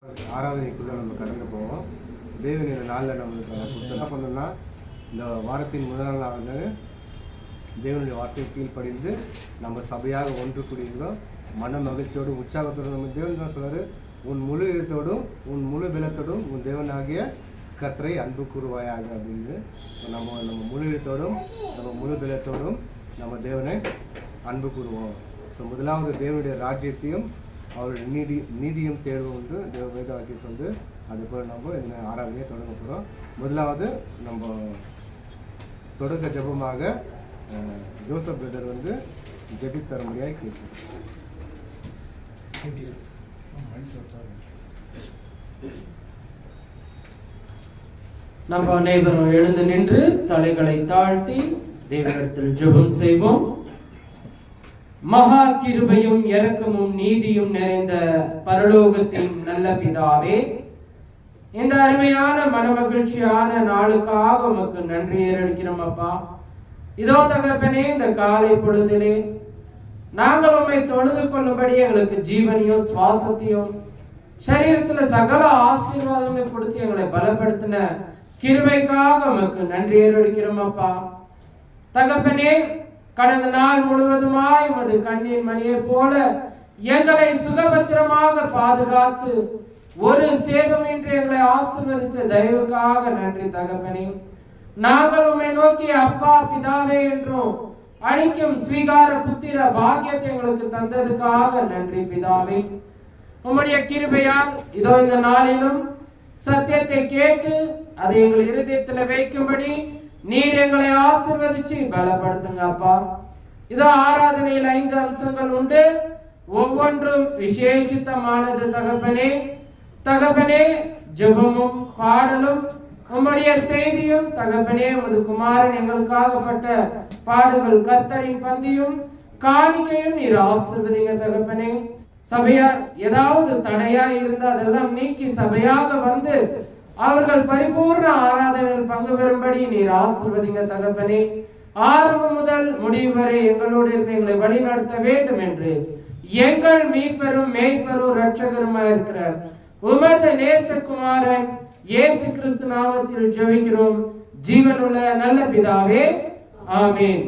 ஆராதனைக்குள்ளே நம்ம கடந்து போவோம். தேவன் இந்த நாளில் நம்மளுக்கு என்ன பண்ணோம்னா, இந்த வாரத்தின் முதல் நாள் வந்து தேவனுடைய வார்த்தையை கீழ்ப்படிந்து நம்ம சபையாக ஒன்று கூடியிருந்தோம். மன மகிழ்ச்சியோடும் உற்சாகத்தோடும் நம்ம தேவன் தான் சொல்கிறார், உன் முழு இதத்தோடும் உன் முழு பலத்தோடும் உன் தேவனாகிய கர்த்தரை அன்பு கூறுவாயாக அப்படின்னு. நம்ம முழு இதத்தோடும் நம்ம முழு பலத்தோடும் நம்ம தேவனை அன்பு கூறுவோம். ஸோ முதலாவது தேவனுடைய ராஜ்யத்தையும் அவருடைய நீதியும் தேர்வு வந்து தேவ வேத வாக்கியம் வந்து அது போல் நம்ம இந்த ஆராதனையை தொடங்க போகிறோம். முதலாவது நம்ம தொடக்க ஜபமாக ஜோசப் பிரதர் வந்து ஜெபித்து தர முடியாது கேட்கும். நம்ம அனைவரும் எழுந்து நின்று தலைகளை தாழ்த்தி தேவனிடத்தில் ஜெபம் செய்வோம். மகா கிருபையும் இரக்கமும் நீதியும் நிறைந்த பரலோகத்தின் நல்ல பிதாவே, இந்த அருமையான மனமகிழ்ச்சியான நாளுக்காக உமக்கு நன்றி ஏறெடுக்கிறோம் அப்பா. இதோ தகப்பனே, இந்த காலை பொழுதிலே நாங்கள் உம்மை தொழுது கொள்ளும்படி எங்களுக்கு ஜீவனையும் சுவாசத்தையும் சரீரத்துல சகல ஆசீர்வாதங்களை கொடுத்து எங்களை பலப்படுத்தின கிருபைக்காக உமக்கு நன்றி ஏறெடுக்கிறோம் அப்பா. தகப்பனே, கடந்த நாள் முழுவதுமாய் உமது கண்ணின் மணியை போல எங்களை சுகபத்திரமாக பாதுகாத்து ஒரு சேதமின்றி எங்களை ஆசீர்வதிச்ச தயவுக்காக நன்றி தகப்பனே. நாங்கள் உம்மை நோக்கி அப்பா பிதாவே என்றும் அளிக்கும் ஸ்வீகார புத்திர பாக்கியத்தை எங்களுக்கு தந்ததுக்காக நன்றி பிதாவே. உம்முடைய கிருபையால் இதோ இந்த நாளிலும் சத்தியத்தை கேட்டு அதை எங்கள் இருதயத்தில் வைக்கும்படி நீர் எங்களை ஆசீர்வதிச்சு பலப்படுத்துங்க அப்பா. இதோ ஆராதனையில் 5 அம்சங்கள் உண்டு, ஒவ்வொன்றும் விசேஷித்தமானது தகப்பனே. தகப்பனே, ஜெபமும் பாடலும் உம்முடைய செய்தியும் தகப்பனே, உமது குமாரன் எங்களுக்காகப்பட்ட பாடுகள் கர்த்தரின் பந்தியும் காணிக்கையும் நீர் ஆசீர்வதிங்க தகப்பனே. சபையார் ஏதாவது தடையா இருந்தா அதெல்லாம் நீக்கி சபையாக வந்து அவர்கள் பரிபூர்ண ஆராதனையில் பங்கு பெறும்படி நீர் ஆசீர்வதிங்க தகப்பனே. ஆரம்பம் முதல் முடிவு வரை எங்களோடு இருந்து எங்களை வழி நடத்த வேண்டும் என்று எங்கள் மீட்பெரும் மேய்ப்பெரும் இரட்சகருமாய் இருக்கிற உமது நேசகுமாரன் இயேசு கிறிஸ்து நாமத்தில் ஜெபிக்கிறோம் ஜீவனுள்ள நல்ல பிதாவே, ஆமென்.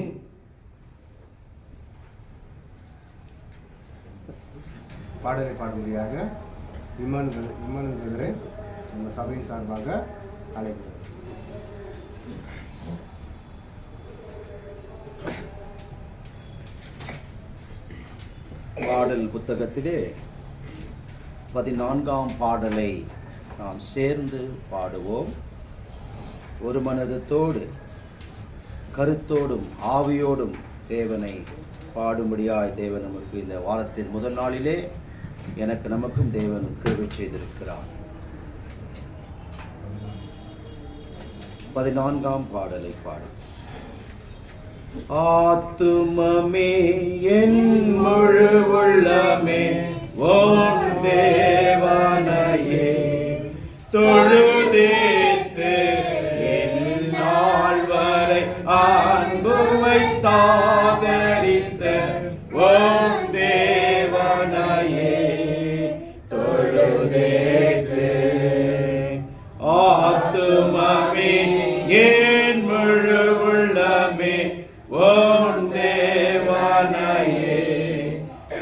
பாடலை பாடும்படியாக இம்மானுவேல் நம்ம சபையின் சார்பாக அழைக்கிறோம். பாடல் புத்தகத்திலே 14ஆம் பாடலை நாம் சேர்ந்து பாடுவோம். ஒரு மனதத்தோடு கருத்தோடும் ஆவியோடும் தேவனை பாடும்படியாய் தேவன் நமக்கு இந்த வாரத்தின் முதல் நாளிலே எனக்கு நமக்கும் தேவன் கிருபை செய்திருக்கிறார். 14ஆம் பாடலை பாடும். ஆத்துமமே என் முழு உள்ளமே ஓம் தேவனையே தொழுதேத்து என் நாள் வரை அன்பு வைத்தாதரித்த ஓம் தேவனையே தொழுதேத்து. ஆத்துமமே என் முழு உள்ளமே ஓம் தேவனையே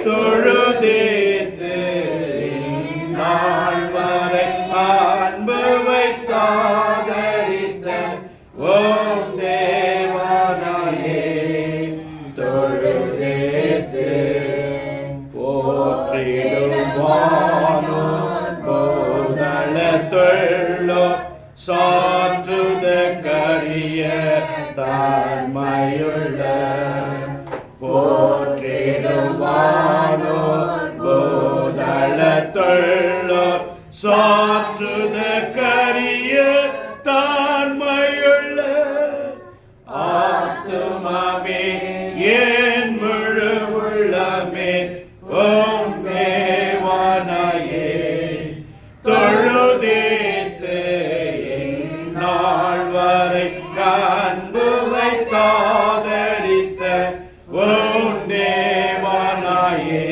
தொழுதேத்து நாள் வரை அன்பு வைத்தாதரித்த ஓம் தேவனையே தொழுதேத்து. போற்றிடுவானோ போதள தொள்ளோ சாற்றுத கரிய தாழ்மையுள்ள போற்றிடுவானோ போதள தொள்ளோ சாற்றுத கரிய தாழ்மையுள்ள ஆத்துமாவே என் முழு உள்ளமே ஓம் தேவனையே தொழுதேத்து நாள் வரை அன்பு வைத்தாதரித்த ஓம் தேவனையே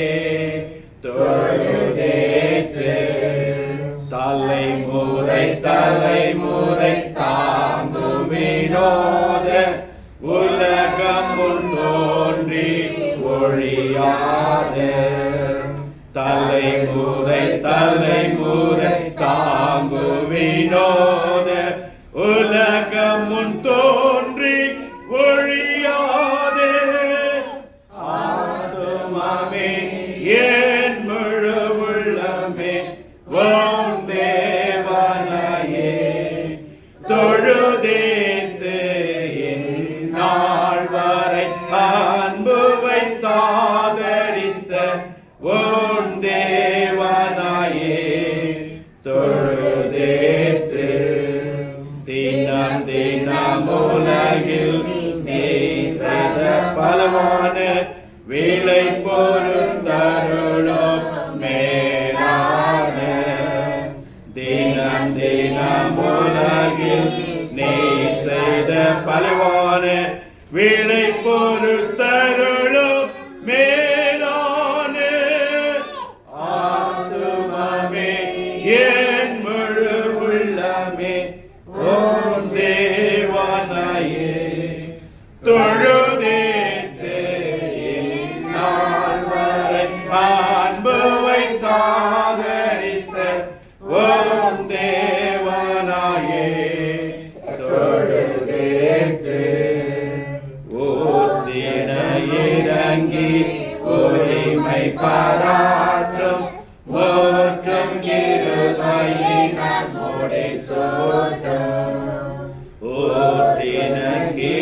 தொழுதேத்து. தலைமுறை தலைமுறை தாங்கும் வினோத உலகம் முன் தோன்றி ஒழியாத தலைமுறை தலைமுறை தாங்கும் வினோத உலகம் முன் தோன்றி ஒழியாதே ஆத்துமாவே என் முழு உள்ளமே ஓம் தேவனையே தொழுதேத்து என் நாள் வரை அன்பு வைத்தாதரித்த ஓம் தேவனையே தொழுதேத்து தினம் தினம் உலகில் நீந்த பலவான வேலை பொருந்தருளோ மேலான தினம் தினம் உலகில் நீ செய்த பலவான வேலை பொருத்தருளோ மேலான ஆத்துமாவே என் முழு உள்ளமே ஓம் தேவனையே தொழுதேத்து என் நாள் வரை அன்பு வைத்தாதரித்த ஓம் தேவனையே தொழுதேத்து ஓத்தின இறங்கி உரிமை பாராட்டும் ஓற்றும் கிருபையினால் முடி சூட்டும் ஓற்றினங்கி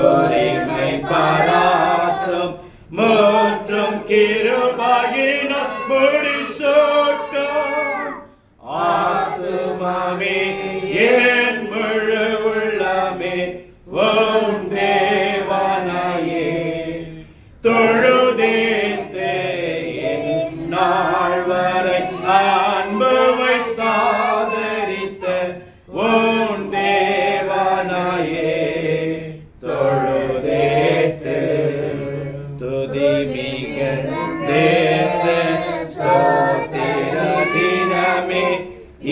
உரிமை பாராட்டும் மற்றும் கிருபையினால் முடி சூட்டும் ஆத்துமாவே என் முழு உள்ளமே ஓம் தேவனையே தொழுதேத்து என் நாள் வரை அன்பு வைத்தாதரித்த ஓம் தேவனையே தொழுதேத்து துதி மிக தேத்து சோத்திர தினமே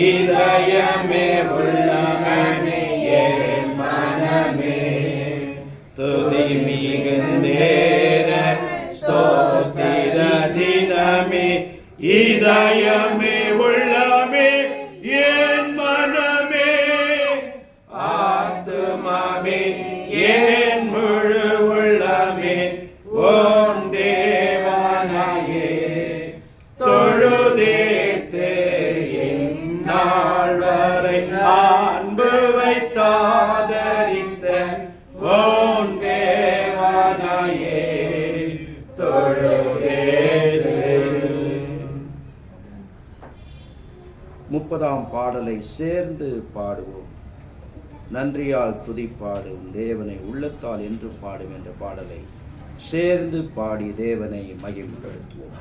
இதயமே உள்ளமே என் மனமே துதி மிகுந்தேர ஸ்தோத்திர தினமே இதயமே உள்ளமே என் மனமே ஆத்துமாவே என் முழு உள்ளமே ஓம் தேவனையே தொழுதேத்து என் நாள் வரை அன்பு வைத்தாதரித்த ஓம் தேவனையே தொழுதேத்து. 30ஆம் பாடலை சேர்ந்து பாடுவோம். நன்றியால் துதிப்பாடும் தேவனை உள்ளத்தால் என்று பாடும் என்ற பாடலை சேர்ந்து பாடி தேவனை மகிமைப்படுத்துவோம்.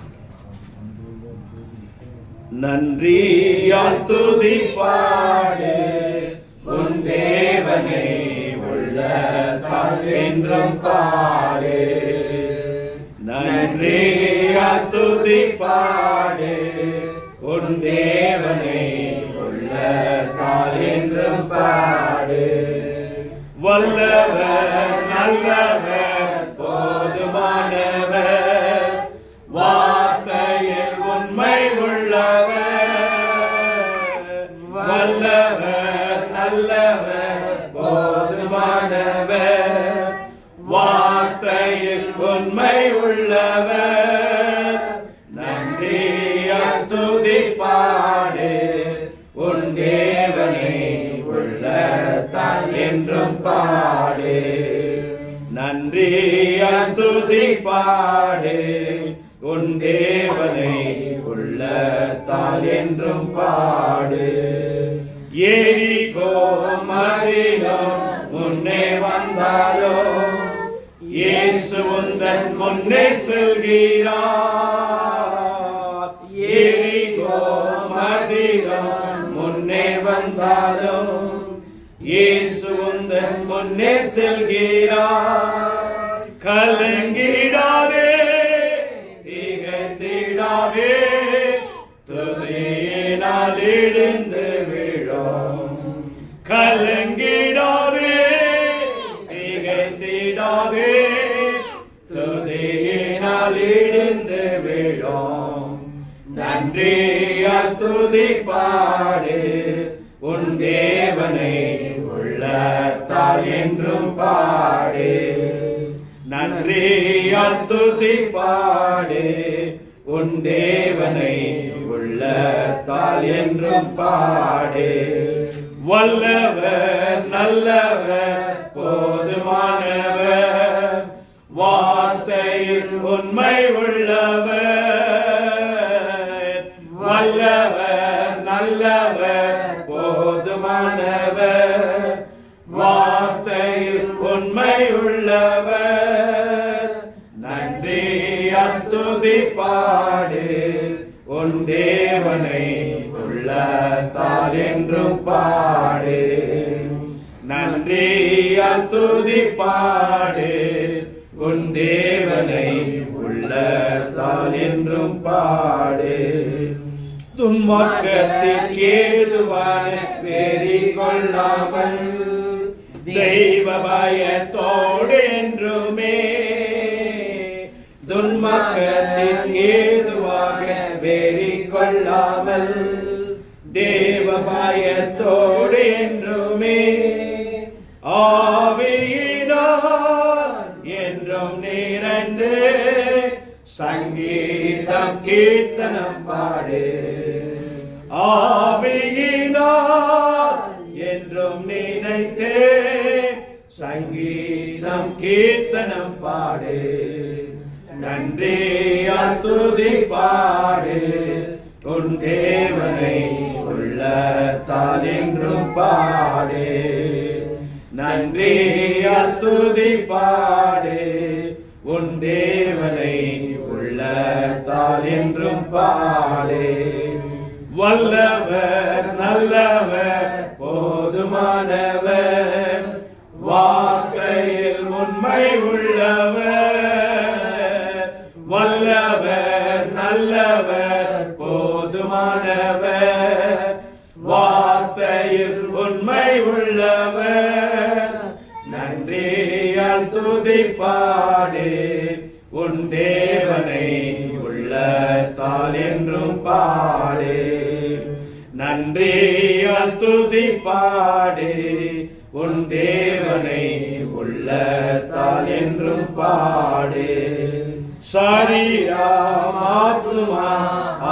நன்றியால் துதிப்பாடு உன் தேவனை உள்ளத்தால் என்றும் பாடு. நன்றியால் துதிப்பாடு உன் தேவனை உள்ளத்தால் என்றும் பாடு. வல்லவர் நல்லவர் போதுமானவர் வார்த்தையில் உண்மை உள்ளவர். வல்லவர் நல்லவர் போதுமானவர் வார்த்தையில் உண்மை உள்ளவர். நன்றியால் துதிப்பாடு உன் தேவனை உள்ளத்தால் என்றும் பாடு. நன்றியால் துதிப்பாடு உன் தேவனை உள்ளத்தால் என்றும் பாடு. எரிகோ மதிலும் முன்னே வந்தாலோ இயேசு உந்தன் முன்னே செல்கிறார். எரிகோ மதிலும் முன்னே வந்தாலும் இயேசு உந்தன் முன்னே செல்கிறார். கலங்கிடாதே திகைத்திடாதே துதியினால் இடிந்து விழும். கலங்கிடாதே, திகைத்திடாதே, துதியினால் இடிந்து விழும். நன்றியால் துதிப்பாடு, உன் தேவனை உள்ளத்தால் என்றும் பாடு. நன்றியால் துதிப்பாடு, உன் தேவனை உள்ளத்தால் என்றும் பாடு. வல்லவர், நல்லவர், போதுமானவர், வார்த்தையில் உண்மை உள்ளவர். வல்லவர், நல்லவர், போதுமானவர், வார்த்தையில் உண்மை உள்ளவர். நன்றியால் துதிப்பாடு, உன் தேவனை உள்ளத்தால் என்றும் பாடு. நன்றியால் துதிப்பாடு, உன் தேவனை உள்ளத்தால் என்றும் பாடு. துன்மார்க்கத்தில் ஏதுவான வெறி கொள்ளாமல், தெய்வ பயத்தோடு என்றுமே. துன்மார்க்கத்தில் ஏதுவாக வெறி கொள்ளாமல், தேவ பயத்தோடு என்றுமே. ஆவியினால் என்றும் நிறைந்து சங்கீதம் கீர்த்தனம் பாடு. ஆவியினால் என்றும் நினைத்து சங்கீதம் கீர்த்தனம் பாடு. நன்றியால் துதிப்பாடு, உன் தேவனை உள்ளத்தால் என்றும் பாடு. நன்றியால் துதிப்பாடு, உன் தேவனை உள்ளத்தால் என்றும் பாடு. வல்லவர், நல்லவர், போதுமானவர், வார்த்தையில் உண்மை உள்ளவர். வல்லவர், நல்லவர், போதுமானவர், வார்த்தையில் உண்மை உள்ளவர். நன்றியால் துதிப்பாடு, உன் தேவனை உள்ளத்தால் என்றும் பாடு. நன்றியால் துதிப்பாடு, உன் தேவனை உள்ளத்தால் என்றும் பாடு. சரீரம் ஆத்துமா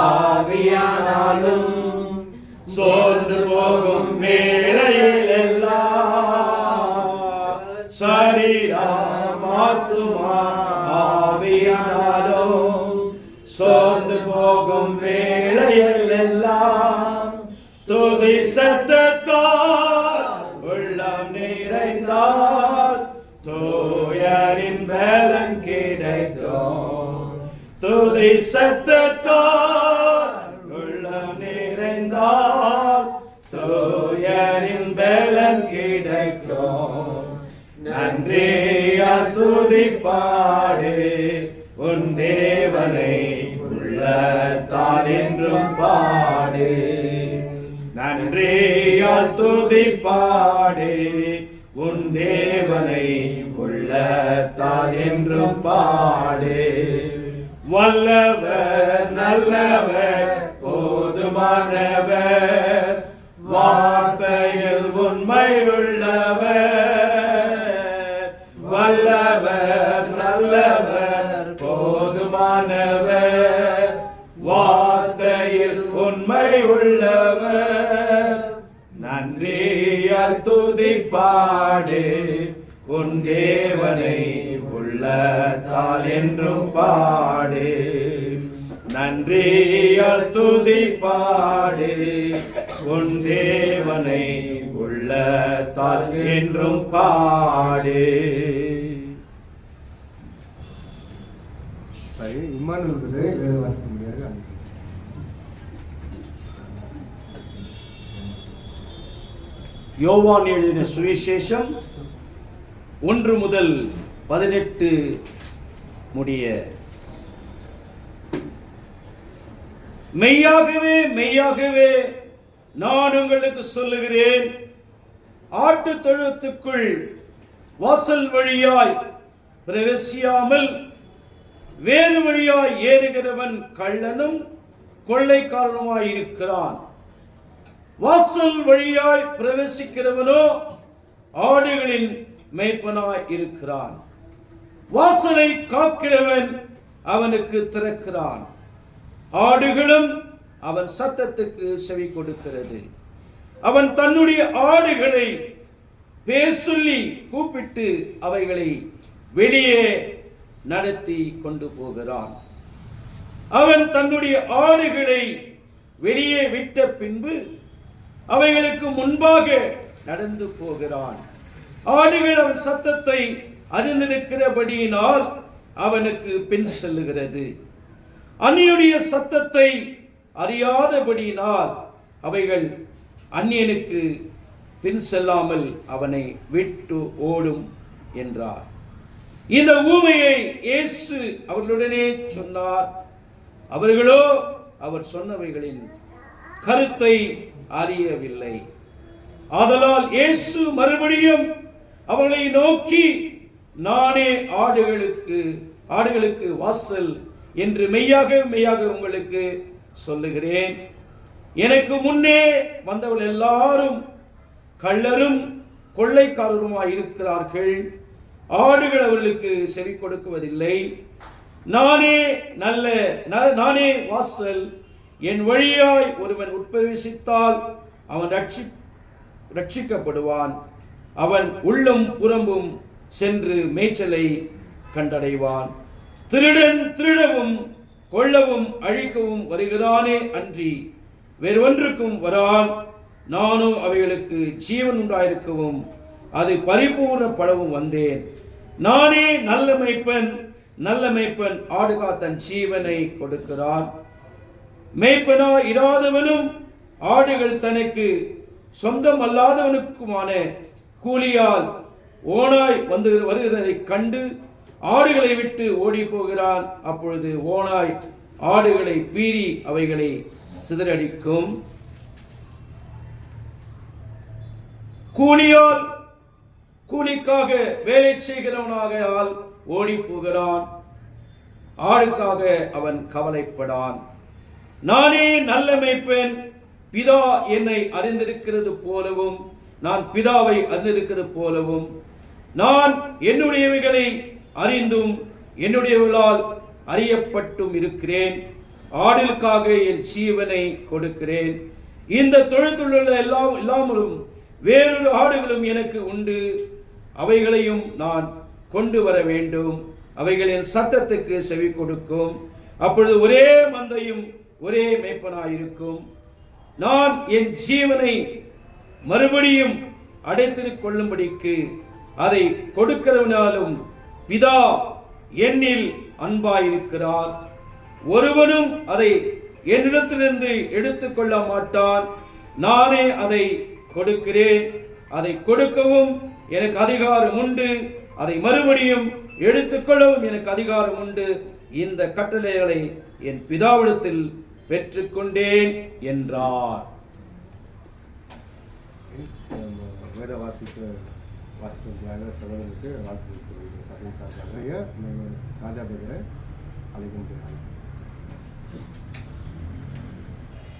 ஆவியானாலும் சோர்ந்து போகும் வேளையில் எல்லாம். சரீரம் ஆத்துமா ஆவியானாலும் சோர்ந்து போகும் வேளையில் எல்லாம். துதி சத்தத்தால் உள்ளம் நிறைந்தால் தூயரின் பலன் கிடைக்கும். துதி சத்தத்தால் உள்ளம் நிறைந்தால் தூயரின் பலன் கிடைக்கும். நன்றியால் துதிப்பாடு, உன் தேவனை உள்ளத்தால் என்றும் பாடு. நன்றியால் துதிப்பாடு, உன் தேவனை உள்ளத்தால் என்றும் பாடு. வல்லவர், நல்லவர், போதுமானவர், வார்த்தையில் உண்மை உள்ளவர். வல்லவர், நல்லவர், போதுமானவர், வார்த்தையில் உண்மை உள்ளவர். நன்றியால் துதிப்பாடு, உன் தேவனை உள்ளத்தால் என்றும் பாடு. நன்றியால் துதிப்பாடு, உன் தேவனை உள்ளத்தால் என்றும் பாடு. சரி, இம்மானுவேல் வேத வாசிக்க முடியாது. யோவான் எழுதின சுவிசேஷம் 1 முதல் 18 முடிய. மெய்யாகவே மெய்யாகவே நான் உங்களுக்கு சொல்லுகிறேன், ஆட்டு தொழுத்துக்குள் வாசல் வழியாய் பிரவேசியாமல் வேறு வழியாய் ஏறுகிறவன் கள்ளனும் கொள்ளைக்காரனுமாய் இருக்கிறான். வாசல் வழியாய் பிரவேசிக்கிறவனோ ஆடுகளின் மேய்ப்பனாய் இருக்கிறான். வாசலை காக்கிறவன் அவனுக்கு திறக்கிறான். ஆடுகளும் அவன் சத்தத்துக்கு செவி கொடுக்கிறது. அவன் தன்னுடைய ஆடுகளை பேர் சொல்லி கூப்பிட்டு அவைகளை வெளியே நடத்தி கொண்டு போகிறான். அவன் தன்னுடைய ஆடுகளை வெளியே விட்ட பின்பு அவைகளுக்கு முன்பாக நடந்து போகிறான். ஆடுகள் அவன் சத்தத்தை அறிந்திருக்கிறபடியினால் அவனுக்கு பின் செல்லுகிறது. அந்நியுடைய சத்தத்தை அறியாதபடியினால் அவைகள் அந்நியனுக்கு பின் செல்லாமல் அவனை விட்டு ஓடும் என்றார். இந்த ஊமையை இயேசு அவர்களுடனே சொன்னார். அவர்களோ அவர் சொன்னவைகளின் கருத்தை அறியவில்லை. ஆதலால் இயேசு மறுபடியும் அவர்களை நோக்கி, நானே ஆடுகளுக்கு வாசல் என்று மெய்யாக மெய்யாக உங்களுக்கு சொல்லுகிறேன். எனக்கு முன்னே வந்தவர்கள் எல்லாரும் கள்ளரும் கொள்ளைக்காரருமாய் இருக்கிறார்கள். ஆடுகள் அவர்களுக்கு செவி கொடுக்குவதில்லை. நானே வாசல். என் வழியாய் ஒருவன் உட்பிரவேசித்தால் அவன் ரட்சிக்கப்படுவான். அவன் உள்ளும் புறம்பும் சென்று மேய்ச்சலை கண்டடைவான். திருடன் திருடவும் கொல்லவும் அழிக்கவும் வருகிறானே அன்றி வேறு ஒன்றுக்கும் வரான். நானும் அவைகளுக்கு ஜீவன் உண்டாயிருக்கவும் அது பரிபூர்ணப்படவும் வந்தேன். நானே நல்ல மேய்ப்பன் ஆடுகா தன் ஜீவனை கொடுக்கிறான். மேய்ப்பனா இராதவனும் ஆடுகள் தனக்கு சொந்தம் அல்லாதவனுக்குமான கூலியால் ஓனாய் வருகிறதை கண்டு ஆடுகளை விட்டு ஓடி போகிறான். அப்பொழுது ஓனாய் ஆடுகளை பீறி அவைகளை சிதறடிக்கும். கூலிக்காக வேலை செய்கிறவனாக ஓடி போகிறான். ஆடுக்காக அவன் கவலைப்படான். நானே நல்ல மேய்ப்பன். பிதா என்னை அறிந்திருக்கிறது போலவும் நான் பிதாவை அறிந்திருக்கிறது போலவும் நான் என்னுடையவைகளை அறிந்தும் என்னுடையவர்களால் அறியப்பட்டும் இருக்கிறேன். ஆடுகளுக்காக என் ஜீவனை கொடுக்கிறேன். இந்த தொழுத்துள்ள எல்லாமலும் வேறொரு ஆடுகளும் எனக்கு உண்டு. அவைகளையும் நான் கொண்டு வர வேண்டும். அவைகளின் சத்தத்துக்கு செவி கொடுக்கும். அப்பொழுது ஒரே மந்தையும் ஒரே மேய்ப்பனாயிருக்கும். நான் என் ஜீவனை மறுபடியும் அடைத்திருக் கொள்ளும்படிக்கு அதை கொடுக்கிறவனாலும் பிதா என்னில் அன்பாயிருக்கிறார். ஒருவனும் அதை என்னிடத்திலிருந்து எடுத்துக் கொள்ள மாட்டான். நானே அதை கொடுக்கிறேன். அதை கொடுக்கவும் எனக்கு அதிகாரம் உண்டு. அதை மறுபடியும் எடுத்துக்கொள்ளவும் எனக்கு அதிகாரம் உண்டு. இந்த கட்டளைகளை என் பிதாவிடத்தில் பெற்றுக்கொண்டேன் என்றார். வேத வாசித்திருக்கிறாங்க சகோதரருக்கு வாழ்த்து சபை சார்பாக ராஜா பேரை அழைக்கின்றேன்.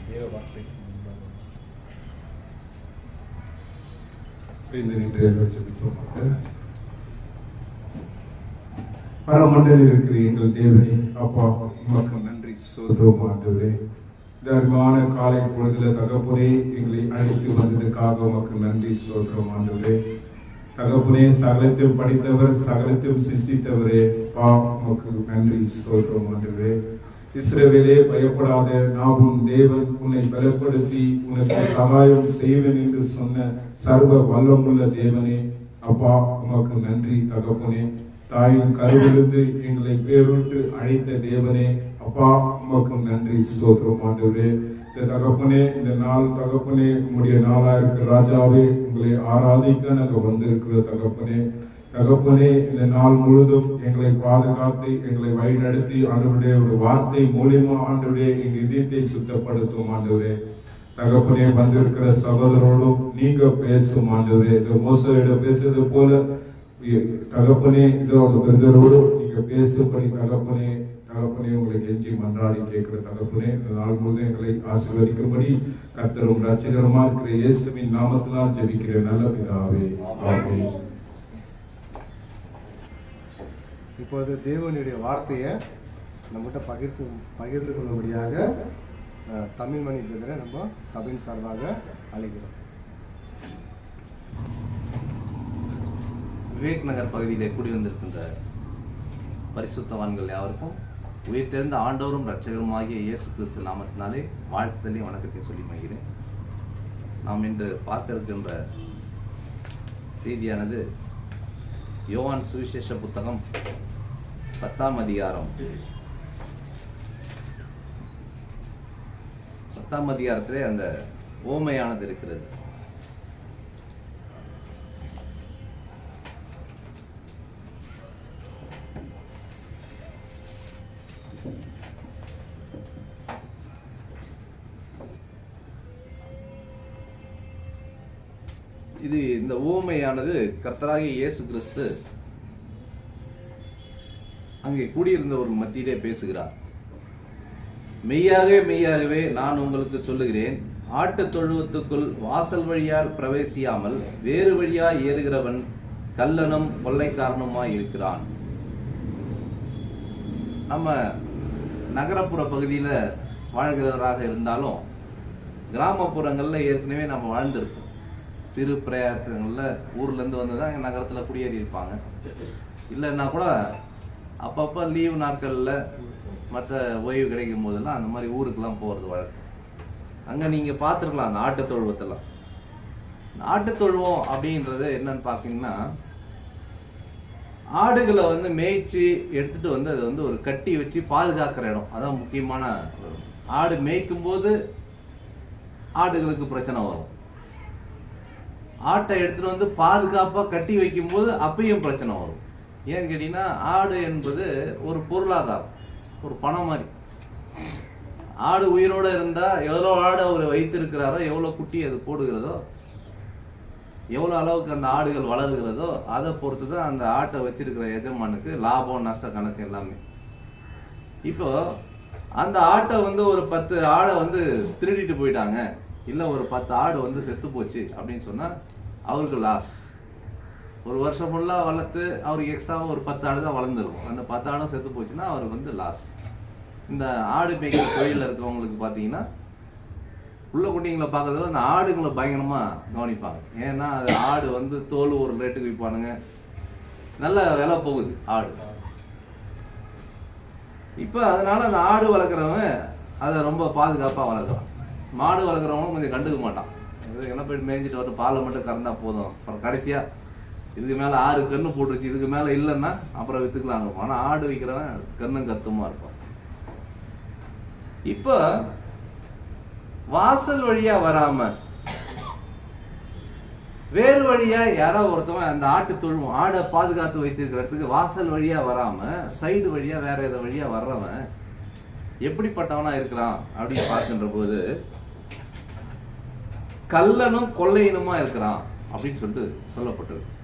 தேவ வார்த்தை பரமண்டலில் இருக்கிற எங்கள் தேவனே, அப்பா உமக்கு நன்றி சோதரம் ஆண்டவரே. இந்த அருமையான காலை பொழுதுல தகப்பனே எங்களை அழைத்து வந்ததுக்காக உமக்கு நன்றி சோதரம் ஆண்டவரே. தகப்பனே, சகலத்தையும் படித்தவர், சகலத்தையும் சிருஷ்டித்தவரே, உமக்கு நன்றி சோதரம் ஆண்டவரே. இஸ்ரவேலே, பயப்படாத, நான் உன் தேவன், உன்னை பலப்படுத்தி உனக்கு சகாயம் செய்வேன் என்று சொன்ன சர்வ வல்லமுள்ள தேவனே, அப்பா உமக்கு நன்றி தகப்பனே. தாயின் கருவிலிருந்து எங்களை பேருட்டு அழைத்த தேவனே, அப்பா உமக்கு நன்றி ஸ்தோத்திரம் ஆண்டவரே. இந்த தகப்பனே, இந்த நாள் தகப்பனே உங்களுடைய நாளா இருக்கிற ராஜாவே, உங்களை ஆராதிக்க நாங்கள் வந்திருக்கிற தகப்பனே, தகப்பனே, இந்த நாள் முழுதும் எங்களை பாதுகாத்து எங்களை வழிநடத்தி ஆண்டவருடைய ஒரு வார்த்தை மூலியமா ஆண்டவருடைய எங்க இதயத்தை சுத்தப்படுத்தும் ஆண்டவரே. தகப்பனே, வந்திருக்கிற சகோதரோடும் நீங்க பேசும் ஆண்டவரே. இந்த மோசையிடம் பேசுறது போல தகப்பனே, இதோ அந்த பெருந்தரோடும் நீங்க பேசும்படி தகப்பனே உங்களை கெஞ்சி மன்றாடி கேட்கிற தகப்பனே, இந்த நாள் முழுவதும் எங்களை ஆசீர்வதிக்கும்படி கர்த்தரும் ரட்சகருமா இருக்கிற இயேசுவின் நாமத்தினால் ஜெபிக்கிற நல்ல பிதாவே, ஆமென். இப்பொழுது தேவனுடைய வார்த்தையை நம்மகிட்ட பகிர்ந்து கொள்ளும்படியாக தமிழ்மணி பிரதரை நம்ம சபையின் சார்பாக அழைக்கிறோம். விவேக் நகர் பகுதியிலே கூடி வந்திருக்கின்ற பரிசுத்தவான்கள் யாவருக்கும் உயிர் தெரிந்த ஆண்டவரும் இரட்சகருமாகிய இயேசு கிறிஸ்து நாமத்தினாலே வாழ்த்துதலையும் வணக்கத்தை சொல்லி மகிழ்கிறேன். நாம் இன்று பார்க்க இருக்கின்ற செய்தியானது யோவான் சுவிசேஷ புத்தகம் 10ஆம் அதிகாரம் 10ஆம் அதிகாரத்திலே அந்த ஓமையானது இருக்கிறது. இந்த ஓமையானது கர்த்தராகிய இயேசு கிறிஸ்து அங்கே கூடியிருந்த ஒரு மத்தியிலே பேசுகிறார். மெய்யாகவே நான் உங்களுக்கு சொல்லுகிறேன், ஆட்டு தொழுவத்துக்குள் வாசல் வழியால் பிரவேசியாமல் வேறு வழியாய் ஏறுகிறவன் கள்ளனும் கொள்ளைக்காரனுமாய் இருக்கிறான். நம்ம நகரப்புற பகுதியில் வாழ்கிறவராக இருந்தாலும் கிராமப்புறங்களில் ஏற்கனவே நம்ம வாழ்ந்திருப்போம். சிறு பிரயாசங்களில் ஊர்லேருந்து வந்து தான் நகரத்தில் குடியேறி இருப்பாங்க. இல்லைன்னா கூட அப்பப்போ லீவு நாட்களில் மற்ற ஓய்வு கிடைக்கும் போதெல்லாம் அந்த மாதிரி ஊருக்கெல்லாம் போகிறது வழக்கம். அங்கே நீங்கள் பார்த்துருக்கலாம் அந்த ஆட்டு தொழுவத்தெல்லாம். ஆட்டு தொழுவம் அப்படின்றது என்னன்னு பார்த்தீங்கன்னா, ஆடுகளை வந்து மேய்ச்சி எடுத்துகிட்டு வந்து அதை வந்து ஒரு கட்டி வச்சு பாதுகாக்கிற இடம். அதான் முக்கியமான. ஆடு மேய்க்கும் போது ஆடுகளுக்கு பிரச்சனை வரும். ஆட்டை எடுத்துட்டு வந்து பாதுகாப்பாக கட்டி வைக்கும் போது அப்பயும் பிரச்சனை வரும். ஏன்னு கேட்டீங்கன்னா, ஆடு என்பது ஒரு பொருளாதாரம், ஒரு பணம் மாதிரி. ஆடு உயிரோட இருந்தா எவ்வளோ ஆடு அவர் வைத்திருக்கிறாரோ, எவ்வளோ குட்டி அது போடுகிறதோ, எவ்வளோ அளவுக்கு அந்த ஆடுகள் வளருகிறதோ அதை பொறுத்து தான் அந்த ஆட்டை வச்சிருக்கிற எஜமானுக்கு லாபம் நஷ்ட கணக்கு எல்லாமே. இப்போ அந்த ஆட்டை வந்து ஒரு 10 ஆடை வந்து திருடிட்டு போயிட்டாங்க, இல்லை ஒரு 10 ஆடு வந்து செத்து போச்சு அப்படின்னு சொன்னால் அவருக்கு லாஸ். ஒரு வருஷம் ஃபுல்லாக வளர்த்து அவருக்கு எக்ஸ்ட்ராவாக ஒரு 10 ஆடு தான் வளர்ந்துருக்கும். அந்த 10 ஆடும் செத்து போச்சுன்னா அவருக்கு வந்து லாஸ். இந்த ஆடு மேய்க்கிற தொழிலில் இருக்கிறவங்களுக்கு பார்த்தீங்கன்னா, உள்ள குட்டிங்களை பார்க்கறதுல அந்த ஆடுங்களை பயங்கரமாக கவனிப்பாங்க. ஏன்னா அது ஆடு வந்து தோல் ஒரு ரேட்டுக்கு விற்பானுங்க, நல்ல விலை போகுது ஆடு. இப்போ அதனால அந்த ஆடு வளர்க்குறவன் அதை ரொம்ப பாதுகாப்பாக வளர்க்குறான். மாடு வளர்க்குறவனும் கொஞ்சம் கண்டுக்க மாட்டான். என்ன போயிட்டு மேய்ஞ்சிட்டு வரட்டும், பாலை மட்டும் கறந்தா போதும், அப்புறம் கடைசியாக இதுக்கு மேலே 6 கன்று போட்டுருச்சு, இதுக்கு மேலே இல்லைன்னா அப்புறம் விற்றுக்கலாம் இருப்பான். ஆனால் ஆடு விற்கிறவன் கண்ணும் கருத்துமா இருப்பான். இப்போ வாசல் வழியா வராம வேறு வழியா யாரோ ஒருத்தவன் அந்த ஆட்டு தொழுவம் ஆடை பாதுகாத்து வச்சிருக்கிறதுக்கு வாசல் வழியா வராம சைடு வழியா வேற ஏதோ வழியா வர்றவன் எப்படிப்பட்டவனா இருக்கிறான் அப்படின்னு பார்க்கின்ற போது கள்ளனும் கொள்ளையினுமா இருக்கிறான் அப்படின்னு சொல்லிட்டு சொல்லப்பட்டிருக்கு.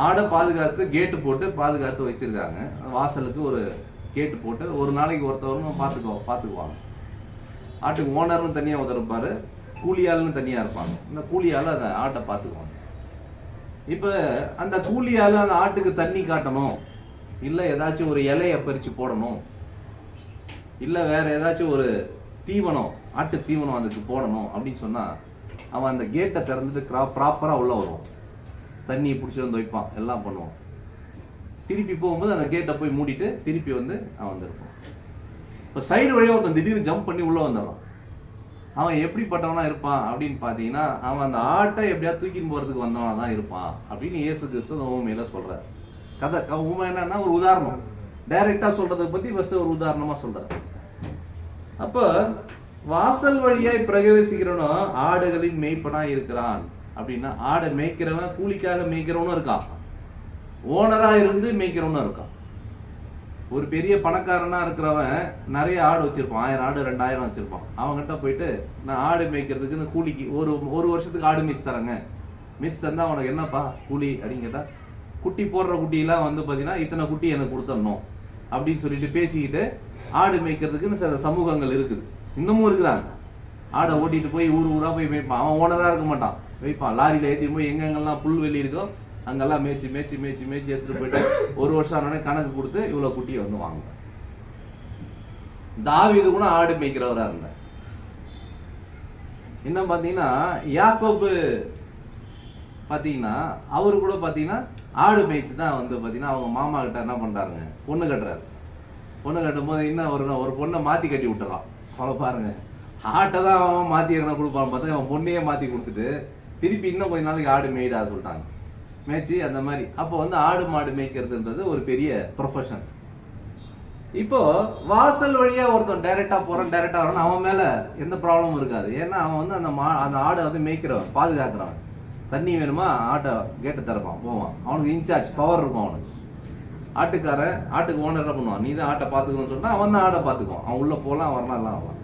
ஆடை பாதுகாத்து கேட்டு போட்டு பாதுகாத்து வச்சிருக்காங்க. வாசலுக்கு ஒரு கேட்டு போட்டு ஒரு நாளைக்கு ஒருத்தவரும் பார்த்துக்குவாங்க. ஆட்டுக்கு ஓனர்னு தனியாக ஒருத்தர் இருப்பாரு, கூலியாள்னு தனியாக இருப்பாங்க. இந்த கூலியால் அந்த ஆட்டை பார்த்துக்குவாங்க. இப்போ அந்த கூலியால் அந்த ஆட்டுக்கு தண்ணி காட்டணும், இல்லை ஏதாச்சும் ஒரு இலையை பறித்து போடணும், இல்லை வேற ஏதாச்சும் ஒரு தீவனம், ஆட்டு தீவனம் அதுக்கு போடணும் அப்படின்னு சொன்னால் அவன் அந்த கேட்டை திறந்துட்டு ப்ராப்பராக உள்ள வருவான். தண்ணியை பிடிச்சி வந்து வைப்பான், எல்லாம் பண்ணுவான். திருப்பி போகும்போது அந்த கேட்டை போய் மூடிட்டு திருப்பி வந்து அவன் வந்துருப்பான். இப்போ சைடு வழியாக ஒருத்தன் திடீர்னு ஜம்ப் பண்ணி உள்ளே வந்துடுறான். அவன் எப்படிப்பட்டவனா இருப்பான் அப்படின்னு பார்த்தீங்கன்னா, அவன் அந்த ஆட்டை எப்படியாவது தூக்கின்னு போகிறதுக்கு வந்தவனா தான் இருப்பான் அப்படின்னு இயேசு கிறிஸ்து ஊமையில சொல்கிறார். ஊமை என்னன்னா ஒரு உதாரணம், டைரெக்டாக சொல்கிறத பற்றி ஃபஸ்ட்டு ஒரு உதாரணமாக சொல்கிறார். அப்போ வாசல் வழியாய் பிரவேசிக்கிறவனும் ஆடுகளின் மேய்ப்பனா இருக்கிறான். அப்படின்னா ஆடை மேய்க்கிறவன் கூலிக்காக மேய்க்கிறவனும் இருக்கான், ஓனரா இருந்து மேய்க்கிறவனும் இருக்கான். ஒரு பெரிய பணக்காரனா இருக்கிறவன் நிறைய ஆடு வச்சிருப்பான், 1000 ஆடு 2000 வச்சிருப்பான். அவங்ககிட்ட போயிட்டு நான் ஆடு மேய்க்கிறதுக்கு கூலிக்கு ஒரு வருஷத்துக்கு ஆடு மேய்ச்சி தரேங்க, மேய்ச்சி தந்தா உனக்கு என்னப்பா கூலி அப்படின்னு கேட்டா, குட்டி போடுற குட்டியெல்லாம் வந்து பார்த்தீங்கன்னா இத்தனை குட்டி எனக்கு கொடுத்துடணும் அப்படின்னு சொல்லிட்டு பேசிக்கிட்டு ஆடு மேய்க்கிறதுக்குன்னு சில சமூகங்கள் இருக்குது, இன்னமும் இருக்கிறாங்க. ஆடை ஓட்டிட்டு போய் ஊரா போய் மேய்ப்பான். அவன் ஓனரா இருக்க மாட்டான், வைப்பான் லாரியில ஏற்றி போய் எங்கெங்கெல்லாம் புல்வெளி இருக்கோ அங்கெல்லாம் மேய்ச்சி எடுத்துட்டு போயிட்டு ஒரு வருஷம் ஆனோடனே கணக்கு கொடுத்து இவ்வளவு குட்டியை வந்து வாங்க. தாவீது கூட ஆடு மேய்க்கிறவரா இருந்தார். இன்னும் பாத்தீங்கன்னா யாக்கோபு பாத்தீங்கன்னா அவரு கூட பாத்தீங்கன்னா ஆடு மேய்ச்சி தான் வந்து பாத்தீங்கன்னா அவங்க மாமா கிட்ட என்ன பண்றாருங்க, பொண்ணு கட்டுறாரு. பொண்ணு கட்டும் போது இன்னும் ஒரு பொண்ணை மாத்தி கட்டி விட்டுறான். அவ்வளோ பாருங்க, ஆட்டை தான் அவன் மாத்தி எங்கன்னா கொடுப்பான்னு பார்த்தா அவன் பொண்ணையே மாத்தி கொடுத்துட்டு திருப்பி இன்னும் கொஞ்ச நாளைக்கு ஆடு மேய்டா சொல்லிட்டாங்க, மேய்ச்சி அந்த மாதிரி. அப்போ வந்து ஆடு மாடு மேய்க்கிறதுன்றது ஒரு பெரிய ப்ரொஃபஷன். இப்போ வாசல் வழியா ஒருத்தன் டைரக்டா போறான், டைரக்டா வரான், அவன் மேல எந்த ப்ராப்ளமும் இருக்காது. ஏன்னா அவன் வந்து அந்த ஆடை வந்து மேய்க்கிறவன், பாதுகாக்கிறவன். தண்ணி வேணுமா ஆட்டை கேட்டு திறப்பான், போவான். அவனுக்கு இன்சார்ஜ் பவர் இருக்கும் அவனுக்கு. ஆட்டுக்காரன் ஆட்டுக்கு ஓனர் என்ன பண்ணுவான், நீ தான் ஆட்டை பார்த்துக்கணும்னு சொன்னா அவன் தான் ஆட்டை பார்த்துக்குவான். அவன் உள்ள போகலாம் வரலாம் எல்லாம் ஆகலாம்.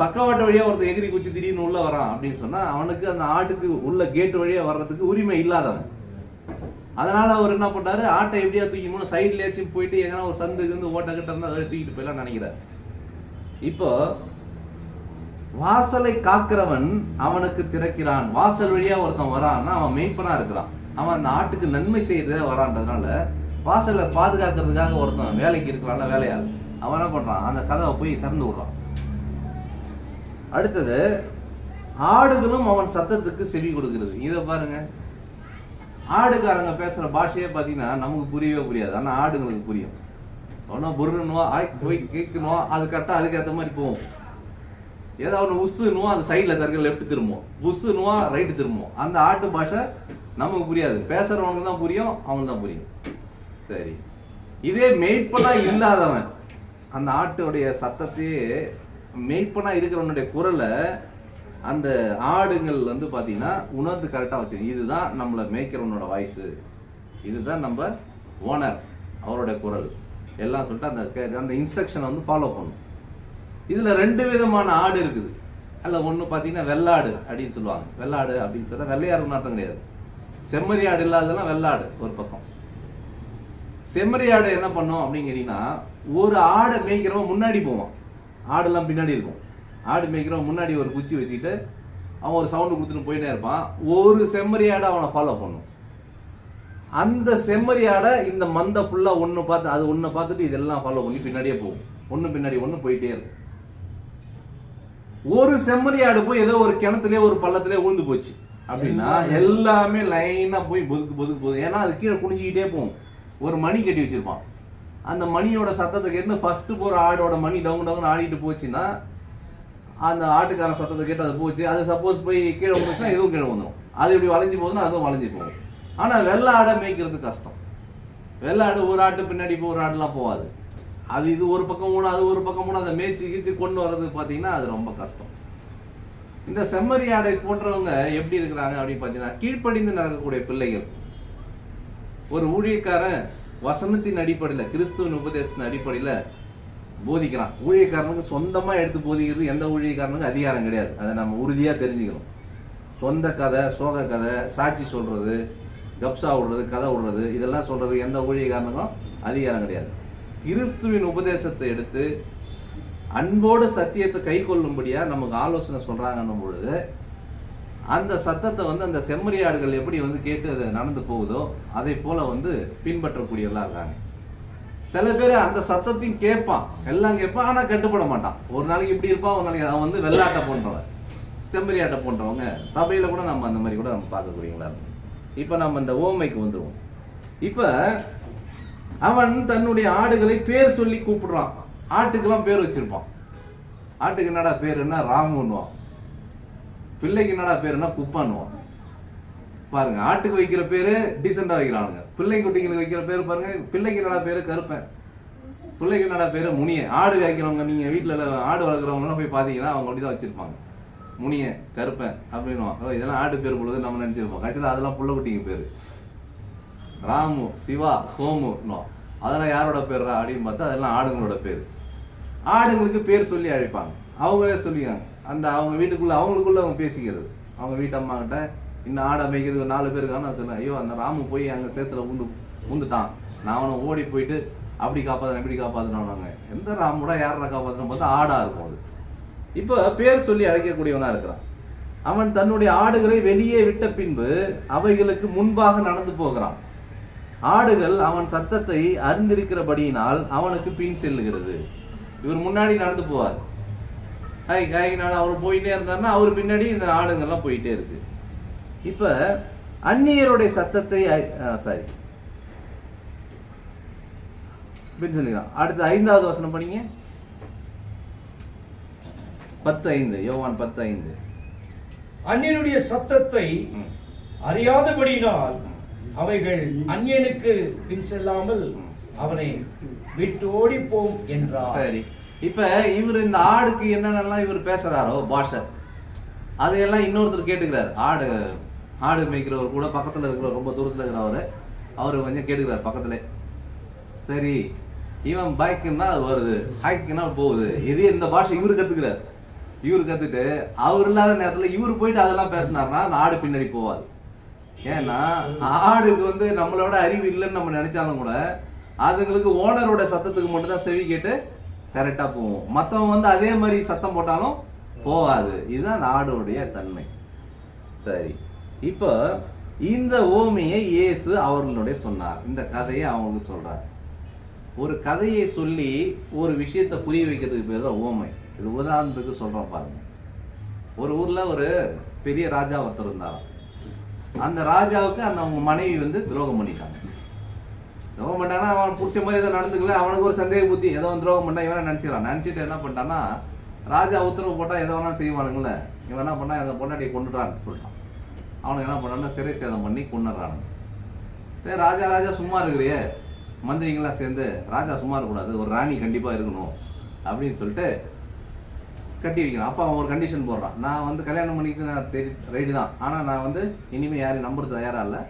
பக்கவாட்டு வழியா ஒருத்தர் எகிரி குச்சி திடீர்னு உள்ள வரான் அப்படின்னு சொன்னா அவனுக்கு அந்த ஆட்டுக்கு உள்ள கேட்டு வழியா வர்றதுக்கு உரிமை இல்லாதவன். அதனால அவர் என்ன பண்றாரு, ஆட்டை எப்படியா தூக்கி சைட்லயாச்சும் போயிட்டு எங்கன்னா ஒரு சந்து இருந்து ஓட்ட கிட்ட இருந்தா அதை தூக்கிட்டு போயிடலாம் நினைக்கிறார். இப்போ வாசலை காக்கிறவன் அவனுக்கு திறக்கிறான். வாசல் வழியா ஒருத்தன் வரான்னா அவன் மேய்ப்பனா இருக்கிறான், அவன் அந்த ஆட்டுக்கு நன்மை செய்யறத வரான்றதுனால வாசலை பாதுகாக்கிறதுக்காக ஒருத்தன் வேலைக்கு இருக்கிறான்ல வேலையாள், அவன் என்ன பண்றான், அந்த கதவை போய் திறந்து விடுறான். அடுத்தது ஆடுகளும் அவன் சத்தத்துக்கு செவி கொடுக்கிறது. இதை பாருங்க, ஆடுகாரங்க பேசுற பாஷையே பாத்தீங்கன்னா நமக்கு புரியவே புரியாது, ஆனா ஆடுங்களுக்கு புரியும். ஒன்னும் புருன்னுவா போய் கேட்கணும், அது கரெக்டா அதுக்கேற்ற மாதிரி போவோம். ஏதாவது ஒன்று உஸ்ஸுனுவா அது சைட்ல இருக்க லெஃப்ட் திரும்பும், புஸ்ஸுனுவா ரைட்டு திரும்பும். அந்த ஆட்டு பாஷை நமக்கு புரியாது, பேசுறவனுக்கு தான் புரியும், அவனுக்கு தான் புரியும். சரி, இதே மெய்ப்பனா இல்லாதவன் அந்த ஆட்டுடைய சத்தத்தையே, மெய்ப்பனா இருக்கிறவனுடைய குரலை அந்த ஆடுகள் வந்து பாத்தீங்கன்னா உணர்ந்து கரெக்டா வச்சு, இதுதான் நம்மளை மேய்க்கிறவனோட வாய்ஸ், இதுதான் நம்ம ஓனர் அவருடைய குரல் எல்லாம் சொல்லிட்டு அந்த இன்ஸ்ட்ரக்ஷனை வந்து ஃபாலோ பண்ணும். இதுல 2 விதமான ஆடு இருக்குது. அல்ல ஒண்ணு பாத்தீங்கன்னா வெள்ளாடு அப்படின்னு சொல்லுவாங்க. வெள்ளாடு அப்படின்னு சொன்னா வெள்ளையாடுன்னு அர்த்தம் கிடையாது. செம்மறி ஆடு இல்லாததெல்லாம் வெள்ளாடு ஒரு பக்கம். செம்மறி ஆடு என்ன பண்ணும் அப்படின்னு கேட்டீங்கன்னா, ஒரு ஆடை மேய்க்கிறவன் முன்னாடி போவான், ஆடுலாம் பின்னாடி இருக்கும். ஆடு மேய்க்கிறவன் முன்னாடி ஒரு குச்சி வச்சுக்கிட்டு அவன் ஒரு சவுண்டு கொடுத்துட்டு போயிட்டே இருப்பான். ஒரு செம்மறி ஆடை அவனை ஃபாலோ பண்ணும். அந்த செம்மறி ஆடை இந்த மந்தை ஃபுல்லா ஒண்ணு பார்த்து அது ஒண்ணு பார்த்துட்டு இதெல்லாம் ஃபாலோ பண்ணி பின்னாடியே போகும். ஒண்ணு பின்னாடி ஒண்ணு போயிட்டே இருக்கும். ஒரு செம்மறி ஆடு போய் ஏதோ ஒரு கிணத்துலயே ஒரு பள்ளத்திலே விழுந்து போச்சு அப்படின்னா எல்லாமே லைனா போய் பொதுக்கு போகுது. ஏன்னா அது கீழே குனிஞ்சிக்கிட்டே போகும். ஒரு மணி கட்டி வச்சிருப்பான். அந்த மணியோட சத்தத்தை கேட்டு ஃபர்ஸ்ட் போற ஆடோட மணி டவுன் டவுன் ஆடிட்டு போச்சுன்னா அந்த ஆட்டுக்காரன் சத்தத்தை கேட்டு அது போச்சு. அது சப்போஸ் போய் கீழே வந்துச்சுன்னா எதுவும் கீழே வந்துடும். அது இப்படி வளைஞ்சு போகுதுன்னா அதுவும் வளைஞ்சு போகும். ஆனா வெள்ளை ஆடை மேய்க்கிறது கஷ்டம். வெள்ளை ஆடு ஒரு ஆட்டு பின்னாடி போய் ஒரு ஆடுலாம் போகாது. அது இது ஒரு பக்கம் மூணு அது ஒரு பக்கம் மூணு அதை மேய்ச்சி கீழ்ச்சி கொண்டு வர்றது பார்த்தீங்கன்னா அது ரொம்ப கஷ்டம். இந்த செம்மறி ஆடை போன்றவங்க எப்படி இருக்கிறாங்க அப்படின்னு பார்த்தீங்கன்னா, கீழ்ப்படிந்து நடக்கக்கூடிய பிள்ளைகள். ஒரு ஊழியக்காரன் வசனத்தின் அடிப்படையில் கிறிஸ்துவின் உபதேசத்தின் அடிப்படையில் போதிக்கிறான். ஊழியக்காரனுக்கு சொந்தமா எடுத்து போதிக்கிறது எந்த ஊழியக்காரனுக்கு அதிகாரம் கிடையாது. அதை நம்ம உறுதியா தெரிஞ்சுக்கணும். சொந்த கதை, சோக கதை, சாட்சி சொல்றது, கப்சா விடுறது, கதை விடுறது, இதெல்லாம் சொல்றது எந்த ஊழியக்காரனுக்கும் அதிகாரம் கிடையாது. கிறிஸ்துவின் உபதேசத்தை எடுத்து அன்போடு சத்தியத்தை கை கொள்ளும்படியா நமக்கு ஆலோசனை சொல்றாங்கன்னும் பொழுது அந்த சத்தத்தை வந்து அந்த செம்மறி ஆடுகள் எப்படி வந்து கேட்டு அது நடந்து போகுதோ அதை போல வந்து பின்பற்றக்கூடியவர்களா இருக்காங்க. சில பேர் அந்த சத்தத்தையும் கேட்பான், எல்லாம் கேட்பான், ஆனா கட்டுப்பட மாட்டான். ஒரு நாளைக்கு இப்படி இருப்பான், ஒரு நாளைக்கு அவன் வந்து வெள்ளாட்டை போன்றவன், செம்மறி ஆட்டை போன்றவங்க சபையில கூட நம்ம அந்த மாதிரி கூட நம்ம பார்க்கக்கூடியங்களா இருக்கும். இப்ப நம்ம இந்த ஓமைக்கு வந்துடுவோம். இப்ப அவன் தன்னுடைய ஆடுகளை பேர் சொல்லி கூப்பிடுறான். ஆட்டுக்கெல்லாம் பேர் வச்சிருப்பான். ஆட்டுக்கு என்னடா பேருன்னா ராமுன்னுவான், பிள்ளைக்கு என்னடா பேருன்னா குப்பான்னுவான். பாருங்க, ஆட்டுக்கு வைக்கிற பேரு டீசெண்டா வைக்கிறானுங்க. பிள்ளை குட்டிங்களுக்கு வைக்கிற பேரு பாருங்க, பிள்ளைக்கு என்னடா பேரு கருப்பேன், பிள்ளைக்கு என்னடா பேரு முனிய. ஆடு வைக்கிறவங்க, நீங்க வீட்டுல ஆடு வளர்க்குறவங்க போய் பாத்தீங்கன்னா அவங்க அப்படிதான் வச்சிருப்பாங்க. முனியன், கருப்பன் அப்படின்னுவோம். இதெல்லாம் ஆட்டு பேர் பொழுது நம்ம நினைச்சிருப்போம். கடைசியில் அதெல்லாம் புள்ள குட்டிங்க பேர். ராமு, சிவா, சோமுன்னோம். அதெல்லாம் யாரோட பேர்ரா அப்படின்னு பார்த்தா அதெல்லாம் ஆடுங்களோட பேர். ஆடுங்களுக்கு பேர் சொல்லி அழைப்பாங்க, அவங்களே சொல்லிக்காங்க. அந்த அவங்க வீட்டுக்குள்ள அவங்களுக்குள்ள அவங்க பேசிக்கிறது. அவங்க வீட்டு அம்மா கிட்ட இன்னும் ஆடை மேய்க்கிறது ஒரு 4 பேர் இருக்கான்னு நான் சொன்னேன். ஐயோ அந்த ராமு போய் அங்கே சேத்துல ஊந்துட்டான், நான் அவனை ஓடி போயிட்டு அப்படி காப்பாற்றினேன் இப்படி காப்பாற்றினாங்க. எந்த ராமுடா யாரா காப்பாற்றினு பார்த்தா ஆடா இருக்கும் அது. இப்போ பேர் சொல்லி அழைக்கக்கூடியவனா இருக்கிறான். அவன் தன்னுடைய ஆடுகளை வெளியே விட்ட பின்பு அவைகளுக்கு முன்பாக நடந்து போகிறான். ஆடுகள் அவன் சத்தத்தை அறிந்திருக்கிறபடியினால் அவனுக்கு பின் செல்லுகிறது. இவர் முன்னாடி நடந்து போவார், அவர் போயிட்டே இருந்தாருன்னா அவர் பின்னாடி இந்த ஆடுங்கள்லாம் போயிட்டே இருக்கு. இப்ப அந்நியருடைய சத்தத்தை சொல்லிக்கிறான். அடுத்து 5வது வசனம் படிங்க. 10:5, யோவான் 10:5. அந்நியனுடைய சத்தத்தை அறியாதபடியினால் அவைகள் அந்நியனுக்கு பின் செல்லாமல் அவனை விட்டு ஓடி போம் என்றார். சரி, இப்ப இவர் இந்த ஆடுக்கு என்னென்னலாம் இவர் பேசுறாரோ பாஷை, அதையெல்லாம் இன்னொருத்தர் கேட்டுக்கிறார். ஆடு மேய்க்கிறவர் கூட பக்கத்துல இருக்கிற, ரொம்ப தூரத்துல இருக்கிறவர், அவரு கொஞ்சம் கேட்டுக்கிறார் பக்கத்துல. சரி, இவன் பைக்குன்னா அது வருது, ஹைக்குன்னா போகுது, இது இந்த பாஷை இவரு கத்துக்கிறார். இவரு கத்துட்டு அவர் இல்லாத நேரத்துல இவரு போயிட்டு அதெல்லாம் பேசினார்னா அந்த ஆடு பின்னாடி போவாது. ஏன்னா ஆடுக்கு நம்மளோட அறிவு இல்லைன்னு நம்ம நினைச்சாலும் கூட அதுங்களுக்கு ஓனரோட சத்தத்துக்கு மட்டும்தான் செவி கேட்டு கரெக்டா போவோம். மற்றவன் அதே மாதிரி சத்தம் போட்டாலும் போகாது. இதுதான் ஆடோடைய தன்மை. சரி, இப்போ இந்த ஓமையை இயேசு அவர்களுடைய சொன்னார். இந்த கதையை அவங்களுக்கு சொல்றார். ஒரு கதையை சொல்லி ஒரு விஷயத்தை புரிய வைக்கிறதுக்கு பேர் தான் ஓமை. இது உதாரணத்துக்கு சொல்றோம் பாருங்க. ஒரு ஊர்ல ஒரு பெரிய ராஜா ஒருத்தர் இருந்தாராம். அந்த ராஜாவுக்கு அவங்க மனைவி துரோகம் பண்ணிட்டாங்க. துரோகம் பண்ணானா அவன் பிடிச்ச மாதிரி ஏதோ நடந்துக்கல, அவனுக்கு ஒரு சந்தேக புத்தி, ஏதோ துரோகம் பண்ணா இவனை நினைச்சிடலாம். நினைச்சிட்டு என்ன பண்ணிட்டான்னா, ராஜா உத்தரவு போட்டா எதை வேணா செய்வானுங்களே, இவன் என்ன பண்ணா அந்த பொண்டாட்டியை கொண்டுட்டான்னு சொல்லிட்டான். அவனுக்கு என்ன பண்ணான்னா சிறை சேதம் பண்ணி கொண்டுறானுங்க. சரி, ராஜா சும்மா இருக்கிறியே, மந்திரிங்கெல்லாம் சேர்ந்து ராஜா சும்மா இருக்கக்கூடாது, ஒரு ராணி கண்டிப்பா இருக்கணும் அப்படின்னு சொல்லிட்டு கட்டி வைக்கிறான். அப்போ அவன் ஒரு கண்டிஷன் போடுறான். நான் கல்யாணம் பண்ணிக்கிறது நான் ரைடு தான், ஆனால் நான் இனிமேல் யாரையும் நம்புறது தயாரா இல்லை.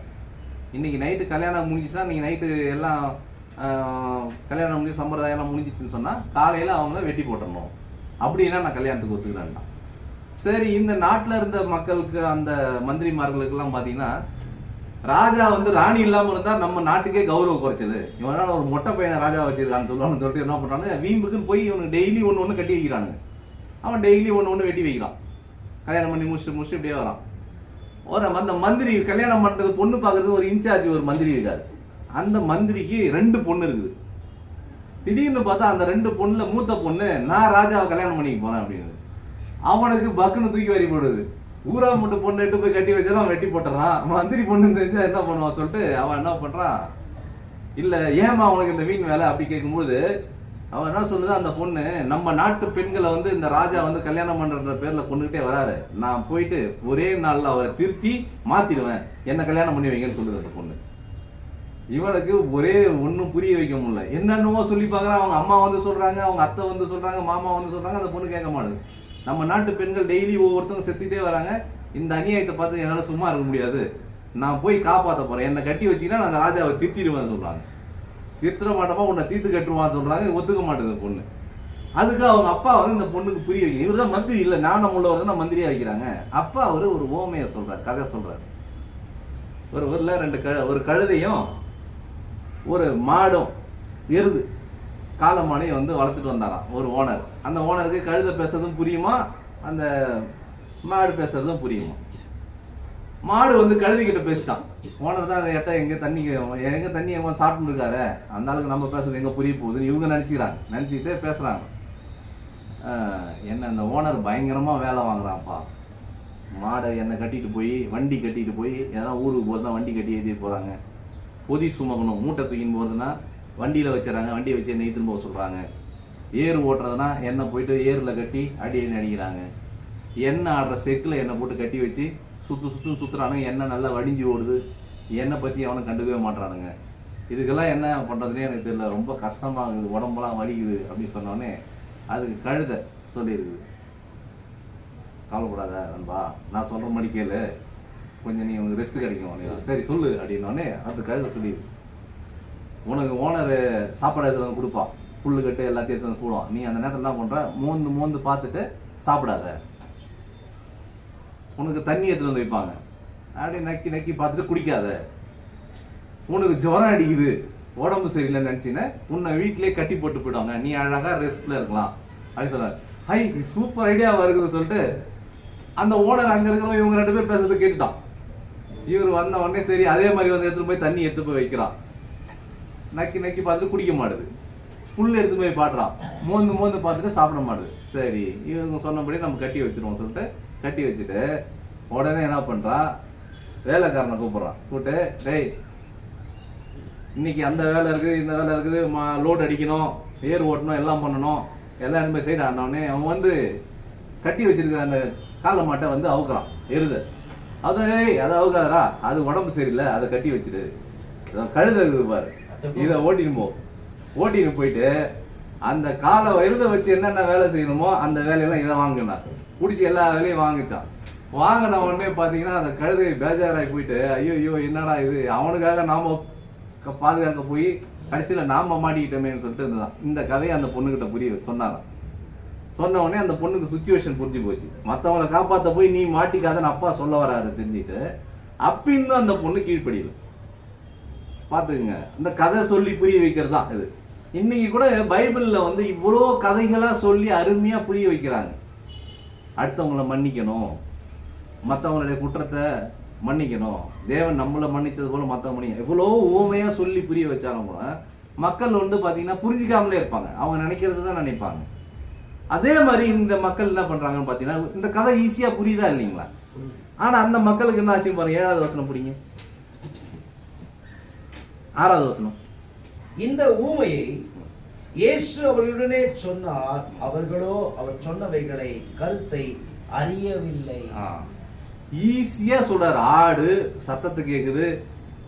இன்னைக்கு நைட்டு கல்யாணம் முடிஞ்சிச்சுன்னா, நீங்கள் நைட்டு எல்லாம் கல்யாணம் முடிஞ்சு சம்பிரதாயம் முடிஞ்சிச்சுன்னு சொன்னால் காலையில் அவங்கள வெட்டி போட்டுடணும், அப்படின்னா நான் கல்யாணத்துக்கு ஒத்துக்கிறேன்டா. சரி, இந்த நாட்டில் இருந்த மக்களுக்கு, அந்த மந்திரிமார்களுக்கெல்லாம் பார்த்தீங்கன்னா, ராஜா ராணி இல்லாமல் இருந்தால் நம்ம நாட்டுக்கே கௌரவ குறைச்சது, இவனால ஒரு மொட்டை பையனை ராஜா வச்சிருக்கான்னு சொல்லுவான்னு சொல்லிட்டு என்ன பண்ணுறாங்க, வீம்புக்குன்னு போய் இவனுக்கு டெய்லி ஒன்று கட்டி வைக்கிறானுங்க. அவன் டெய்லி ஒன்று வெட்டி வைக்கிறான். கல்யாணம் பண்ணி முடிச்சுட்டு இப்படியே வரான். அந்த மந்திரி கல்யாணம் பண்றது, பொண்ணு பார்க்கறது ஒரு இன்சார்ஜ் ஒரு மந்திரி இருக்காரு. அந்த மந்திரிக்கு 2 பொண்ணு இருக்குது. திடீர்னு பார்த்தா அந்த 2 பொண்ணுல மூத்த பொண்ணு, நான் ராஜாவை கல்யாணம் பண்ணிக்க போறேன் அப்படின்னு. அவனுக்கு பக்குன்னு தூக்கி வாரி போடுது. ஊரா மட்டும் பொண்ணு எட்டு போய் கட்டி வச்சாலும் அவன் வெட்டி போட்டுறான். மந்திரி பொண்ணு தெரிஞ்சா என்ன பண்ணுவான் சொல்லிட்டு அவன் என்ன பண்றான், இல்ல ஏமா அவனுக்கு இந்த வீண் வேலை அப்படி கேட்கும்போது அவன் என்ன சொல்லுது, அந்த பொண்ணு நம்ம நாட்டு பெண்களை இந்த ராஜா கல்யாணம் பண்ற பேர்ல கொண்டுகிட்டே வராரு, நான் போயிட்டு ஒரே நாள்ல அவரை திருத்தி மாத்திடுவேன், என்ன கல்யாணம் பண்ணி வைங்கன்னு சொல்லுது அந்த பொண்ணு. இவனுக்கு ஒரே ஒன்னும் புரிய வைக்க முடியல. என்னென்னமோ சொல்லி பாக்குறான். அவங்க அம்மா சொல்றாங்க, அவங்க அத்தை சொல்றாங்க, மாமா சொல்றாங்க. அந்த பொண்ணு கேட்க மாட்டேது. நம்ம நாட்டு பெண்கள் டெய்லி ஒவ்வொருத்தவங்க செத்துக்கிட்டே வராங்க, இந்த அநியாயத்தை பார்த்து என்னால சும்மா இருக்க முடியாது, நான் போய் காப்பாற்ற போறேன், என்னை கட்டி வச்சீங்கன்னா நான் அந்த ராஜாவை திருத்திடுவேன்னு சொல்றாங்க. திருத்த மாட்டோமா, உன்னை தீர்த்து கட்டுருவான்னு சொல்றாங்க. ஒத்துக்க மாட்டேங்குது பொண்ணு. அதுக்கு அவங்க அப்பா இந்த பொண்ணுக்கு புரிய வைக்கணும். இவர் தான் மந்திரி இல்லை, ஞானம் உள்ளவர் தான் மந்திரியா வைக்கிறாங்க. அப்பா ஒரு ஓமையை சொல்றாரு, கதை சொல்றாரு. ஒரு ஊர்ல ஒரு கழுதையும் ஒரு மாடும் எருது காலமானையும் வளர்த்துட்டு வந்தாராம் ஒரு ஓனர். அந்த ஓனருக்கு கழுதை பேசுறதும் புரியுமா, அந்த மாடு பேசுறதும் புரியுமா. மாடு கழுதை கிட்ட பேசிச்சான். ஓனர் தான் எட்ட எங்க தண்ணி எங்க சாப்பிட்டு இருக்காரு, அந்த ஆளுக்கு நம்ம பேசுறது எங்க புரிய போகுதுன்னு இவங்க நினைச்சுக்கிட்டே பேசுறாங்க. என்ன அந்த ஓனர் பயங்கரமா வேலை வாங்குறான்ப்பா, மாடை என்னை கட்டிட்டு போய் வண்டி கட்டிட்டு போய் ஏதாவது ஊருக்கு போதுனா வண்டி கட்டி ஏற்றிட்டு போறாங்க, பொதி சுமக்கணும் மூட்டை தூக்கின்னு போறதுன்னா வண்டியில வச்சுறாங்க, வண்டியை வச்சு என்ன இழுத்துன்னு போக சொல்றாங்க, ஏறு ஓட்டுறதுனா என்ன போயிட்டு ஏரில் கட்டி அடிக்கிறாங்க, எண்ணெய் ஆடுற செக்கில் எண்ணெய் போட்டு கட்டி வச்சு சுத்துறானுங்க, எண்ணெய் நல்லா வடிஞ்சு ஓடுது, எண்ணெய் பற்றி அவனும் கண்டுக்கவே மாட்டானுங்க. இதுக்கெல்லாம் என்ன பண்ணுறதுனே எனக்கு தெரியல, ரொம்ப கஷ்டமாகுது, உடம்பெல்லாம் வலிக்குது அப்படின்னு சொன்னோடனே அதுக்கு கழுதை சொல்லியிருக்குது. கவலைப்படாத நண்பா, நான் சொல்ற மாதிரி கேளு, கொஞ்சம் நீ உனக்கு ரெஸ்ட் கிடைக்கும். சரி சொல்லு அப்படின்னோடனே அந்த கழுதை சொல்லி, உனக்கு ஓனர் சாப்பாடு எடுத்து வந்து கொடுப்பான், புல்லு கட்டு எல்லாத்தையும் எடுத்து வந்து போடுவான். நீ அந்த நேரத்தில் என்ன பண்ற, மோந்து மோந்து பார்த்துட்டு சாப்பிடாத. உனக்கு தண்ணி எடுத்துட்டு வந்து வைப்பாங்க, அப்படியே நக்கி நக்கி பார்த்துட்டு குடிக்காத. உனக்கு ஜுரம் அடிக்குது, உடம்பு சரியில்லைன்னு நினைச்சின்னு உன்னை வீட்டிலேயே கட்டி போட்டு போயிடுவாங்க, நீ அழகா ரெஸ்ட்ல இருக்கலாம் அப்படின்னு சொல்றாரு. ஹை, சூப்பர் ஐடியாவா இருக்குதுன்னு சொல்லிட்டு அந்த ஓனர் அங்க இருக்கிறவங்க இவங்க 2 பேர் பேசுறது கேட்டுட்டான். இவர் வந்த உடனே சரி அதே மாதிரி வந்து எடுத்துட்டு போய் தண்ணி எடுத்து போய் வைக்கிறான். நக்கி நக்கி பார்த்துட்டு குடிக்க மாட்டுது, புல் எடுத்து போய் பாடுறான், மோந்து மோந்து பார்த்துட்டு சாப்பிட மாட்டுது. சரி இவங்க சொன்னபடி நம்ம கட்டி வச்சிருவோம் சொல்லிட்டு கட்டி வச்சுட்டு உடனே என்ன பண்றா, வேலைக்காரனை கூப்பிடுறான். கூப்பிட்டு, டேய் இன்னைக்கு அந்த வேலை இருக்குது, இந்த வேலை இருக்குது, லோடு அடிக்கணும், ஏர் ஓட்டணும், எல்லாம் பண்ணணும், எல்லாம் எதுவுமே சைடு ஆனோடனே அவன் வந்து கட்டி வச்சிருக்கிற அந்த காலை மாட்டை வந்து அவுக்குறான், எருத. அதை அவுக்காதரா, அது உடம்பு சரியில்லை, அதை கட்டி வச்சிரு. கழுத இருக்குது பாரு, இதை ஓட்டின்னு போயிட்டு அந்த காலை எருத வச்சு என்னென்ன வேலை செய்யணுமோ அந்த வேலையெல்லாம் இதை வாங்கினார். பிடிச்சி எல்லா வேலையும் வாங்கிச்சான். வாங்கின உடனே பார்த்தீங்கன்னா அந்த கழுதை பேஜாராகி போயிட்டு, ஐயோ என்னடா இது, அவனுக்காக நாம பாதுகாக்க போய் கடைசியில் நாம மாட்டிக்கிட்டோமேன்னு சொல்லிட்டு இருந்தான். இந்த கதையை அந்த பொண்ணுகிட்ட புரிய சொன்னாராம். சொன்ன உடனே அந்த பொண்ணுக்கு சுச்சுவேஷன் புரிஞ்சு போச்சு. மற்றவங்களை காப்பாற்ற போய் நீ மாட்டிக்காதன்னு அப்பா சொல்ல வராரு தெரிஞ்சுட்டு அப்பின்னு அந்த பொண்ணு கீழ்ப்படியல. பார்த்துக்குங்க, இந்த கதை சொல்லி புரிய வைக்கிறது தான் இது. இன்னைக்கு கூட பைபிளில் வந்து இவ்வளோ கதைகளா சொல்லி அருமையா புரிய வைக்கிறாங்க. அடுத்தவங்களை மன்னிக்கணும், மற்றவங்களுடைய குற்றத்தை மன்னிக்கணும், தேவன் நம்மளை மன்னிச்சது போல மற்றவங்க மன்னிக்கணும், எவ்வளோ ஊமையா சொல்லி புரிய வச்சாலும் கூட மக்கள் வந்து பார்த்தீங்கன்னா புரிஞ்சிக்காமலே இருப்பாங்க. அவங்க நினைக்கிறது தான் நினைப்பாங்க. அதே மாதிரி இந்த மக்கள் என்ன பண்றாங்கன்னு பார்த்தீங்கன்னா, இந்த கதை ஈஸியா புரியுதா இல்லைங்களா? ஆனா அந்த மக்களுக்கு என்ன ஆச்சு பாருங்க. 7வது வசனம் பிடிங்க, 6வது வசனம். இந்த ஊமையை இயேசு அவர்களுடனே சொன்னார், அவர்களோ அவர் சொன்னவைகளை கருத்தை அறியவில்லை. ஈஸியா சொல்றாரு. ஆடு சத்தத்தை கேக்குது,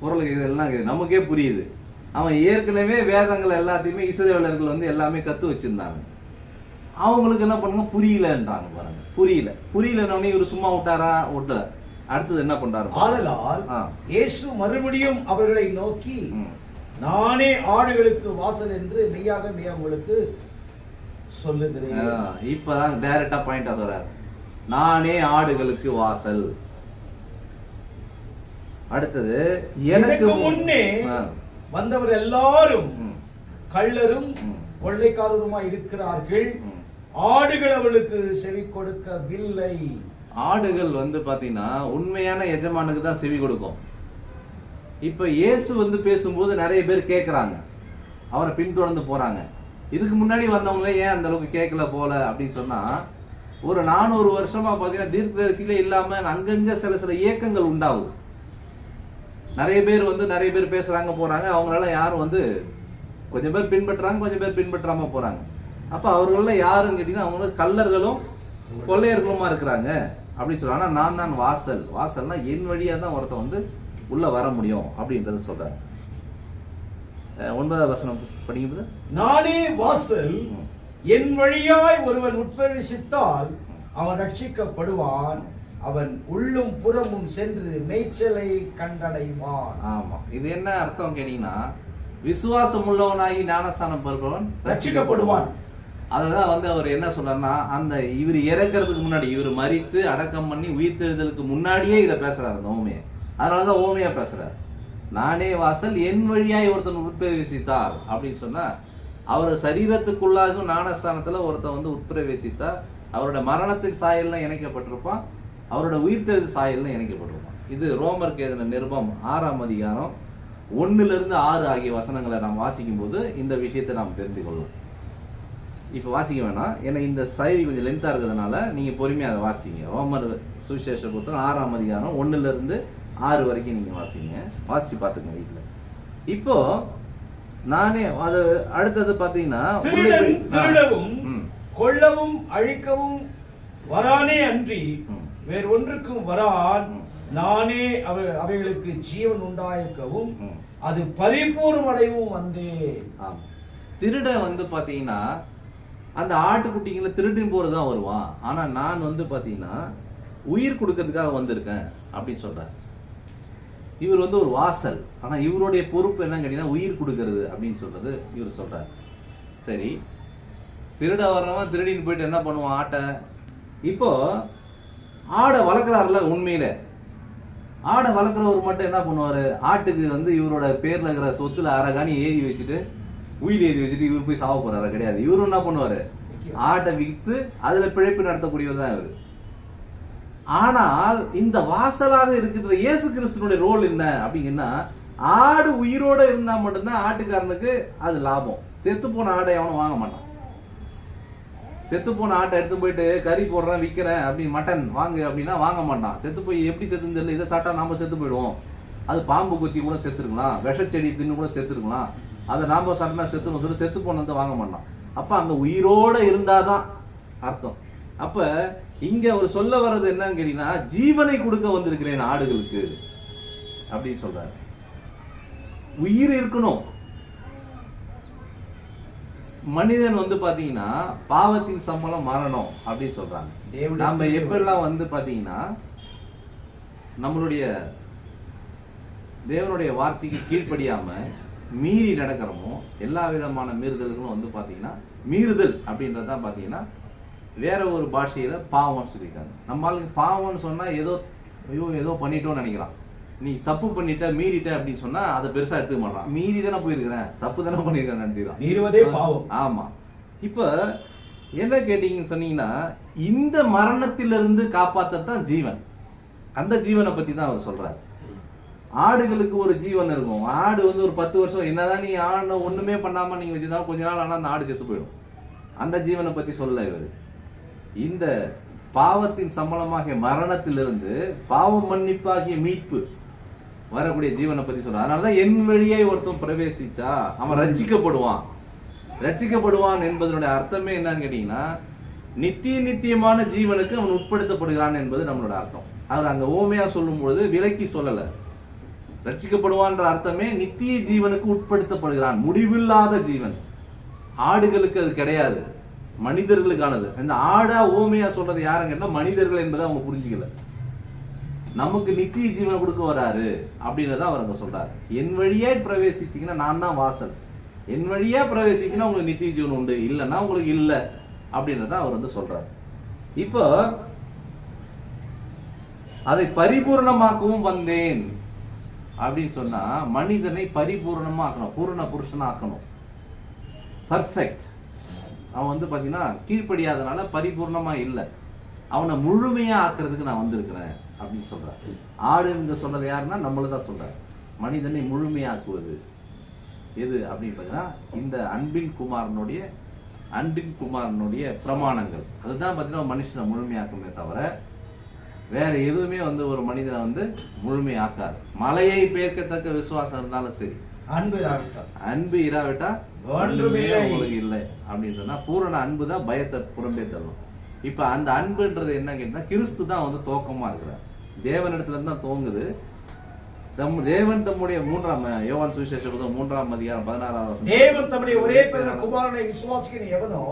குரல் கேக்குது, எல்லாம் கேக்குது, நமக்கே புரியுது. அவன் ஏற்கனவே வேதங்கள் எல்லாத்தையுமே இஸ்ரவேலர்கள் வந்து எல்லாமே கத்து வச்சிருந்தாங்க. அவங்களுக்கு என்ன பண்ணுங்க, புரியலன்றாங்க பாருங்க. புரியலன்னு இவரு சும்மா விட்டாரா? விட்டல. அடுத்தது என்ன பண்றாரு? ஆதலால் இயேசு மறுபடியும் அவர்களை நோக்கி, நானே ஆடுகளுக்கு வாசல் என்று மெய்யாக உங்களுக்கு சொல்லுகிறேன். இப்பதான் டைரக்டா பாயிண்ட் வர்றாரு. நானே ஆடுகளுக்கு வாசல். அடுத்தது, எனக்கு முன்னே வந்தவர் எல்லாரும் கள்ளரும் கொள்ளைக்காரருமாய் இருக்கிறார்கள், ஆடுகள் அவளுக்கு செவி கொடுக்கவில்லை. ஆடுகள் வந்து பாத்தீங்கன்னா உண்மையான எஜமானுக்கு தான் செவி கொடுக்கும். இப்ப இயேசு வந்து பேசும்போது நிறைய பேர் கேட்கறாங்க, அவரை பின்தொடர்ந்து போறாங்க. இதுக்கு முன்னாடி வந்தவங்களே ஏன் அந்த அளவுக்கு கேட்கல போல அப்படின்னு சொன்னா, ஒரு 400 வருஷமா பாத்தீங்கன்னா தீர்க்கதரிசியில இல்லாம அங்கங்க சில இயக்கங்கள் உண்டாகுது. நிறைய பேர் பேசுறாங்க போறாங்க. அவங்களால யாரும் வந்து கொஞ்சம் பேர் பின்பற்றாங்க, கொஞ்சம் பேர் பின்பற்றாம போறாங்க. அப்ப அவர்கள யாருன்னு கேட்டீங்கன்னா அவங்க கள்ளர்களும் கொள்ளையர்களுமா இருக்கிறாங்க அப்படின்னு சொல்றாங்க. ஆனா நான் தான் வாசல். வாசல்னா என் வழியா தான் ஒருத்தன் வந்து உள்ள வர முடியும் அப்படின்றத சொல்றாங்க. 9வது வசனம் படிக்கும்போது, நானே வாசல், என் வழியாய் ஒருவன் உட்பிரவேசித்தால் அவன் ரட்சிக்கப்படுவான், அவன் உள்ளும் புறமும் சென்று மேய்ச்சலை கண்டடைவான். ஆமா, இது என்ன அர்த்தம் கேட்டீங்கன்னா, விசுவாசம் உள்ளவனாகி ஞானஸ்நானம் பெறுபவன் ரட்சிக்கப்படுவான். அததான் வந்து அவர் என்ன சொல்றாருன்னா, அந்த இவர் இறக்கிறதுக்கு முன்னாடி, இவர் மரித்து அடக்கம் பண்ணி உயிர்த்தெழுதலுக்கு முன்னாடியே இதை பேசுறாரு அந்த ஓமையை. அதனாலதான் ஓமையா பேசுறாரு. நானே வாசல், என் வழியாய் ஒருத்தன் உட்பிரவேசித்தார் அப்படின்னு சொன்னா, அவர் சரீரத்துக்குள்ளாகும் ஞானஸ்தானத்துல ஒருத்தன் வந்து உட்பிரவேசித்தா அவரோட மரணத்துக்கு சாயல்ல இணைக்கப்பட்டிருப்பான், அவரோட உயிர்த்தெழுதல் சாயல்ல இணைக்கப்பட்டிருப்பான். இது ரோமருக்கு எழுதின நிருபம் 6ஆம் அதிகாரம் 1 - 6 ஆகிய வசனங்களை நாம் வாசிக்கும் போது இந்த விஷயத்தை நாம் தெரிந்து கொள்ளலாம். இப்ப வாசிக்க வேணாம், ஏன்னா இந்த செய்தி கொஞ்சம் லென்த்தா இருக்கிறதுனால நீங்க பொறுமையா அதை வாசிங்க. ரோமர் சுவிசேஷ புத்தகம் 6ஆம் அதிகாரம் 1 - 6 வரைக்கும் நீங்க வாசிங்க, வாசிச்சு பாத்துக்கங்க வீட்டுல. இப்போ நானே அது அடுத்தது பாத்தீங்கன்னா, திருடவும் கொல்லவும் அழிக்கவும் வரானே அன்றி வேறு ஒன்றுக்கும் வரான், நானே அவைகளுக்கு ஜீவன் உண்டாயிருக்கவும் அது பரிபூர்ணம் அடையவும் வந்தேன். திருட வந்து பாத்தீங்கன்னா அந்த ஆட்டுக்குட்டிங்களை திருடின்னு போறதுதான் வருவான். ஆனா நான் வந்து பாத்தீங்கன்னா உயிர் கொடுக்கறதுக்காக வந்திருக்கேன் அப்படின்னு சொல்றாரு. இவர் வந்து ஒரு வாசல், ஆனா இவருடைய பொறுப்பு என்னன்னு கேட்டீங்கன்னா உயிர் கொடுக்கறது அப்படின்னு சொல்றது இவர் சொல்றாரு. சரி, திருட வர்றவன் திருடின்னு போயிட்டு என்ன பண்ணுவான் ஆட்டை. இப்போ ஆடை வளர்க்குறாருல, உண்மையில ஆடை வளர்க்குறவர் மட்டும் என்ன பண்ணுவாரு, ஆட்டுக்கு வந்து இவரோட பேர்ல இருக்கிற சொத்துல அரகாணி ஏறி வச்சுட்டு உயிர் ஏறி வச்சுட்டு இவர் போய் சாவ போறாரு கிடையாது. இவரும் என்ன பண்ணுவாரு, ஆட்டை விற்று அதுல பிழைப்பு நடத்தக்கூடியவர் தான் இவர். ஆனால் இந்த வாசலாக இருக்கின்ற இயேசு கிறிஸ்துனுடைய ரோல் என்ன அப்படிங்கன்னா, ஆடு உயிரோட இருந்தா மட்டும்தான் ஆட்டுக்காரனுக்கு அது லாபம். செத்து போன ஆடை அவனும் வாங்க மாட்டான். செத்து போன ஆட்டை எடுத்து போயிட்டு கறி போடுறேன் விற்கிறேன் அப்படின்னு மட்டன் வாங்கு அப்படின்னா வாங்க மாட்டான். செத்து போய் எப்படி செத்துன்னு தெரியல, இதை சாப்பிட்டா நாம செத்து போயிடுவோம், அது பாம்பு கொத்தி கூட செத்துருக்கலாம், விஷச்செடி தின்னு கூட செத்துருக்கலாம், அதை நாம சாப்பிட்டா செத்து செத்து போனதை வாங்க மாட்டான். அப்ப அங்க உயிரோட இருந்தாதான் அர்த்தம். அப்ப இங்க அவர் சொல்ல வர்றது என்னன்னு கேட்டீங்கன்னா, ஜீவனை கொடுக்க வந்திருக்கிறேன் ஆடுகளுக்கு அப்படின்னு சொல்றாரு. உயிர் இருக்கணும். மனிதன் வந்து பாத்தீங்கன்னா பாவத்தின் சம்பளம் மரணம் அப்படின்னு சொல்றாங்க. நம்ம எப்பெல்லாம் வந்து பாத்தீங்கன்னா நம்மளுடைய தேவனுடைய வார்த்தைக்கு கீழ்ப்படியாம மீறி நடக்கிறோமோ, எல்லா விதமான மீறுதல்களும் வந்து பாத்தீங்கன்னா, மீறுதல் அப்படின்றதான் பாத்தீங்கன்னா வேற ஒரு பாஷையில பாவம்னு சொல்லியிருக்காங்க. நம்மளுக்கு பாவம்னு சொன்னா ஏதோ ஏதோ பண்ணிட்டோம்னு நினைக்கிறான். நீ தப்பு பண்ணிட்ட மீறிட்ட அப்படின்னு சொன்னா அதை பெருசா எடுத்துக்க மாட்டான். மீறி தானே போயிருக்கிறேன், தப்பு தானே பண்ணிருக்கேன் நினைச்சுக்கிறான். மீறுவதே பாவம். ஆமா. இப்ப என்ன கேட்டீங்கன்னு சொன்னீங்கன்னா, இந்த மரணத்திலிருந்து காப்பாத்தான் ஜீவன். அந்த ஜீவனை பத்தி தான் அவர் சொல்றாரு. ஆடுகளுக்கு ஒரு ஜீவன் இருக்கும். ஆடு வந்து ஒரு 10 வருஷம் என்னதான் நீ ஆடு ஒண்ணுமே பண்ணாம நீங்க வச்சிருந்தா கொஞ்ச நாள் ஆனா அந்த ஆடு செத்து போயிடும். அந்த ஜீவனை பத்தி சொல்ல இவர். இந்த பாவத்தின் சம்பளமாகிய மரணத்திலிருந்து பாவ மன்னிப்பாகிய மீட்பு வரக்கூடிய ஜீவனை பத்தி சொல்றான். அதனாலதான் என் வழியை ஒருத்தன் பிரவேசிச்சா அவன் ரட்சிக்கப்படுவான். ரட்சிக்கப்படுவான் என்பதனுடைய அர்த்தமே என்னன்னு கேட்டீங்கன்னா, நித்தியமான ஜீவனுக்கு அவன் உட்படுத்தப்படுகிறான் என்பது நம்மளோட அர்த்தம். அவர் அங்க ஓமையா சொல்லும் பொழுது விலக்கி சொல்லல. ரட்சிக்கப்படுவான்ற அர்த்தமே நித்திய ஜீவனுக்கு உட்படுத்தப்படுகிறான், முடிவில்லாத ஜீவன். ஆடுகளுக்கு அது கிடையாது, மனிதர்களுக்கானது. இந்த ஆடா ஓமையா சொல்றது யாருன்னு கேட்டா மனிதர்கள் என்பதை அவங்க புரிஞ்சுக்கல. நமக்கு நித்திய ஜீவனை கொடுக்க வராரு அப்படின்றத அவர் அங்க சொல்றாரு. என் வழியா பிரவேசிச்சீங்கன்னா நான் தான் வாசல், என் வழியா பிரவேசிங்கன்னா உங்களுக்கு நித்திய ஜீவன் உண்டு, இல்லைன்னா உங்களுக்கு இல்லை அப்படின்றத அவர் வந்து சொல்றாரு. இப்போ அதை பரிபூர்ணமாக்கவும் வந்தேன் அப்படின்னு சொன்னா, மனிதனை பரிபூர்ணமா ஆக்கணும், பூரண புருஷனா ஆக்கணும், பர்ஃபெக்ட். அவன் வந்து பாத்தீங்கன்னா கீழ்ப்படியாதனால பரிபூர்ணமா இல்லை, அவனை முழுமையா ஆக்குறதுக்கு நான் வந்திருக்கிறேன் அப்படின்னு சொல்றாரு. ஆடுன்னு சொல்றது யாருன்னா நம்மளதான் சொல்றாரு. மனிதனை முழுமையாக்குவது எது அப்படின்னு பாத்தீங்கன்னா இந்த அன்பின் குமாரனுடைய பிரமாணங்கள். அதுதான் பாத்தீங்கன்னா மனுஷனை முழுமையாக்குமே தவிர வேற எதுவுமே வந்து ஒரு மனிதனை வந்து முழுமையாக்காது. மலையை பேர்க்கத்தக்க விசுவாசம் இருந்தாலும் சரி, அன்பு இராவிட்டா ஒன்றுமே உங்களுக்கு இல்லை அப்படின்னு சொன்னா, பூரண அன்பு தான் பயத்தை புறம்பே தள்ளும். இப்ப அந்த அன்புன்றது என்ன கேட்டா, கிறிஸ்து தான் வந்து துவக்கமா இருக்கிறார். தேவனிடத்துல இருந்து தான் துவங்குது. தேவன் தம்முடைய யோவான் சுவிசேஷம் 3ஆம் அதிகாரம் 16ஆம் வசனம், தேவன் தம்முடைய ஒரே பேரான குமாரனை விசுவாசிக்கிற எவனோ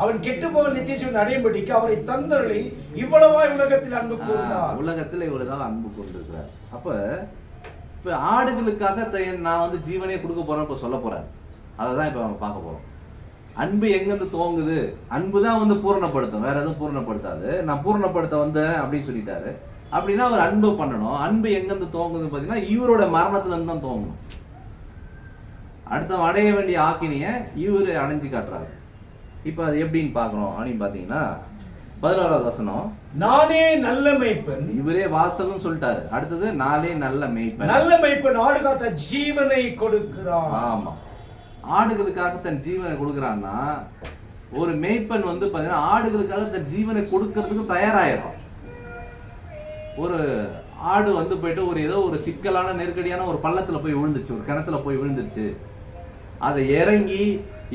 அவன் கெட்டு போக நித்திய ஜீவன் அடையும்படிக்கு அவரை தந்தருளி இவ்வளவாய் உலகத்தில் அன்பு கூர்ந்தார். உலகத்துல இவ்வளவுதான் அன்பு கொண்டிருக்கிறார். அப்ப இப்ப ஆடுகளுக்காக நான் வந்து ஜீவனே கொடுக்க போறேன் இப்ப சொல்ல போறேன். அததான் இப்ப நம்ம பார்க்க போறோம். அன்பு எங்கிருந்து துவங்குது? அன்பு தான் வந்து பூரணப்படுத்தும், வேற எதுவும் பூரணப்படுத்தாது. நான் பூரணப்படுத்த வந்தேன் அப்படின்னு சொல்லிட்டாரு. அப்படின்னா அவர் அன்பு பண்ணணும். அன்பு எங்கிருந்து துவங்குதுன்னு பாத்தீங்கன்னா இவரோட மரணத்துல இருந்து தான் துவங்கணும். அடுத்த அடைய வேண்டிய ஆக்கினிய இவரு அடைஞ்சு காட்டுறாரு. இப்ப அது எப்படின்னு பாக்குறோம் அப்படின்னு பாத்தீங்கன்னா 16ஆவது வசனம், நானே நல்ல மேய்ப்பன். இவரே வாசல்னு சொல்லிட்டாரு. அடுத்தது நானே நல்ல மேய்ப்பன். நல்ல மேய்ப்பன் ஆடுகளுக்காக ஜீவனை கொடுக்கிறான். ஆமா, ஆடுகளுக்காக தன் ஜீவனை கொடுக்கிறான்னா, ஒரு மேய்ப்பன் வந்து பாத்தீங்கன்னா ஆடுகளுக்காக தன் ஜீவனை கொடுக்கறதுக்கு தயாராயிடும். ஒரு ஆடு வந்து போயிட்டு ஏதோ ஒரு சிக்கலான நெருக்கடியான ஒரு பள்ளத்துல போய் விழுந்துச்சு, ஒரு கிணத்துல போய் விழுந்துருச்சு. அதை இறங்கி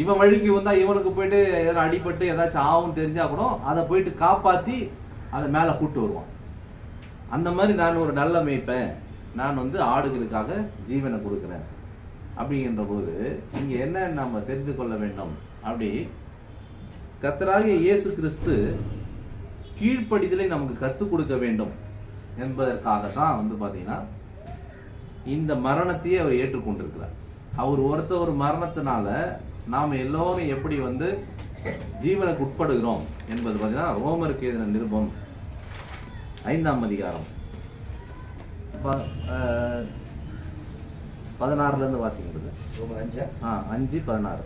இவன் வழிக்கு வந்தா இவனுக்கு போயிட்டு ஏதாவது அடிபட்டு ஏதாச்சும் ஆகும்னு தெரிஞ்சா கூட அதை போயிட்டு காப்பாத்தி அதை மேல கூட்டு வருவான். அந்த மாதிரி நான் ஒரு நல்ல மேய்ப்பேன், நான் வந்து ஆடுகளுக்காக ஜீவனை கொடுக்குறேன் அப்படிங்கிற போது இங்க என்ன நம்ம தெரிந்து கொள்ள வேண்டும்? அப்படி கர்த்தராகிய இயேசு கிறிஸ்து கீழ்ப்படிதலை நமக்கு கற்றுக் கொடுக்க வேண்டும் என்பதற்காக தான் வந்து பார்த்தீங்கன்னா இந்த மரணத்தையே அவர் ஏற்றுக்கொண்டிருக்கிறார். அவர் ஒரு மரணத்தினால நாம் எல்லோரும் எப்படி வந்து ஜீவனுக்கு உட்படுகிறோம் என்பது பார்த்தீங்கன்னா ரோமருக்கு எழுதின நிருபம் 5ஆம் அதிகாரம் 16 வாசிக்கிறது. 5:16.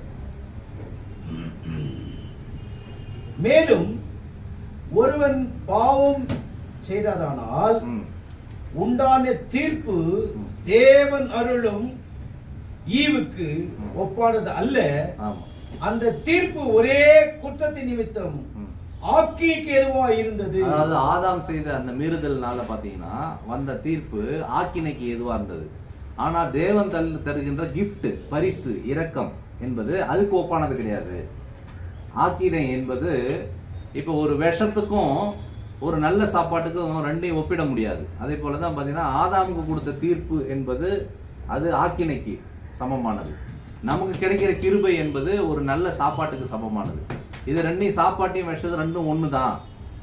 மேலும் ஒருவன் பாவம் செய்ததானால் உண்டான தீர்ப்பு தேவன் அருளும் ஈவுக்கு ஒப்பானது அல்ல. அந்த தீர்ப்பு ஒரே குற்றத்தின் நிமித்தம் ஆக்கினைக்கு ஏதுவா இருந்தது. அதாவது ஆதாம் செய்த அந்த மீறுதல்னால பாத்தீங்கன்னா வந்த தீர்ப்பு ஆக்கினைக்கு ஏதுவா இருந்தது. ஆனா தேவன் தருகின்ற கிஃப்ட், பரிசு, இரக்கம் என்பது அதுக்கு ஒப்பானது கிடையாது. ஆக்கினை என்பது இப்ப ஒரு விஷத்துக்கும் ஒரு நல்ல சாப்பாட்டுக்கும் ரெண்டையும் ஒப்பிட முடியாது. அதே போலதான் பாத்தீங்கன்னா ஆதாமுக்கு கொடுத்த தீர்ப்பு என்பது அது ஆக்கினைக்கு சமமானது. நமக்கு கிடைக்கிற கிருபை என்பது ஒரு நல்ல சாப்பாட்டுக்கு சமமானது. இது ரெண்டையும் சாப்பாட்டையும் விஷத்து ரெண்டும் ஒண்ணுதான்.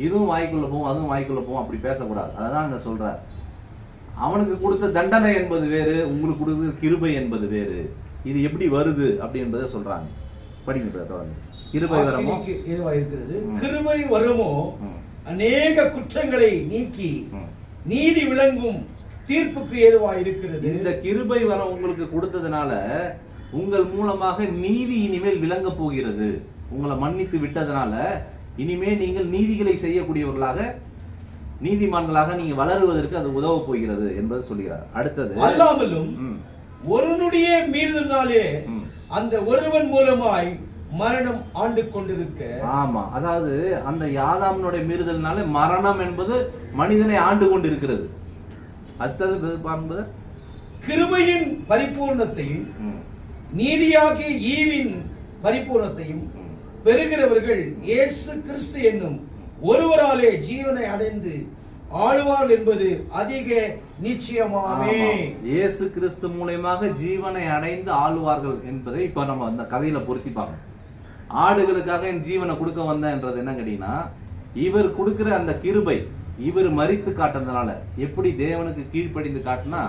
இதுவும் வாய்க்குள்ள போகும், அதுவும் வாய்க்குள்ள போகும், அப்படி பேசக்கூடாது. அதான் அங்க சொல்றார். அவனுக்கு கொடுத்த தண்டனை என்பது வேறு, உங்களுக்கு கொடுத்த கிருபை என்பது வேறு. இது எப்படி வருது அப்படி என்பதை சொல்றாங்க. படிங்க தொடர்ந்து. கிருபை வரமோ ஏதுவா இருக்கிறது, கிருபை வருமோ அநேக குற்றங்களை நீக்கி நீதி விளங்கும் தீர்ப்புக்கு ஏதுவா இருக்கிறது. இந்த கிருபை வரம் உங்களுக்கு கொடுத்ததுனால உங்கள் மூலமாக நீதி இனிமேல் விளங்க போகிறது. உங்களை மன்னித்து விட்டதனால இனிமே நீங்கள் நீதிகளை செய்யக்கூடியவர்களாக, நீதிமான்களாக நீங்க வளருவதற்கு அது உதவ போகிறது என்பது சொல்கிறார். அடுத்தது, அல்லாமலும் ஒருவனுடைய மீறுதலினாலே அந்த ஒருவன் மூலமாய் மரணம் ஆண்டு கொண்டிருக்க. ஆமா, அதாவது அந்த ஆதாமினுடைய மீறுதலினாலே மரணம் என்பது மனிதனை ஆண்டு கொண்டிருக்கிறது. அடுத்தது கிருபையின் பரிபூர்ணத்தையும் நீதியாகிய ஈவின் பரிபூர்ணத்தையும் பெறுகிறவர்கள் இயேசு கிறிஸ்து என்னும் ஒருவராலே ஜீவனை அடைந்து ஆளுவார் என்பது அதிக நிச்சயமாமே. இயேசு கிறிஸ்து மூலமாக ஜீவனை அடைந்து ஆளுவார்கள் என்பதை இப்ப நம்ம அந்த கதையில பொருத்தி பார்க்கணும். ஆடுகளுக்காக என் ஜீவனை கொடுக்க வந்தேன்றது என்ன கேட்டீங்கன்னா, இவர் கொடுக்கிற அந்த கிருபை, இவர் மரித்து காட்டுறதுனால எப்படி தேவனுக்கு கீழ்ப்படிந்து காட்டினா,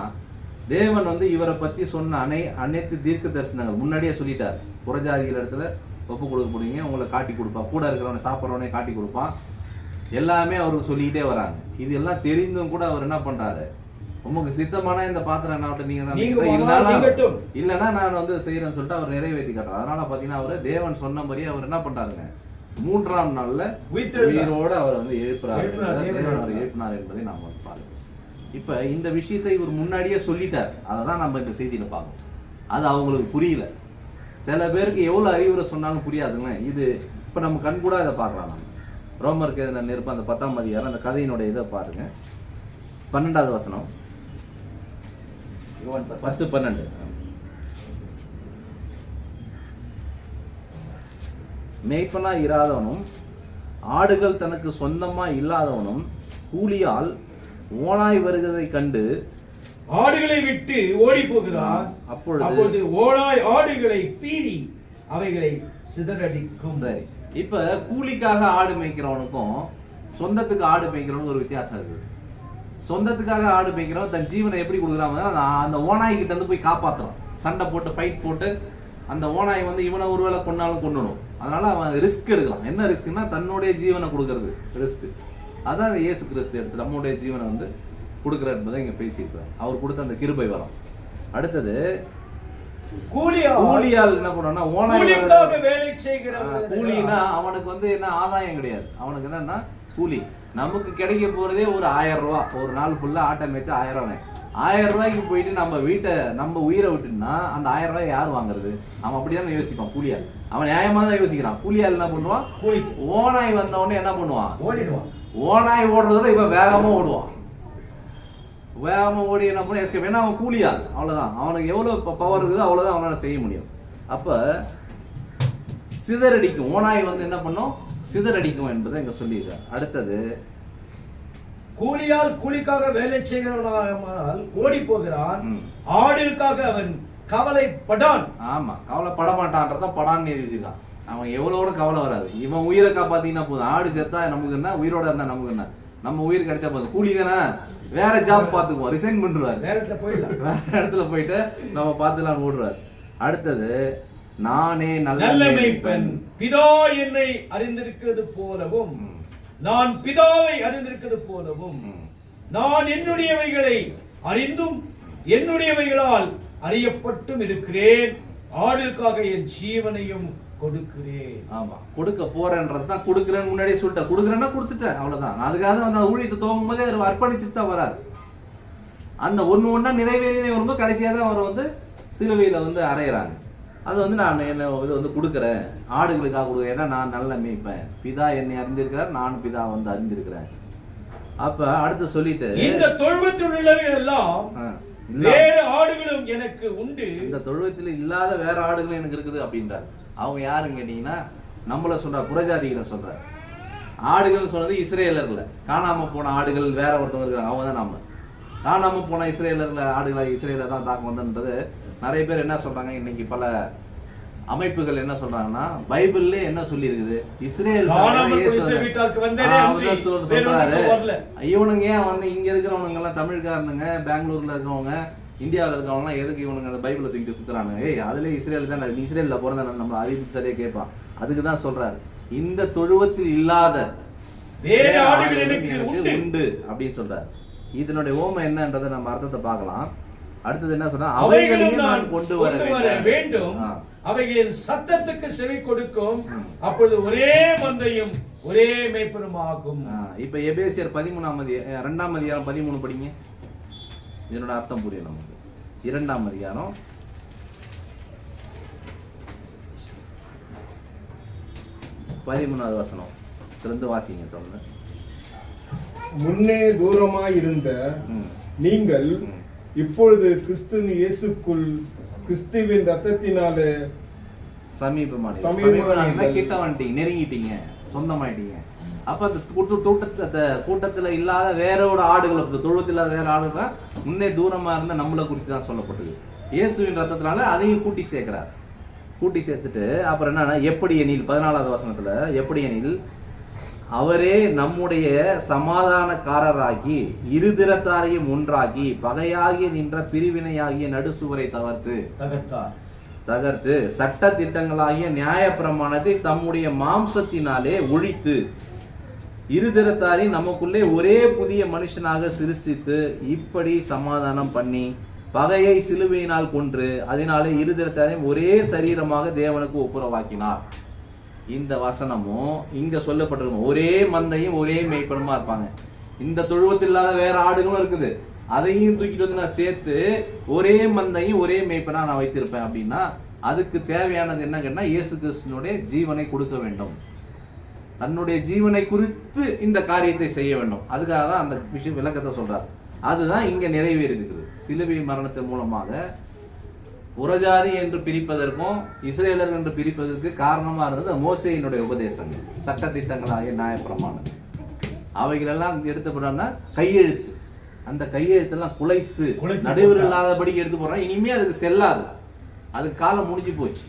தேவன் வந்து இவரை பத்தி சொன்ன அனைத்து தீர்க்க தரிசனங்கள் முன்னாடியே சொல்லிட்டார். புறஜாதிகள் இடத்துல ஒப்பு கொடுக்க போறீங்க, உங்களை காட்டி கொடுப்பான், கூட இருக்கிறவனை சாப்பிட்றவனே காட்டி கொடுப்பான், எல்லாமே அவருக்கு சொல்லிக்கிட்டே வராங்க. இது எல்லாம் தெரிந்தும் கூட அவர் என்ன பண்றாரு, உமக்கு சித்தமான இந்த பாத்திரம் என்ன நீங்க இல்லைன்னா நான் வந்து செய்யறேன்னு சொல்லிட்டு அவர் நிறைவேற்றி காட்டுறாரு. அதனால பாத்தீங்கன்னா அவர் தேவன் சொன்ன மாதிரியே அவர் என்ன பண்றாருங்க, 3ஆம் நாள்ல உயிரோட அவர் வந்து எழுப்புறாரு, அவர் எழுப்பினார் என்பதை நாம் வந்து பாருங்க. இப்ப இந்த விஷயத்தை இவர் முன்னாடியே சொல்லிட்டார். அததான் நம்ம இந்த செய்தியில பார்க்கணும். அது அவங்களுக்கு புரியல. சில பேருக்கு எவ்வளவு அறிவுரை சொன்னாலும் புரியாதுங்க. இது இப்ப நம்ம கண் கூட இதை பார்க்கலாம். நம்ம ரோமருக்கு எதிரான நெருப்பு அந்த 10ஆம் அதிகாரம் அந்த கதையினுடைய இதை பாருங்க. 12வது வசனம், 10:12. மேய்ப்பனா இராதவனும் ஆடுகள் தனக்கு சொந்தமா இல்லாதவனும் கூலியால் ஓனாய் வருகிறதை கண்டு ஆடுகளை விட்டு ஓடி போகிறான். அப்பொழுது ஓனாய் ஆடுகளை பீறி அவைகளை சிதறடிக்கும். சரி, இப்ப கூலிக்காக ஆடு மேய்க்கிறவனுக்கும் சொந்தத்துக்கு ஆடு மேய்க்கிறவனுக்கு ஒரு வித்தியாசம் இருக்கு. சொந்தத்துக்காக ஆடு மேய்க்கிறவன் தன் ஜீவனை எப்படி கொடுக்குறான், அந்த ஓனாய் கிட்ட இருந்து போய் காப்பாற்றுறான். சண்டை போட்டு ஃபைட் போட்டு அந்த ஓனாய் வந்து இவனை ஒருவேளை கொண்டாலும் கொண்டுடும். அதனால அவன் ரிஸ்க் எடுக்கலாம். என்ன ரிஸ்க்னா தன்னுடைய ஜீவனை கொடுக்கறது ரிஸ்க். அதான் இயேசு கிறிஸ்து எடுத்து நம்முடைய ஜீவனை வந்து கொடுக்கிறார் என்பதை இங்க பேசியிருக்கிறார். அவர் கொடுத்த அந்த கிருபை வரம். அடுத்தது கூலியால் என்ன பண்ணா, வேலை செய்கிறவன். கூலினா அவனுக்கு வந்து என்ன ஆதாயம் கிடையாது. அவனுக்கு என்னன்னா கூலி. நமக்கு கிடைக்க போறதே ஒரு 1000 ரூபாய். ஒரு நாள் ஃபுல்லா ஆட்டை மேய்ச்சா 1000 ரூபாய். 1000 ரூபாய்க்கு போயிட்டு நம்ம உயிரை விட்டுனா அந்த 1000 ரூபாய் யார் வாங்குறது? அவன் அப்படிதான் யோசிப்பான். கூலியால் அவன் நியாயமா தான் யோசிக்கிறான். கூலியால் என்ன பண்ணுவான், ஓனாய் வந்த உடனே என்ன பண்ணுவான், ஓடிடுவான். ஓனாய் ஓடுறதோட இவன் வேகமா ஓடுவான். வேகமா ஓடி என்ன பண்ண எஸ்கேப். ஏன்னா அவன் கூலியால், அவ்வளவுதான். அவனுக்கு எவ்வளவு பவர் இருக்குதோ அவ்வளவுதான் அவனால செய்ய முடியும். அப்ப சிதறடிக்கும். ஓனாய் வந்து என்ன பண்ணும், சிதறடிக்கும் என்பதை இங்க சொல்லியிருக்கார். அடுத்தது கூலியால் கூலிக்காக வேலை செய்கிறவனால் ஓடி போகிறான், ஆடுக்காக அவன் கவலைப்படான். ஆமா, கவலைப்பட மாட்டான்றதான் படான்னு எழுதிருக்கான். அவன் எவ்வளோட கவலை வராது. இவன் உயிரை காப்பாத்தினா போதும். ஆடு செத்தா நமக்கு என்ன, உயிரோட இருந்தா நமக்கு என்ன, நம்ம உயிர் கிடைச்சா போதும், கூலி தானே, வேற ஜாப் பாத்துக்குவோம், ரிசைன் பண்றாரு, வேற இடத்துல போயிட்டு நம்ம பார்த்துலாம் ஓடுறாரு. அடுத்தது நானே நல்ல மேய்ப்பன், பிதா என்னை அறிந்திருக்கிறது போலவும் நான் பிதாவை அறிந்திருக்கிறது போலவும் நான் என்னுடையவைகளை அறிந்தும் என்னுடையவைகளால் அறியப்பட்டும் இருக்கிறேன். ஆடுக்காக என் ஜீவனையும் கொடுக்கிறேன். ஆமா, கொடுக்க போறேன்றதுதான். கொடுக்குறேன்னு முன்னாடியே சொல்லிட்டேன், கொடுக்குறேன்னா கொடுத்துட்டேன், அவ்வளவுதான். அதுக்காக அந்த ஊழியத்தை துவங்கும் போதே அவர் அர்ப்பணிச்சுட்டு தான் வராது. அந்த ஒண்ணா நிறைவேறினே வரும்போது கடைசியா தான் அவர் வந்து சிலுவையில வந்து அறையிறாங்க. அது வந்து நான் என்ன இது வந்து கொடுக்குறேன், ஆடுகளுக்காக கொடுக்குறேன், ஏன்னா நான் நல்ல மேய்ப்பேன், பிதா என்னை அறிந்திருக்கிறார், நானும் பிதா வந்து அறிந்திருக்கிறேன். அப்ப அடுத்து சொல்லிட்டு இந்த தொழுவத்தில் உள்ளவைகள் எல்லாம் வேற ஆடுகளும் எனக்கு உண்டு, இந்த தொழுவத்தில் இல்லாத வேற ஆடுகளும் எனக்கு இருக்குது அப்படின்றார். அவங்க யாருன்னு கேட்டீங்கன்னா நம்மள சொல்ற புறஜாதிகளை சொல்ற. ஆடுகள் சொன்னது இஸ்ரேலர்ல, காணாம போன ஆடுகள் வேற ஒருத்தவங்க இருக்காங்க, அவங்க தான் நம்ம. காணாம போன இஸ்ரேலர்ல ஆடுகளை இஸ்ரேலர் தான் தாக்கம் வந்தது. நிறைய பேர் என்ன சொல்றாங்க, இன்னைக்கு பல அமைப்புகள் என்ன சொல்றாங்கன்னா, பைபிள்ல என்ன சொல்லி இருக்குது, இஸ்ரேல் சொல்றாரு, இவனுங்க ஏன் வந்து இங்க இருக்கிறவனுங்க எல்லாம் தமிழ்காரனுங்க, பெங்களூர்ல இருக்கிறவங்க, இந்தியாவில் இருக்கிறவங்க எல்லாம் எதுக்கு இவனுங்க அந்த பைபிளை தூக்கிட்டு சுத்துறாங்க, ஏய் அதுலயே இஸ்ரேல் தான், இஸ்ரேல்ல பிறந்த நம்ம அறிவிப்பு சரியா கேட்பான். அதுக்குதான் சொல்றாரு, இந்த தொழுவத்தில் இல்லாத வேற ஆடுகள் எனக்கு உண்டு அப்படின்னு சொல்றாரு. இதனுடைய ஓமை என்னன்றதை நம்ம அர்த்தத்தை பார்க்கலாம். அடுத்தது என்ன சொன்னா, அவைகளையும் நான் கொண்டு வர வேண்டும், அவைகளின் சத்தத்துக்கு செவி கொடுக்கும், அப்பொழுது ஒரே மந்தையும் ஒரே மேய்ப்பனும் ஆகும். இப்ப எபேசியர் 2ஆம் அதிகாரம் 13 படிங்க. இதனோட அர்த்தம் புரியும் நமக்கு. 2ஆம் அதிகாரம் 13வது வசனம் திறந்து வாசிங்க. சொல்லுங்க. முன்னே தூரமாயிருந்த நீங்கள் இப்பொழுது கிறிஸ்து இயேசுக்குள் கிறிஸ்துவின் ரத்தத்தினாலே கிட்ட வந்துட்டீங்க, நெருங்கிட்டீங்க, சொந்தமாயிட்டீங்க. அப்ப அந்த கூட்டத்துல இல்லாத வேற ஒரு ஆடுகள், தொழுவத்தில் இல்லாத வேற ஆடுகள் முன்னே தூரமா இருந்த நம்மளை குறித்து தான் சொல்லப்பட்டது. இயேசுவின் ரத்தத்தினால அதையும் கூட்டி சேர்க்கிறார். கூட்டி சேர்த்துட்டு அப்புறம் என்னன்னா, எப்படி எனில் 14வது வசனத்துல, எப்படி எனில் அவரே நம்முடைய சமாதானக்காரராகி இருதிரத்தாரையும் ஒன்றாகி பகையாகி நின்ற பிரிவினையாகிய நடுசுவரை தகர்த்து சட்ட திட்டங்களாகிய நியாய பிரமாணத்தை தம்முடைய மாம்சத்தினாலே ஒழித்து இருதிரத்தாரை நமக்குள்ளே ஒரே புதிய மனுஷனாக சிருஷ்டித்து இப்படி சமாதானம் பண்ணி பகையை சிலுவையினால் கொன்று அதனாலே இருதிரத்தாரையும் ஒரே சரீரமாக தேவனுக்கு ஒப்புரவாக்கினார். இந்த வசனமும் இங்க சொல்லப்பட்டிருக்கும், ஒரே மந்தையும் ஒரே மேய்ப்பனுமா இருப்பாங்க. இந்த தொழுவத்தில் இல்லாத வேற ஆடுகளும் இருக்குது, அதையும் தூக்கிட்டு வந்து நான் சேர்த்து ஒரே மந்தையும் ஒரே மேய்ப்பனா நான் வைத்திருப்பேன். அப்படின்னா அதுக்கு தேவையானது என்ன கேட்டா, இயேசு கிறிஸ்துனுடைய ஜீவனை கொடுக்க வேண்டும், தன்னுடைய ஜீவனை குறித்து இந்த காரியத்தை செய்ய வேண்டும். அதுக்காக தான் அந்த விஷயம் விளக்கத்தை சொல்றார். அதுதான் இங்க நிறைவேறி இருக்குது. சிலுவை மரணத்தின் மூலமாக புறஜாதி என்று பிரிப்பதற்கும் இஸ்ரேலர் என்று பிரிப்பதற்கு காரணமா இருந்தது மோசேயினுடைய உபதேசங்கள், சட்ட திட்டங்களாகிய நியாயப்பிரமாணம். அவைகள் எல்லாம் எடுத்துப்படாம கையெழுத்து, அந்த கையெழுத்தெல்லாம் குலைத்து நடுவர் இல்லாதபடி எடுத்து போறாங்க. இனிமே அதுக்கு செல்லாது, அதுக்கு காலம் முடிஞ்சு போச்சு.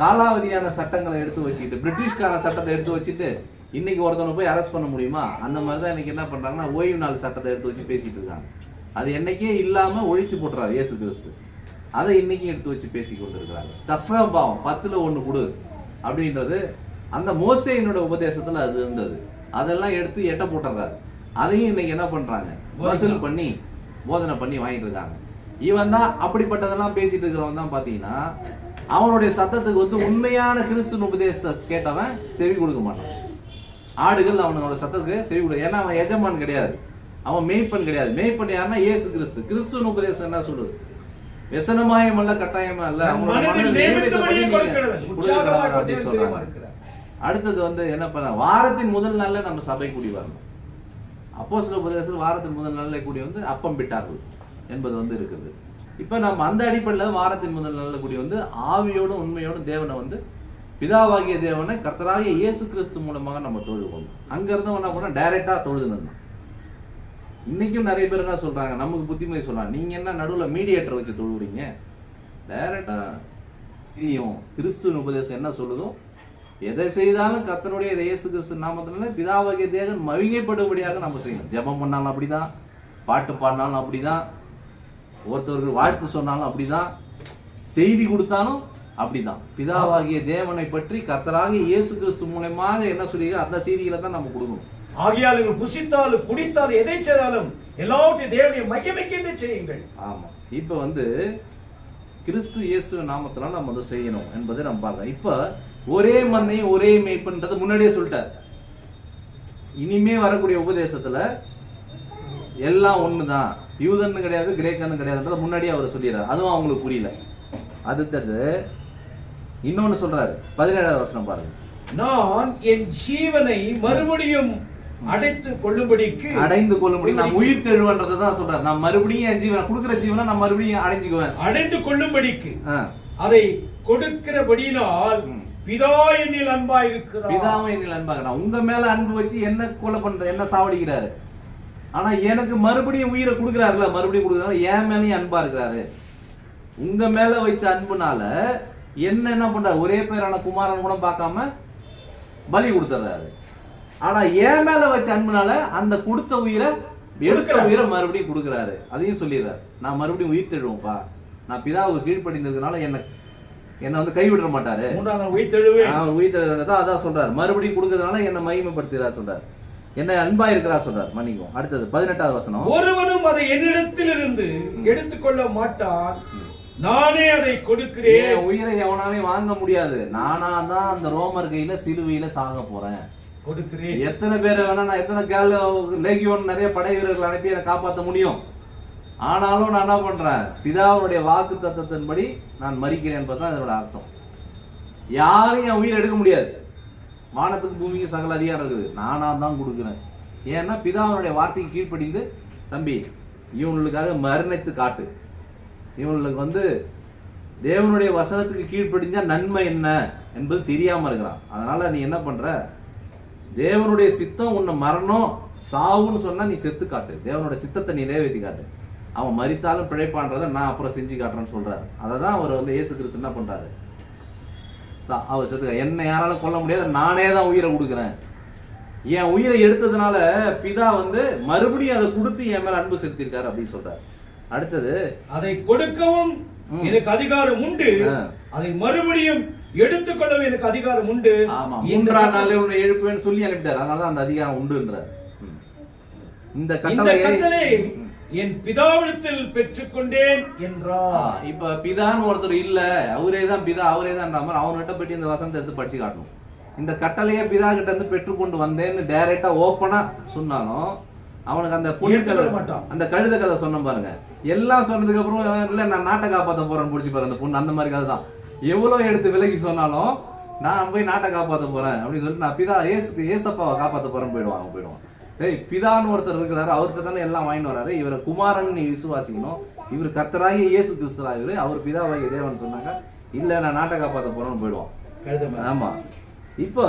காலாவதியான சட்டங்களை எடுத்து வச்சுக்கிட்டு, பிரிட்டிஷ்கார சட்டத்தை எடுத்து வச்சுட்டு இன்னைக்கு ஒருத்தவனை போய் அரெஸ்ட் பண்ண முடியுமா? அந்த மாதிரிதான் இன்னைக்கு என்ன பண்றாங்கன்னா, ஓய்வு நாள் சட்டத்தை எடுத்து வச்சு பேசிட்டு இருக்காங்க. அது என்னைக்கே இல்லாம ஒழிச்சு போட்டுறாரு இயேசு கிறிஸ்து. அதை இன்னைக்கு எடுத்து வச்சு பேசி கொண்டிருக்கிறாங்க. தசமபாவம் 10ல் 1 கொடு அப்படின்றது அந்த மோசேயினோட உபதேசத்துல அது இருந்தது. அதெல்லாம் எடுத்து எட்ட போட்டுறாரு. அதையும் இன்னைக்கு என்ன பண்றாங்க, வசூல் பண்ணி போதனை பண்ணி வாங்கிட்டு இருக்காங்க. இவன் தான் அப்படிப்பட்டதெல்லாம் பேசிட்டு இருக்கிறவன் தான் பாத்தீங்கன்னா, அவனுடைய சத்தத்துக்கு வந்து உண்மையான கிறிஸ்துவ உபதேசத்தை கேட்டவன் செவி கொடுக்க மாட்டான். ஆடுகள் அவனோட சத்தத்துக்கு செவி கொடு, ஏன்னா அவன் எஜமான் கிடையாது, அவன் மேய்ப்பன் கிடையாது. மேய்ப்பன் யாருன்னா இயேசு கிறிஸ்து. கிறிஸ்துவ உபதேசம் என்ன சொல்லுது, व्यसनमायम அல்ல, கட்டாயமா அல்ல, அடுத்தது வந்து என்ன பண்ண, வாரத்தின் முதல் நாள்ல நம்ம சபை கூடி வரணும். அப்போஸ்தலர் உபதேசத்தில் வாரத்தின் முதல் நாள்ல கூடி வந்து அப்பம் பிட்டார்கள் என்பது வந்து இருக்குது. இப்ப நம்ம அந்த அடிப்படையில் வாரத்தின் முதல் நாள்ல கூடி வந்து ஆவியோடும் உண்மையோடும் தேவனை வந்து பிதாவாகிய தேவனை கர்த்தராகிய இயேசு கிறிஸ்து மூலமாக நம்ம தொழுவோம். அங்க இருந்து என்ன பண்ண, டைரக்டா தொழுதுனோம். இன்னைக்கும் நிறைய பேர் என்ன சொல்றாங்க, நமக்கு புத்திமதி சொல்றாங்க, நீங்க என்ன நடுவில் மீடியேட்டர் வச்சு தொழுவுறீங்க, டைரக்டா கிறிஸ்துவின் உபதேசம் என்ன சொல்லுதோ எதை செய்தாலும் கர்த்தருடைய இயேசு கிறிஸ்து நாமத்தினால பிதாவாகிய தேவன் மகிமைப்படும்படியாக நம்ம செய்யணும். ஜெபம் பண்ணாலும் அப்படிதான், பாட்டு பாடினாலும் அப்படிதான், ஒருத்தருக்கு வாழ்த்து சொன்னாலும் அப்படிதான், செய்தி கொடுத்தாலும் அப்படிதான். பிதாவாகிய தேவனை பற்றி கர்த்தராகிய இயேசு கிறிஸ்து மூலமாக என்ன சொல்லியிருக்கோ அந்த செய்திகளை தான் நம்ம கொடுக்கணும். ஆகையால் நீங்கள் புசித்தாலும் குடித்தாலும் எதை செய்தாலும் எல்லாவற்றையும் தேவனுடைய மகிமைக்கென்று செய்யுங்கள். ஆமா, இப்ப கிறிஸ்து இயேசு நாமத்தினால நம்ம செய்யணும் என்பதை நம்ம பார்க்கலாம். இப்ப ஒரே மண்ணை ஒரே மேய்ப்புன்றது முன்னாடியே சொல்லிட்டார். இனிமே வரக்கூடிய உபதேசத்துல எல்லாம் ஒண்ணுதான், யூதன்னு கிடையாது கிரேக்கன்னு கிடையாதுன்றத முன்னாடியே அவர் சொல்லிடுறாரு. அதுவும் அவங்களுக்கு புரியல. அடுத்தது இன்னொன்னு சொல்றாரு, 17வது வசனம் பாருங்க. நான் என் ஜீவனை மறுபடியும் அடைந்து கொள்ளும்படி நான் உயிர் தெழுவன்றதை தான் சொல்றாரு. நான் மறுபடியும் என் ஜீவனை கொடுக்கிற ஜீவனை நான் மறுபடியும் அடைந்து கொள்ளும்படிக்கு அதை கொடுக்கிறபடியினால் பிதா என்னில் அன்பா இருக்கிறார். பிதாவும் என்னில் அன்பாக, உங்க மேல அன்பு வச்சு என்ன கொலை பண்ற, என்ன சாவடிக்கிறாரு. ஆனா எனக்கு மறுபடியும் உயிரை கொடுக்குறாருல, மறுபடியும் கொடுக்குறாரு, என் மேலேயும் அன்பா இருக்கிறாரு. உங்க மேல வச்ச அன்புனால என்ன பண்றாரு, ஒரே பேரான குமாரன் கூட பார்க்காம பலி கொடுத்துறாரு. ஆனா என் மேல வச்ச அன்புனால அந்த கொடுத்த உயிரை எடுக்கிற உயிரை மறுபடியும் கொடுக்குறாரு. அதையும் சொல்லிடுறாரு, நான் மறுபடியும் உயிர் தெழுவேன்ப்பா, நான் பிதாவுக்கு கீழ்ப்படிந்ததுனால என்ன கைவிட மாட்டாரு, உயிர் தெழுவேன். அதான் சொல்றாரு, மறுபடியும் கொடுக்கறதுனால என்ன மகிமைப்படுத்துறாரு சொல்றாரு, என்ன அன்பா இருக்கிறார் சொல்றாரு. மன்னிக்கும். அடுத்தது 18வது வசனம். ஒருவனும் அதை என்னிடத்திலிருந்து எடுத்துக்கொள்ள மாட்டான், நானே அதை கொடுக்கிறேன். உயிரை எவனாலையும் வாங்க முடியாது, நானா தான் அந்த ரோமர் கையில சிலுவையில சாக போறேன், கொடுக்கிறேன். எத்தனை பேரை வேணா நான் எத்தனை லேகியோன் நிறைய படை வீரர்கள் அனுப்பி என்னை காப்பாற்ற முடியும். ஆனாலும் நான் என்ன பண்றேன், பிதாவுடைய வாக்கு தத்தத்தின்படி நான் மரிக்கிறேன் என்பதுதான் அதோட அர்த்தம். யாரும் என் உயிரை எடுக்க முடியாது. வானத்துக்கு பூமிக்கு சகல அதிகாரம் இருக்குது, நானா தான் கொடுக்குறேன். ஏன்னா பிதாவுடைய வார்த்தைக்கு கீழ்ப்படிந்து, தம்பி இவங்களுக்காக மரணித்து காட்டு, இவங்களுக்கு தேவனுடைய வசனத்துக்கு கீழ்ப்படிஞ்சா நன்மை என்ன என்பது தெரியாம இருக்கிறான். அதனால நீ என்ன பண்ற, தேவனுடைய சித்தம் உன்னை மரணம் சாவுன்னு சொன்னா நீ செத்து காட்டு, தேவனுடைய சித்தத்தை நீ நிறைவேற்றி காட்டு, அவன் மரித்தாலும் பிழைப்பான்றதை நான் அப்புறம் செஞ்சு காட்டுறேன்னு சொல்றாரு. அதை தான் அவர் இயேசு கிறிஸ்து என்ன பண்றாரு, அவர் செத்து என்னை யாராலும் கொல்ல முடியாது, நானே தான் உயிரை கொடுக்குறேன். என் உயிரை எடுத்ததுனால பிதா மறுபடியும் அதை கொடுத்து என் மேல அன்பு செலுத்திருக்காரு அப்படின்னு சொல்றாரு. அடுத்தது, அதை கொடுக்கவும் எனக்கு அதிகாரம் உண்டு, அதை மறுபடியும் எடுத்துக்கொள்ளவும் எனக்கு அதிகாரம் உண்டு. ஆமா, 3ஆம் நாள்ல உன்னை எழுப்புவேன்னு சொல்லி அனுப்பிட்டார். அதனால அந்த அதிகாரம் உண்டுன்றார். இந்த கட்டளை என் பிதாவிடத்தில் பெற்றுக்கொண்டேன் என்றார். இப்ப பிதான்னு ஒருத்தர் இல்ல, அவரே தான் பிதா, அவரே தான் மாதிரி அவன்கிட்ட போயிட்டு இந்த வசனத்தை எடுத்து படிச்சு காட்டணும். இந்த கட்டளையை பிதா கிட்ட இருந்து பெற்றுக்கொண்டு வந்தேன்னு டைரக்டா ஓப்பனா சொன்னாலும் அவனுக்கு அந்த அந்த கழுத கதை சொன்ன பாருங்க, எல்லாம் சொன்னதுக்கு அப்புறம் இல்ல நான் நாட்டை காப்பாற்ற போறேன்னு பிடிச்சி பாரு அந்த பொண்ணு. அந்த மாதிரி கதை தான். எவ்வளவு எடுத்து விலகி சொன்னாலும் நான் போய் நாட்டை காப்பாற்ற போறேன் அப்படின்னு சொல்லிட்டு நான் பிதா ஏசப்பாவை காப்பாற்ற போறேன்னு போயிடுவான். டேய், பிதான்னு ஒருத்தர் இருக்கிறாரு, அவருக்கு தானே எல்லாம் வாங்கிட்டு வராரு, இவரை குமாரன் நீ விசுவாசிக்கணும், இவர் கர்த்தராகிய இயேசு கிறிஸ்துவாரு, அவர் பிதாவாகிய தேவன் சொன்னாங்க, இல்ல நான் நாட்டை காப்பாற்ற போறேன்னு போயிடுவான். ஆமா, இப்போ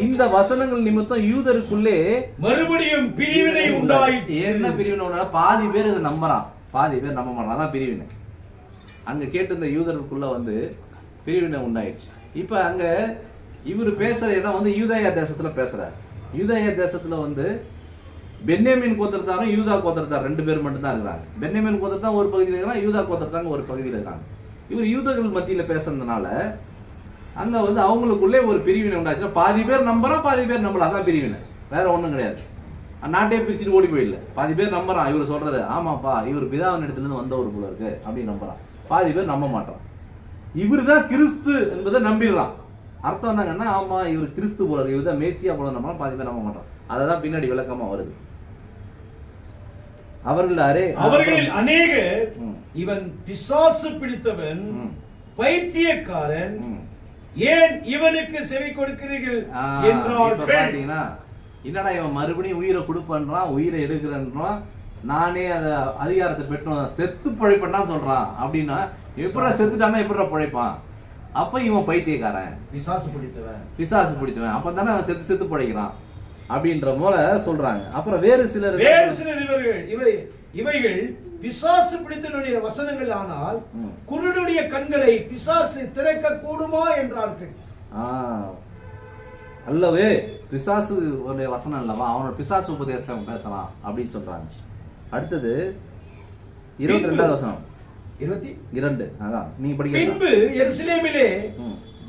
இந்த வசனங்கள் நிமித்தம் யூதருக்குள்ளே மறுபடியும் பிரிவினை உண்டாயிற்று. என்ன பிரிவினை உண்டா? பாதி பேர் இதை நம்புறான், பாதி பேர் நம்ப மாட்டான். அதான் பிரிவினை. அங்க கேட்டு இந்த யூதருக்குள்ள பிரிவினை உண்டாயிடுச்சு. இப்ப அங்க இவர் பேசுற இடம் யூதேயா தேசத்துல பேசுறாரு. யூதேயா தேசத்துல பென்யமீன் கோத்திரத்தாரும் யூதா கோத்திரத்தார் 2 பேர் மட்டும் தான் இருக்கிறாங்க. பென்யமீன் கோத்திரத்தான் ஒரு பகுதியில் இருக்கிறாங்க, யூதா கோத்திரத்தாங்க ஒரு பகுதியில் இருக்காங்க. இவர் யூதர்கள் மத்தியில பேசுறதுனால அங்க அவங்களுக்குள்ளே ஒரு பிரிவினை உண்டாச்சுன்னா பாதி பேர் நம்புறான், பாதி பேர் நம்பல. அதான் பிரிவினை, வேற ஒண்ணும் கிடையாது. நாட்டே பிரிச்சுட்டு ஓடி போயிடல. பாதி பேர் நம்புறான் இவர் சொல்றது, ஆமாப்பா இவர் பிதாவின் இடத்துல இருந்து வந்த ஒரு போல இருக்கு அப்படின்னு நம்புறான். பாதி பேர் நம்ப மாட்டான். இவர் தான் கிறிஸ்து என்பதை நம்பிடுறான். அர்த்தம் என்னங்கன்னா, ஆமா இவர் கிறிஸ்து போல இருக்கு, இவர் தான் மேசியா போல நம்பலாம். பாதி பேர் நம்ப மாட்டான். அததான் பின்னாடி விளக்கமா வருது. அவர்களில் அநேகர் இவன் பிசாசு பிடித்தவன், பைத்தியக்காரன், ஏன் இவனுக்கு செவி கொடுக்கிறீர்கள் என்றார்கள். என்னடா இவன் மறுபடியும் உயிரை கொடுப்பன்றான், உயிரை எடுக்கிறன்றான், நானே அத அதிகாரத்தை பெற்றோம், செத்து பழைப்பான் சொல்றான். அப்படின்னா எப்படா செத்துட்டானா எப்படா பழைப்பான்? அப்ப இவன் பைத்தியக்காரன், பிசாசு பிடிச்சவன், அப்ப தானே அவன் செத்து பழைக்கிறான் அப்படின்ற போல சொல்றாங்க. அப்புறம் வேறு சிலர் இவைகள் பிசாசு பிடித்தனுடைய வசனங்கள். ஆனால் குருடுடைய கண்களை பிசாசு திறக்க கூடுமா என்றார்கள். அல்லவே பிசாசு ஒரு வசனம் அல்லவா, அவனோட பிசாசு உபதேசத்தை அவன் பேசலாம் அப்படின்னு சொல்றாங்க. அடுத்தது 22வது வசனம் 22. அதான் நீங்க படிக்க. பின்பு எருசலேமிலே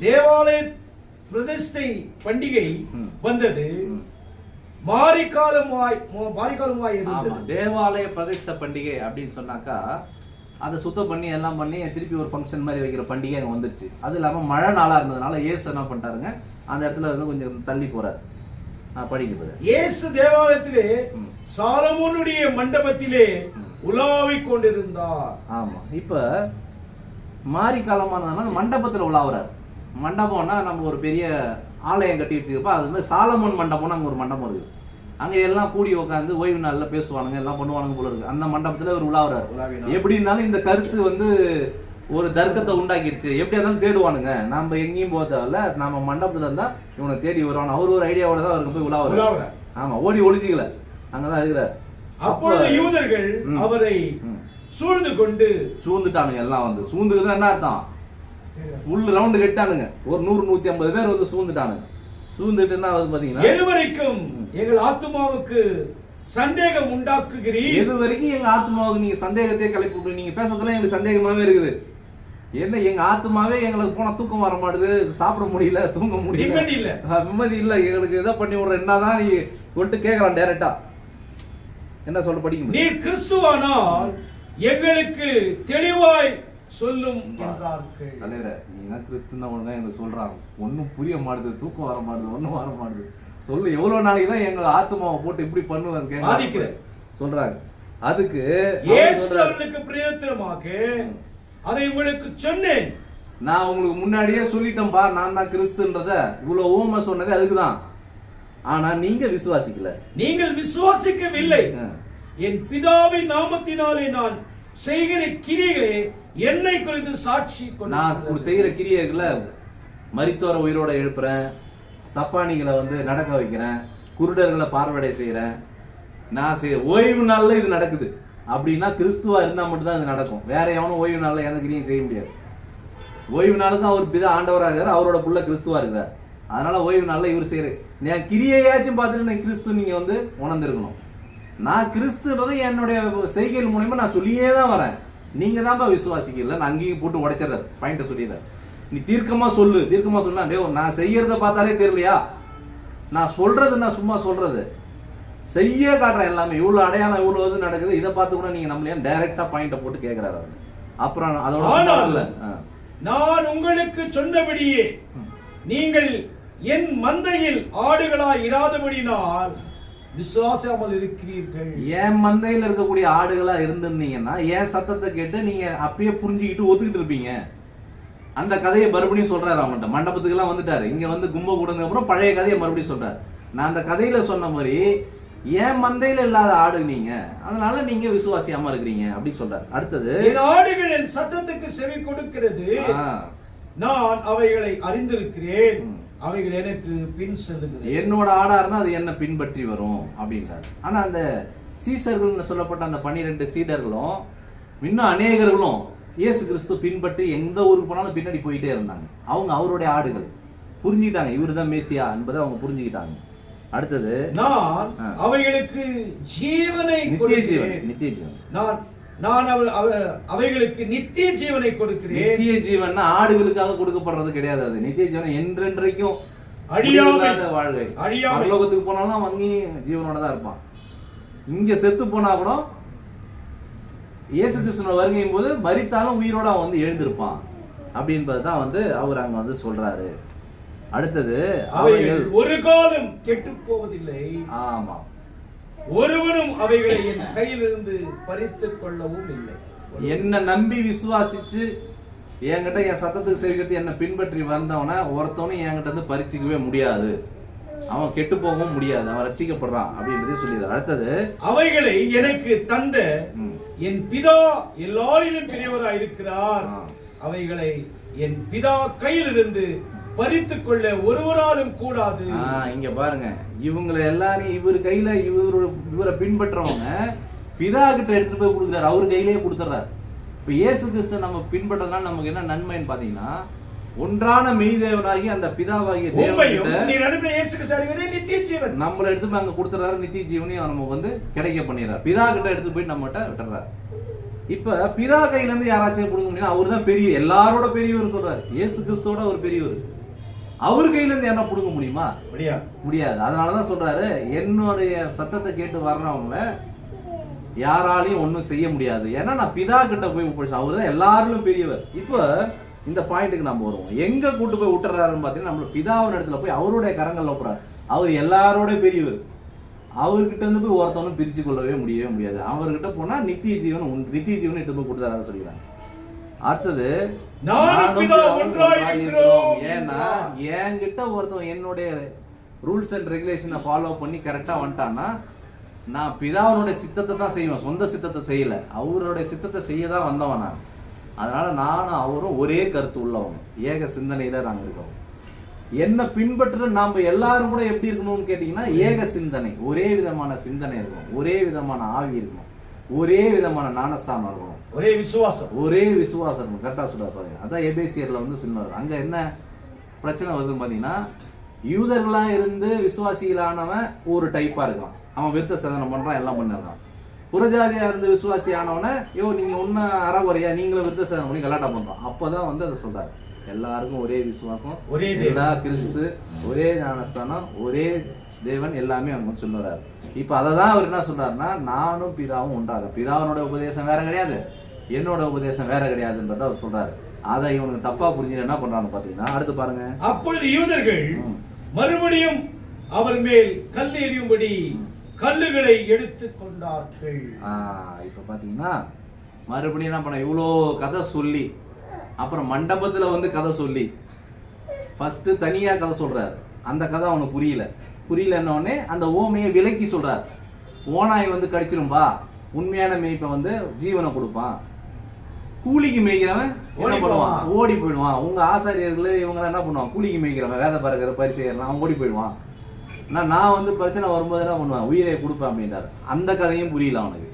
தேவாலய பிரதிஷ்டை பண்டிகை வந்தது. மாரிகாலமாய் இருந்தது. தேவாலய பிரதிஷ்டை பண்டிகை அப்படின்னு சொன்னாக்கா அதை சுத்தம் பண்ணி எல்லாம் பண்ணி திருப்பி ஒரு ஃபங்க்ஷன் மாதிரி வைக்கிற பண்டிகை அங்கே வந்துருச்சு. அது இல்லாமல் மழை நாளாக இருந்ததுனால இயேசு என்ன பண்ணிட்டாருங்க, அந்த இடத்துல வந்து கொஞ்சம் தள்ளி போறாரு. படிக்கிறது இயேசு தேவாலயத்திலே சாலமோனுடைய மண்டபத்திலே உலாவிக் கொண்டிருந்தார். ஆமா, இப்ப மாரி காலமானதுனால மண்டபத்துல உலாவுறாரு. மண்டபம்னா நம்ம ஒரு பெரிய ஆலயம் கட்டி வச்சிருப்பா, அது மாதிரி சாலமோன் மண்டபம்னு அங்க ஒரு மண்டபம் இருக்கு. அங்க எல்லாம் கூடி உட்காந்து ஓய்வு நாள்ல பேசுவானுங்க, எல்லாம் பண்ணுவானுங்க போல இருக்கு. அந்த மண்டபத்துல ஒரு உலாவுறாரு. எப்படி இருந்தாலும் இந்த கருத்து வந்து ஒரு தர்க்கத்தை உண்டாக்கிடுச்சு. எப்படி இருந்தாலும் தேடுவானுங்க, நம்ம எங்கேயும் போக தேவையில்ல, நம்ம மண்டபத்துல இருந்தா இவனை தேடி வருவானு அவர் ஒரு ஐடியாவோட தான் அவருக்கு போய் உலாவுறாரு. ஆமா, ஓடி ஒளிஞ்சிக்கல, அங்கதான் இருக்கிறார். அப்பொழுது யூதர்கள் அவரை சூழ்ந்துட்டானுங்க. எல்லாம் வந்து சூழ்ந்துக்குதான் என்ன அர்த்தம், உள்ள ரவுண்டு கட்டானுங்க. ஒரு 100-150 பேர் வந்து சூழ்ந்துட்டானுங்க. சூழ்ந்துட்டு என்ன ஆகுது பாத்தீங்கன்னா, எதுவரைக்கும் எங்கள் ஆத்துமாவுக்கு சந்தேகம் உண்டாக்குகிறீர், எது வரைக்கும் எங்க ஆத்மாவுக்கு நீங்க சந்தேகத்தையே கிளப்பி விட்டு, நீங்க பேசுறதுலாம் எங்களுக்கு சந்தேகமாவே இருக்குது. என்ன எங்க ஆத்மாவே எங்களுக்கு போன தூக்கம் வர மாட்டுது, சாப்பிட முடியல, தூங்க முடியல, நிம்மதி இல்ல, எங்களுக்கு இதை பண்ணி விடுற என்னதான் நீ கொண்டு கேக்குறான் டைரக்டா. என்ன சொல்ல படிக்க, நீர் கிறிஸ்துவானால் எங்களுக்கு தெளிவாய் சொல்லும் என்றார்கள். தலைவரே, நீங்க கிறிஸ்துவ ஒழுங்கா எனக்கு சொல்றாங்க, ஒன்னும் புரிய மாட்டுது, தூக்கம் வர மாட்டுது, ஒன்னும் வர மாட்டுது, சொல்லு எவ்வளவு நாளைக்கு தான் எங்க ஆத்மாவை போட்டு இப்படி பண்ணுவாங்க சொல்றாங்க. அதுக்கு இயேசுவுக்கு பிரயோஜனமாக அதை உங்களுக்கு சொன்னேன். நான் உங்களுக்கு முன்னாடியே சொல்லிட்டேன் பா, நான் தான் கிறிஸ்துன்றத. இவ்வளவு ஊமை சொன்னது அதுக்குதான். ஆனா நீங்க விசுவாசிக்கல, நீங்கள் விசுவாசிக்கவில்லை. என் பிதாவின் நாமத்தினாலே நான் செய்கிற கிரியைகளே என்னை குறித்து சாட்சி. நான் செய்கிற கிரியைகளை, மரித்தோரை உயிரோட எழுப்புறேன், சப்பானிகளை வந்து நடக்க வைக்கிறேன், குருடர்களை பார்வையடை செய்யறேன், நான் ஓய்வு நாள்ல இது நடக்குது அப்படின்னா கிறிஸ்துவா இருந்தா மட்டும்தான் இது நடக்கும். வேற எவனும் ஓய்வு நாள்ல எந்த கிரியும் செய்ய முடியாது. ஓய்வு நாளுக்கு அவர் பிதா ஆண்டவராக இருக்காரு, அவரோட புள்ள கிறிஸ்துவா இருக்கிறார். அதனால ஓய்வு நாள்ல இவர் செய்யறாரு. நான் கிரியையாச்சும் பார்த்துட்டு நான் கிறிஸ்து நீங்க வந்து உணர்ந்திருக்கணும். நான் கிறிஸ்துன்றதை என்னுடைய செய்கைகள் மூலமா நான் சொல்லியே தான் வரேன். நீங்க தான்ப்பா விசுவாசிக்கல, நான் அங்கேயும் போட்டு உடைச்சிடறாரு, பாயிண்ட சொல்லிடுறாரு. நீ தீர்க்கமா சொல்லு, தீர்க்கமா சொன்னா நான் செய்யறத பார்த்தாலே தெரியலையா, நான் சொல்றது நான் சும்மா சொல்றது செய்ய காட்டுறேன் எல்லாமே, இவ்வளவு அடையாளம் இவ்வளவு இது நடக்குது, இதை பார்த்து கூட நீங்க நம்மளே டைரக்டா பாயிண்ட போட்டு கேட்கிறாரு. அப்புறம் அதோட நான் உங்களுக்கு சொன்னபடியே நீங்கள் என் மந்தையில் ஆடுகளாய் இராதபடினால் விசுவாசாமல் இருக்கிறீர்கள். என் மந்தையில் இருக்கக்கூடிய ஆடுகளா இருந்திருந்தீங்கன்னா என் சத்தத்தை கேட்டு நீங்க அப்பயே புரிஞ்சுக்கிட்டு ஒத்துக்கிட்டு இருப்பீங்க. அந்த கதையை மறுபடியும் சொல்றாரு. அவங்கள்ட்ட மண்டபத்துக்கு எல்லாம் வந்துட்டாரு, இங்க வந்து கும்ப கூடங்க அப்புறம் பழைய கதையை மறுபடியும் சொல்றாரு. நான் அந்த கதையில சொன்ன மாதிரி என் மந்தையில இல்லாத ஆடு நீங்க, அதனால நீங்க விசுவாசியாம இருக்கிறீங்க அப்படி சொல்றாரு. அடுத்தது, என் ஆடுகள் என் சத்தத்துக்கு செவி கொடுக்கிறது, நான் அவைகளை அறிந்திருக்கிறேன், அவைகள் எனக்கு பின் செல்லுகிறது. என்னோட ஆடா இருந்தா அது என்ன பின்பற்றி வரும் அப்படின்றாரு. ஆனா அந்த சீசர்கள் சொல்லப்பட்ட அந்த 12 சீடர்களும் இன்னும் அநேகர்களும் இயேசு கிறிஸ்து பின்பற்றி எந்த ஊருக்கு போனாலும் பின்னாடி போயிட்டே இருந்தாங்க. அவங்க அவருடைய ஆடுகள் புரிஞ்சுக்கிட்டாங்க, இவரு தான் மேசியா என்பதை அவங்க புரிஞ்சுக்கிட்டாங்க. அடுத்தது, நான் அவைகளுக்கு ஜீவனை, நித்திய ஜீவன், நித்திய ஜீவன், நான் அவைகளுக்கு நித்திய ஜீவனை கொடுக்கிறேன். நித்திய ஜீவன் ஆடுகளுக்காக கொடுக்கப்படுறது கிடையாது, அது நித்திய ஜீவன் என்றென்றைக்கும் அழியாத வாழ்க்கை. பரலோகத்துக்கு போனாலும் அங்கேயும் ஜீவனோட தான் இருப்பான். இங்க செத்து போனா கூட இயேசு கிறிஸ்துவின் வருகையும் போது மரித்தாலும் உயிரோட அவன் வந்து எழுந்திருப்பான் அப்படின்றதுதான் வந்து அவர் அங்க வந்து சொல்றாரு. அடுத்தது, அவைகள் ஒரு காலம் கெட்டு போவதில்லை, ஆமா, ஒருவனும் அவைகளை என் கையிலிருந்து பறித்துக் கொள்ளவும் இல்லை. என்ன நம்பி விசுவாசிச்சு என்கிட்ட என் சத்தத்துக்கு செவிக்கிட்டு என்ன பின்பற்றி வந்தவன ஒருத்தவனும் என்கிட்ட இருந்து பறிச்சுக்கவே முடியாது, அவன் கெட்டு போகவும் முடியாது, அவன் ரட்சிக்கப்படுறான் அப்படின்றதே சொல்லிடுறாரு. அடுத்தது, அவைகளை எனக்கு தந்த என் பிதா எல்லாரிலும் பெரியவராய் இருக்கிறார், அவைகளை என் பிதா கையிலிருந்து பறித்துக் கொள்ள ஒருவராலும் கூடாது. இங்க பாருங்க, இவங்களை எல்லாரும் இவர் கையில இவரை பின்பற்றவங்க பிதா கிட்ட எடுத்துட்டு போய் கொடுக்குறாரு, அவர் கையிலேயே கொடுத்துறாரு. இப்ப இயேசு கிறிஸ்து நம்ம பின்பற்றதுனால நமக்கு என்ன நன்மைன்னு பாத்தீங்கன்னா, ஒன்றான மெய்தேவனாகி அந்த பிதாவாகிய உண்மையும் தேவன் நீர் அனுப்பின இயேசு கிறிஸ்து அறிவதே நித்திய ஜீவன். நம்மள எடுத்து போய் அங்க கொடுத்துறாரு, நித்திய ஜீவனையும் நமக்கு வந்து கிடைக்க பண்ணிடுறாரு. பிதா கிட்ட எடுத்து போய் நம்மகிட்ட விட்டுறாரு. இப்ப பிதா கையில இருந்து யாராச்சும் கொடுக்க முடியும்? அவர் தான் பெரிய, எல்லாரோட பெரியவர் சொல்றாரு. இயேசு கிறிஸ்துவோட ஒரு பெரியவர். அவர் கையில இருந்து என்ன கொடுக்க முடியுமா? முடியாது. அதனாலதான் சொல்றாரு, என்னுடைய சத்தத்தை கேட்டு வர்றவங்கள யாராலையும் ஒன்றும் செய்ய முடியாது. ஏன்னா நான் பிதா கிட்ட போய் ஒப்படைச்சேன். அவர் தான் எல்லாரும் பெரியவர். இப்போ இந்த பாயிண்ட்டுக்கு நம்ம வருவோம். எங்க கூட்டு போய் விட்டுறாருன்னு பார்த்தீங்கன்னா, நம்ம பிதாவின் இடத்துல போய் அவருடைய கரங்கள்ல விட்டுறாரு. அவர் எல்லாரோட பெரியவர். அவர்கிட்ட இருந்து போய் ஒருத்தவனும் பிரிச்சு கொள்ளவே முடியாது. அவர்கிட்ட போனா நித்திய ஜீவன் எடுத்து போய் கொடுத்தாரு சொல்லிக்கிறாங்க. அடுத்தது, ஏன்னா என்கிட்ட ஒருத்தவன் என்னுடைய ரூல்ஸ் அண்ட் ரெகுலேஷனை ஃபாலோ பண்ணி கரெக்டா வந்துட்டான்னா, நான் பிதாவனுடைய சித்தத்தை தான் செய்வேன், சொந்த சித்தத்தை செய்யல. அவருடைய சித்தத்தை செய்ய தான் வந்தவன் நான். அதனால நானும் அவரும் ஒரே கருத்து உள்ளவங்க, ஏக சிந்தனையில நாங்க இருக்கோம். என்ன பின்பற்ற நாம எல்லாரும் கூட எப்படி இருக்கணும்னு கேட்டீங்கன்னா, ஏக சிந்தனை, ஒரே விதமான சிந்தனை இருக்கணும், ஒரே விதமான ஆவி இருக்கணும், ஒரே விதமான ஞானஸ்தானம் இருக்கணும், ஒரே விசுவாசம் இருக்கணும். கரெக்டா சொல்ல பாருங்க. அதான் எபேசியர்ல வந்து சொன்னார். அங்க என்ன பிரச்சனை வருதுன்னு பாத்தீங்கன்னா, யூதர்களா இருந்து விசுவாசிகளானவன் ஒரு டைப்பா இருக்கான், அவன் விருத்த சேதனம் பண்றான், எல்லாம் பண்ணிருக்கான். புறஜாதியா இருந்து விசுவாசி ஆனவன, நீங்க ஒன்னும் அறகுறையா நீங்களும் விருத்த சேதனம் பண்ணி கலாட்டா பண்றோம். அப்பதான் வந்து அதை சொல்றாரு, எல்லாருக்கும் ஒரே விசுவாசம், எல்லா கிறிஸ்து, ஒரே ஞானஸ்தானம், ஒரே தேவன், எல்லாமே அவங்க சொல்லுறாரு. இப்ப அததான் அவர் என்ன சொல்றாருன்னா, நானும் பிதாவும் உண்டாகும். பிதாவனோட உபதேசம் வேற கிடையாது, என்னோட உபதேசம் வேற கிடையாதுன்றத அவர் சொல்றாரு. அதை இவனுக்கு தப்பா புரிஞ்சு என்ன பண்றான்னு பாத்தீங்கன்னா, அடுத்து பாருங்க. அப்பொழுது யூதர்கள் மறுபடியும் அவர் மேல் கல் எறியும்படி கல்லுகளை எடுத்து கொண்டார்கள். இப்ப பாத்தீங்கன்னா மறுபடியும் என்ன பண்ண, இவ்வளோ கதை சொல்லி அப்புறம் மண்டபத்துல வந்து கதை சொல்லி ஃபர்ஸ்ட் தனியா கதை சொல்றாரு. அந்த கதை அவனுக்கு புரியலன்னொடனே அந்த ஓமையை விலக்கி சொல்றாரு. ஓனாய் வந்து கடிச்சிரும்பா, உண்மையான மேய்ப்பை வந்து ஜீவனை கொடுப்பான், கூலிக்கு மேய்க்கிறவன் என்ன பண்ணுவான், ஓடி போயிடுவான். உங்க ஆசாரியர்கள் இவங்க என்ன பண்ணுவான், கூலிக்கு மேய்க்கிறவன், வேத பறக்கிற பரிசெயர்லாம் அவன் ஓடி போயிடுவான். நான் வந்து பிரச்சனை வரும்போது என்ன பண்ணுவேன், உயிரை கொடுப்பேன் அப்படின்றாரு. அந்த கதையும் புரியல அவனுக்கு.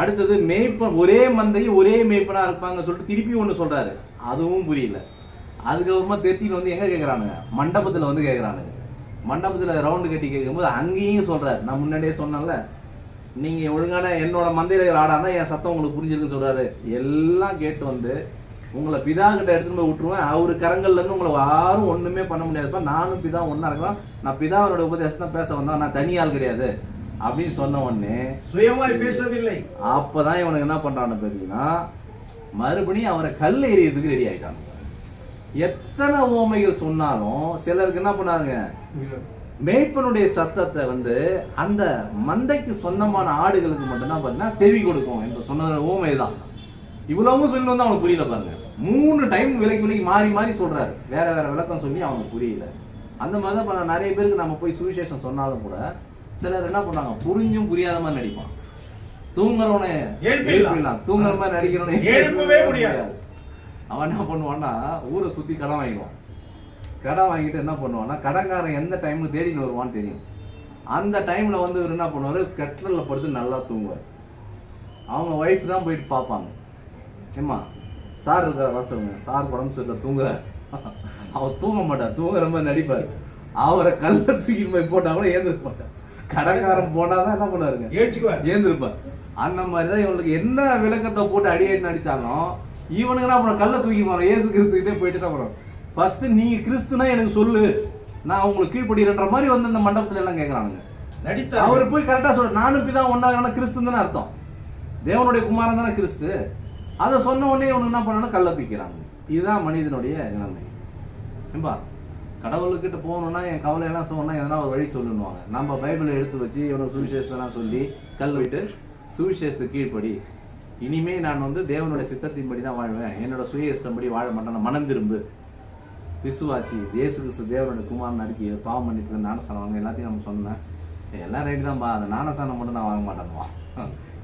அடுத்தது மேய்ப்பன், ஒரே மந்தையும் ஒரே மேய்ப்பனா இருப்பாங்க சொல்லிட்டு திருப்பி ஒண்ணு சொல்றாரு, அதுவும் புரியல. அதுக்கப்புறமா தெத்தின்னு வந்து எங்க கேட்கறானுங்க, மண்டபத்துல வந்து கேட்கறானுங்க. மண்டபத்துல ரவுண்டு கட்டி கேட்கும்போது அங்கேயும் சொல்றாரு, நான் முன்னாடியே சொன்னேன்ல, நீங்க ஒழுங்கான என்னோட மந்தையில ஆடாதான் என் சத்தம் உங்களுக்கு புரிஞ்சிருக்குன்னு சொல்றாரு. எல்லாம் கேட்டு வந்து உங்களை பிதா கிட்ட எடுத்துட்டு போய் விட்டுருவேன், அவரு கரங்கள்ல இருந்து உங்களை யாரும் ஒண்ணுமே பண்ண முடியாதுப்பா, நானும் பிதா ஒன்னா இருக்கலாம், நான் பிதாவோட உபதேசத்தை பேச வந்தா, நான் தனியால் கிடையாது அப்படின்னு சொன்ன உடனே சுயமாய் பேசவில்லை. அப்பதான் இவனுக்கு என்ன பண்றான்னு பாத்தீங்கன்னா, மறுபடியும் அவரை கல் எறியறதுக்கு ரெடி ஆயிட்டாங்க. எத்தனை ஓமைகள் சொன்னாலும் சிலருக்கு என்ன பண்ணாங்க, மேய்ப்பனுடைய சத்தத்தை வந்து அந்த மந்தைக்கு சொந்தமான ஆடுகளுக்கு மட்டும்தான் பாத்தீங்கன்னா செவி கொடுக்கும் என்று சொன்ன ஓமை தான். இவ்வளவும் சொல்லி வந்து அவனுக்கு புரியல பாருங்க. 3 டைம் விலைக்கு மாறி மாறி சொல்றாரு, வேற வேற விளக்கம் சொல்லி அவனுக்கு புரியல. அந்த மாதிரிதான் பண்ண நிறைய பேருக்கு நம்ம போய் சுவிசேஷம் சொன்னாலும் கூட சிலர் என்ன பண்ணாங்க, புரிஞ்சும் புரியாத மாதிரி நடிப்பான். தூங்குறவனே எழுப்பிடலாம், தூங்குற மாதிரி நடிக்கிறவனே எழுப்பவே முடியாது. அவன் என்ன பண்ணுவான்னா, ஊரை சுத்தி கடன் வாங்கிடுவான். கடன் வாங்கிட்டு என்ன பண்ணுவான்னா, கடன்காரன் எந்த டைம்ல தேடின்னு வருவான்னு தெரியும். அந்த டைம்ல வந்து இவர் என்ன பண்ணுவாரு, கட்டில படுத்து நல்லா தூங்குவார். அவங்க ஒய்ஃப் தான் போயிட்டு பார்ப்பாங்க, ஏம்மா சார் இருக்கார் வர சொல்லுங்க, சார் உடம்பு சரியில்லை தூங்குறாரு. அவர் தூங்க மாட்டார், தூங்குற மாதிரி நடிப்பார். அவரை கல்ல தூக்கிட்டு போய் போட்டா கூட ஏந்திருக்க மாட்டார். கடன்காரன் போனாதான் என்ன பண்ணுவாருங்க, ஏந்திருப்பார். அந்த மாதிரிதான் இவனுக்கு என்ன விளக்கத்தை போட்டு அடியேட்டு நடிச்சாலும் இவனுக்கு என்ன பண்ண, கல்ல தூக்கி போறோம், ஏசு கிறிஸ்துக்கிட்டே போயிட்டு என்ன பண்ணுறோம், ஃபர்ஸ்ட் நீங்க கிறிஸ்துனா எனக்கு சொல்லு, நான் உங்களுக்கு கீழ்படுகிறேன்ற மாதிரி வந்து இந்த மண்டபத்துல எல்லாம் கேட்கறானுங்க. அவரு போய் கரெக்டா சொல்ற, நானும் பிதா ஒன்றாக கிறிஸ்து தானே அர்த்தம், தேவனுடைய குமாரன் தானே கிறிஸ்து. அதை சொன்ன உடனே இவனுக்கு என்ன பண்ணணும், கல்ல தூக்கிறாங்க. இதுதான் மனிதனுடைய நிலைமை. ஏன்பா கடவுள்கிட்ட போகணும்னா என் கவலையெல்லாம் சொன்னா எதனா ஒரு வழி சொல்லுவாங்க. நம்ம பைபிளை எடுத்து வச்சு இவனுக்கு சுவிசேஷத்தெல்லாம் சொல்லி கல் விட்டு சுவிசேஷத்துக்கு கீழ்படி, இனிமே நான் வந்து தேவனுடைய சித்தத்தின்படி தான் வாழ்வேன், என்னோட சுய இஷ்டப்படி வாழ மாட்டேன், மனம் திரும்பு, விசுவாசி, இயேசு கிறிஸ்து தேவனுடைய குமாரன் அறிக்கை, பாவம் மன்னிப்பு, ஞானசானம் வாங்க, எல்லாத்தையும் நம்ம சொன்னேன். எல்லாம் ரைட்டு தான்ப்பா, அந்த ஞானசானம் மட்டும் நான் வாங்க மாட்டேன்னுவான்.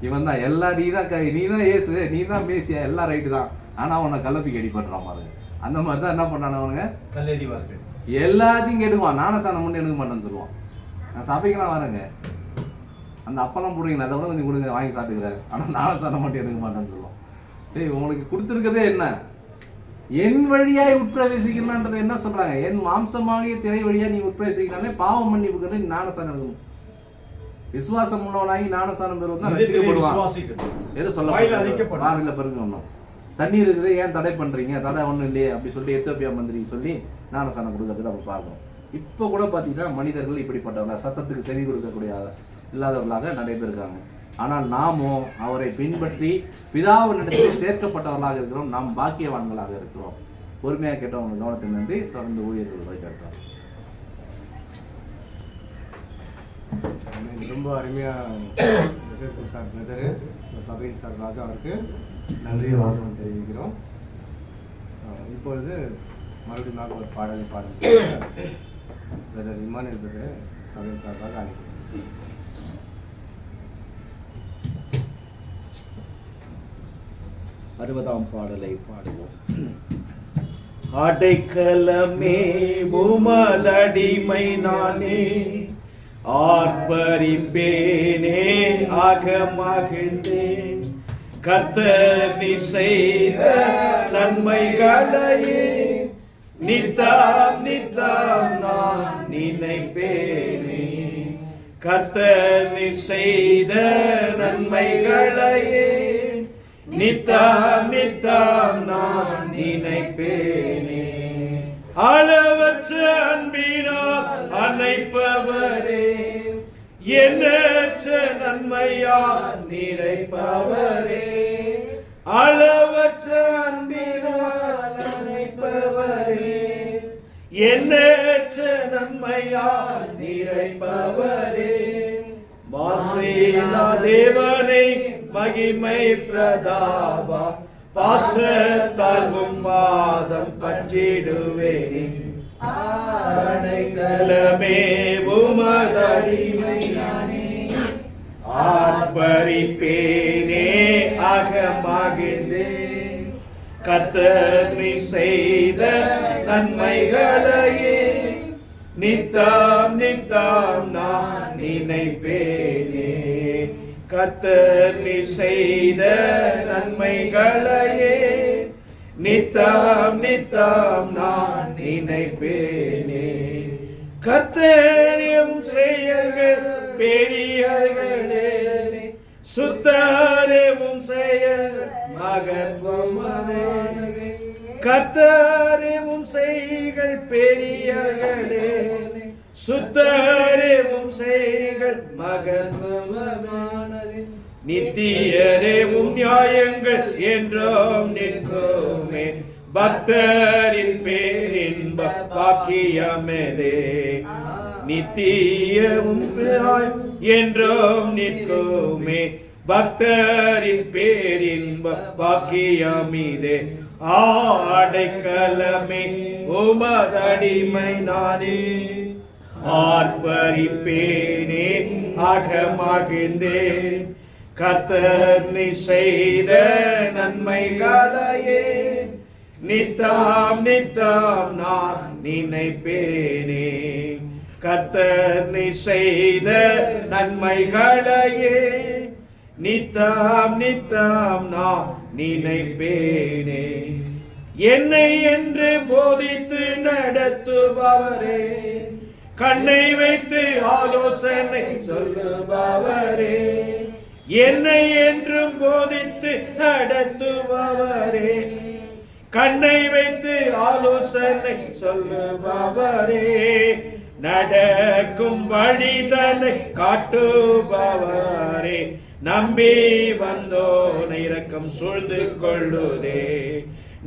இவன் தான் எல்லா நீ தான் ஏசு, நீ தான் மேசியா, எல்லாம் ரைட்டு தான், ஆனா அவனை கள்ளத்துக்கு அடிபட்டுறான் பாருங்க. அந்த மாதிரி தான் என்ன பண்ணானு அவனுங்க, கல்லெறிவார்கள், எல்லாத்தையும் கெடுவான். ஞானசானம் மட்டும் எடுக்க மாட்டேன்னு சொல்லுவான். நான் சபைக்கெல்லாம் வரேங்க, அந்த அப்பெல்லாம் போடுறீங்க, அதை விட கொஞ்சம் கொடுங்க வாங்கி சாப்பிட்டுக்கிறாரு, ஆனா ஞானசானம் மட்டும் எடுக்க மாட்டேன்னு சொல்லுவான். டேய் உனக்கு கொடுத்துருக்கதே என்ன, என் வழியாய் உட்பிரவேசிக்கணும்ன்றது என்ன சொல்றாங்க? என் மாம்சமாகிய திரை வழியா நீ உட்பிரவேசிக்கனாலே பாவம் மன்னிப்புக்கு நீ ஞானஸ்நானம் எடுக்கணும். விசுவாசம் உள்ளவனாகி ஞானஸ்நானம் பெறுவது தான் ரட்சிக்கப்படுவான். எது சொல்ல பாருங்க, தண்ணீர் இருக்குது ஏன் தடை பண்றீங்க? தடை ஒண்ணும் இல்லையே அப்படி சொல்லிட்டு எத்தியோப்பியா மந்திரி சொல்லி ஞானஸ்நானம் கொடுக்கறது நம்ம பார்க்கணும். இப்போ கூட பார்த்தீங்கன்னா மனிதர்கள் இப்படிப்பட்டவங்க, சத்தத்துக்கு செவி கொடுக்கக்கூடிய இல்லாதவர்களாக நிறைய பேர் இருக்காங்க. ஆனால் நாமோ அவரை பின்பற்றி பிதாவினிடத்தில் சேர்க்கப்பட்டவர்களாக இருக்கிறோம். நாம் பாக்கியவான்களாக இருக்கிறோம். பொறுமையாக கேட்டவங்க கவனத்தை நன்றி. தொடர்ந்து ஊழியர்கள் வைத்திருக்கிறோம். ரொம்ப அருமையாக கொடுத்தார் பிரதரு. சபையின் சார்பாக அவருக்கு நன்றி வாழ்த்து தெரிவிக்கிறோம். இப்பொழுது மறுபடியும் ஒரு பாடலை பாடுகிறேன். பிரதர் இமானுவேல் பிரதர் சபையின் சார்பாக அழைக்கிறேன். 60ஆம் பாடலை பாடுவோம். அடைக்கலமே உமதடிமை நானே, ஆர்ப்பரிப்பேனே அகமகிழ்ந்தேன். கர்த்தர் நீ செய்த நன்மைகளையே நித்தம் நித்தம் நான் நினைப்பேனே. கர்த்தர் நீ செய்த நன்மைகளையே நித்தம் நித்தம் நான் நினைப்பேனே. அளவற்ற அன்பினால் அணைப்பவரே, எண்ணற்ற நன்மையால் நிறைப்பவரே. அளவற்ற அன்பினால் அணைப்பவரே, எண்ணற்ற நன்மையால் நிறைப்பவரே. மாசேனா தேவனை மகிமை பிரதாபா, பாசத்தால் பாதம் பற்றிடுவேனே. அடைக்கலமே உமதடிமை நானே, ஆர்ப்பரிப்பேனே அகமகிழ்ந்தேன். கர்த்தர் நீ செய்த நன்மைகளையே நித்தம் நித்தம் நான் நினைப்பேனே. கர்த்தர் நீ செய்த நன்மைகளையே நித்தம் நித்தம் நான் நினைப்பேனே. கர்த்தரும் செயல்கள் பெரியவர்களே, சுத்தரவும் செயல் மகத்துவமானே. கர்த்தரும் செய்கள் பெரியவர்களே, சுத்தரவும் செய்கள் மகத்துவமானே. நித்தியரேவும் நியாயங்கள் என்றும் நிற்குமே, பக்தரின் பேரின்ப பாக்கியமெதே. நித்தியவும் என்றும் நிற்குமே, பக்தரின் பேரின்ப பாக்கியமிதே. அடைக்கலமே உமதடிமை நானே, ஆர்ப்பரிப்பேனே அகமகிழ்ந்தேன். கர்த்தர் நீ செய்த நன்மைகளையே நித்தம் நித்தம் நான் நினைப்பேனே. கர்த்தர் நீ செய்த நன்மைகளையே நித்தம் நித்தம் நான் நினைப்பேனே. என்னை என்று போதித்து நடத்துபவரே, கண்ணை வைத்து ஆலோசனை சொல்லுபவரே. என்னை என்றும் போதித்து நடத்துபவரே, கண்ணை வைத்து ஆலோசனை சொல்லுபவரே. நடக்கும் வழிதனை காட்டுபவரே, நம்பி வந்தோனை இரக்கம் சூழ்ந்து கொள்ளுதே.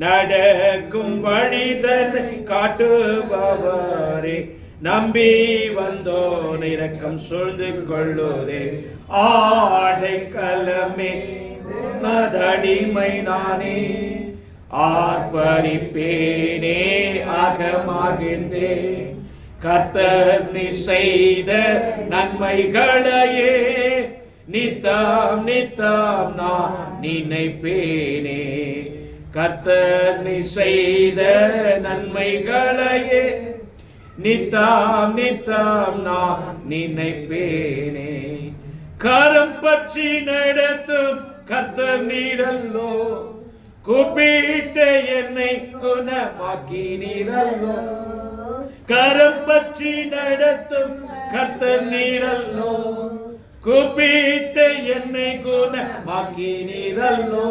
நடக்கும் வழிதனை காட்டுபவரே, நம்பி வந்தோனை இரக்கம் சூழ்ந்து கொள்ளுதே. அடைக்கலமே உமதடிமை நானே, ஆர்ப்பரிப்பேனே அகமகிழ்ந்தேன். கர்த்தர் நீ செய்த நன்மைகளையே நித்தம் நித்தம் நான் நினைப்பேனே. கர்த்தர் நீ செய்த நன்மைகளையே நித்தம் நித்தம் நான் நினைப்பேனே. கரம் பற்றி நடத்தும் கர்த்தர் நீரல்லோ, கூப்பிட்டு என்னை குணமாக்கினீரல்லோ, கரம் பற்றி நடத்தும் கர்த்தர் நீரல்லோ, கூப்பிட்டு என்னை குணமாக்கினீரல்லோ,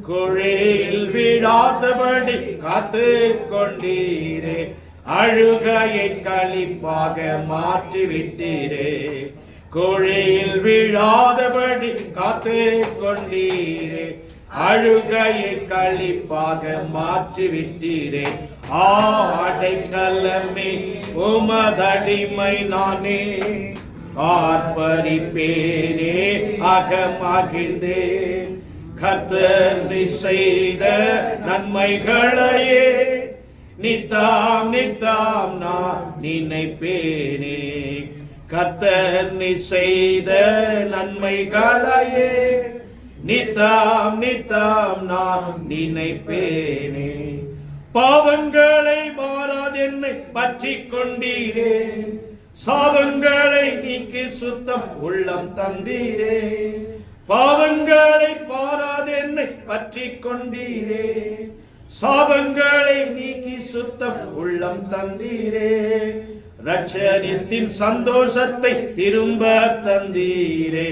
குழியில் விடாதபடி காத்து கொண்டீரே, அழுகையை களிப்பாக மாற்றி விட்டீரே, குழியில் விழாதபடி காத்து கொண்டீரே, அழுகையை களிப்பாக மாற்றி விட்டீரே. அடைக்கலமே உமதடிமை நானே, ஆர்ப்பரிப்பேனே அகமகிழ்ந்தேன், கர்த்தர் நீ செய்த நன்மைகளையே நித்தாம் நித்தாம் நான் நினைப்பேனே, கர்த்தர் நீ செய்த நன்மைகளையே நித்தாம் நித்தாம் நான் நினைப்பேனே. பாவங்களை மாறாதென்னை பற்றி கொண்டீரே, சாபங்களை நீக்கி சுத்தம் உள்ளம் தந்தீரே, பாவங்களை பாராதென்னை பற்றி கொண்டீரே, சாபங்களை நீக்கி சுத்தம் உள்ளம் தந்தீரே, ரட்சணியத்தின் சந்தோஷத்தை திரும்ப தந்தீரே,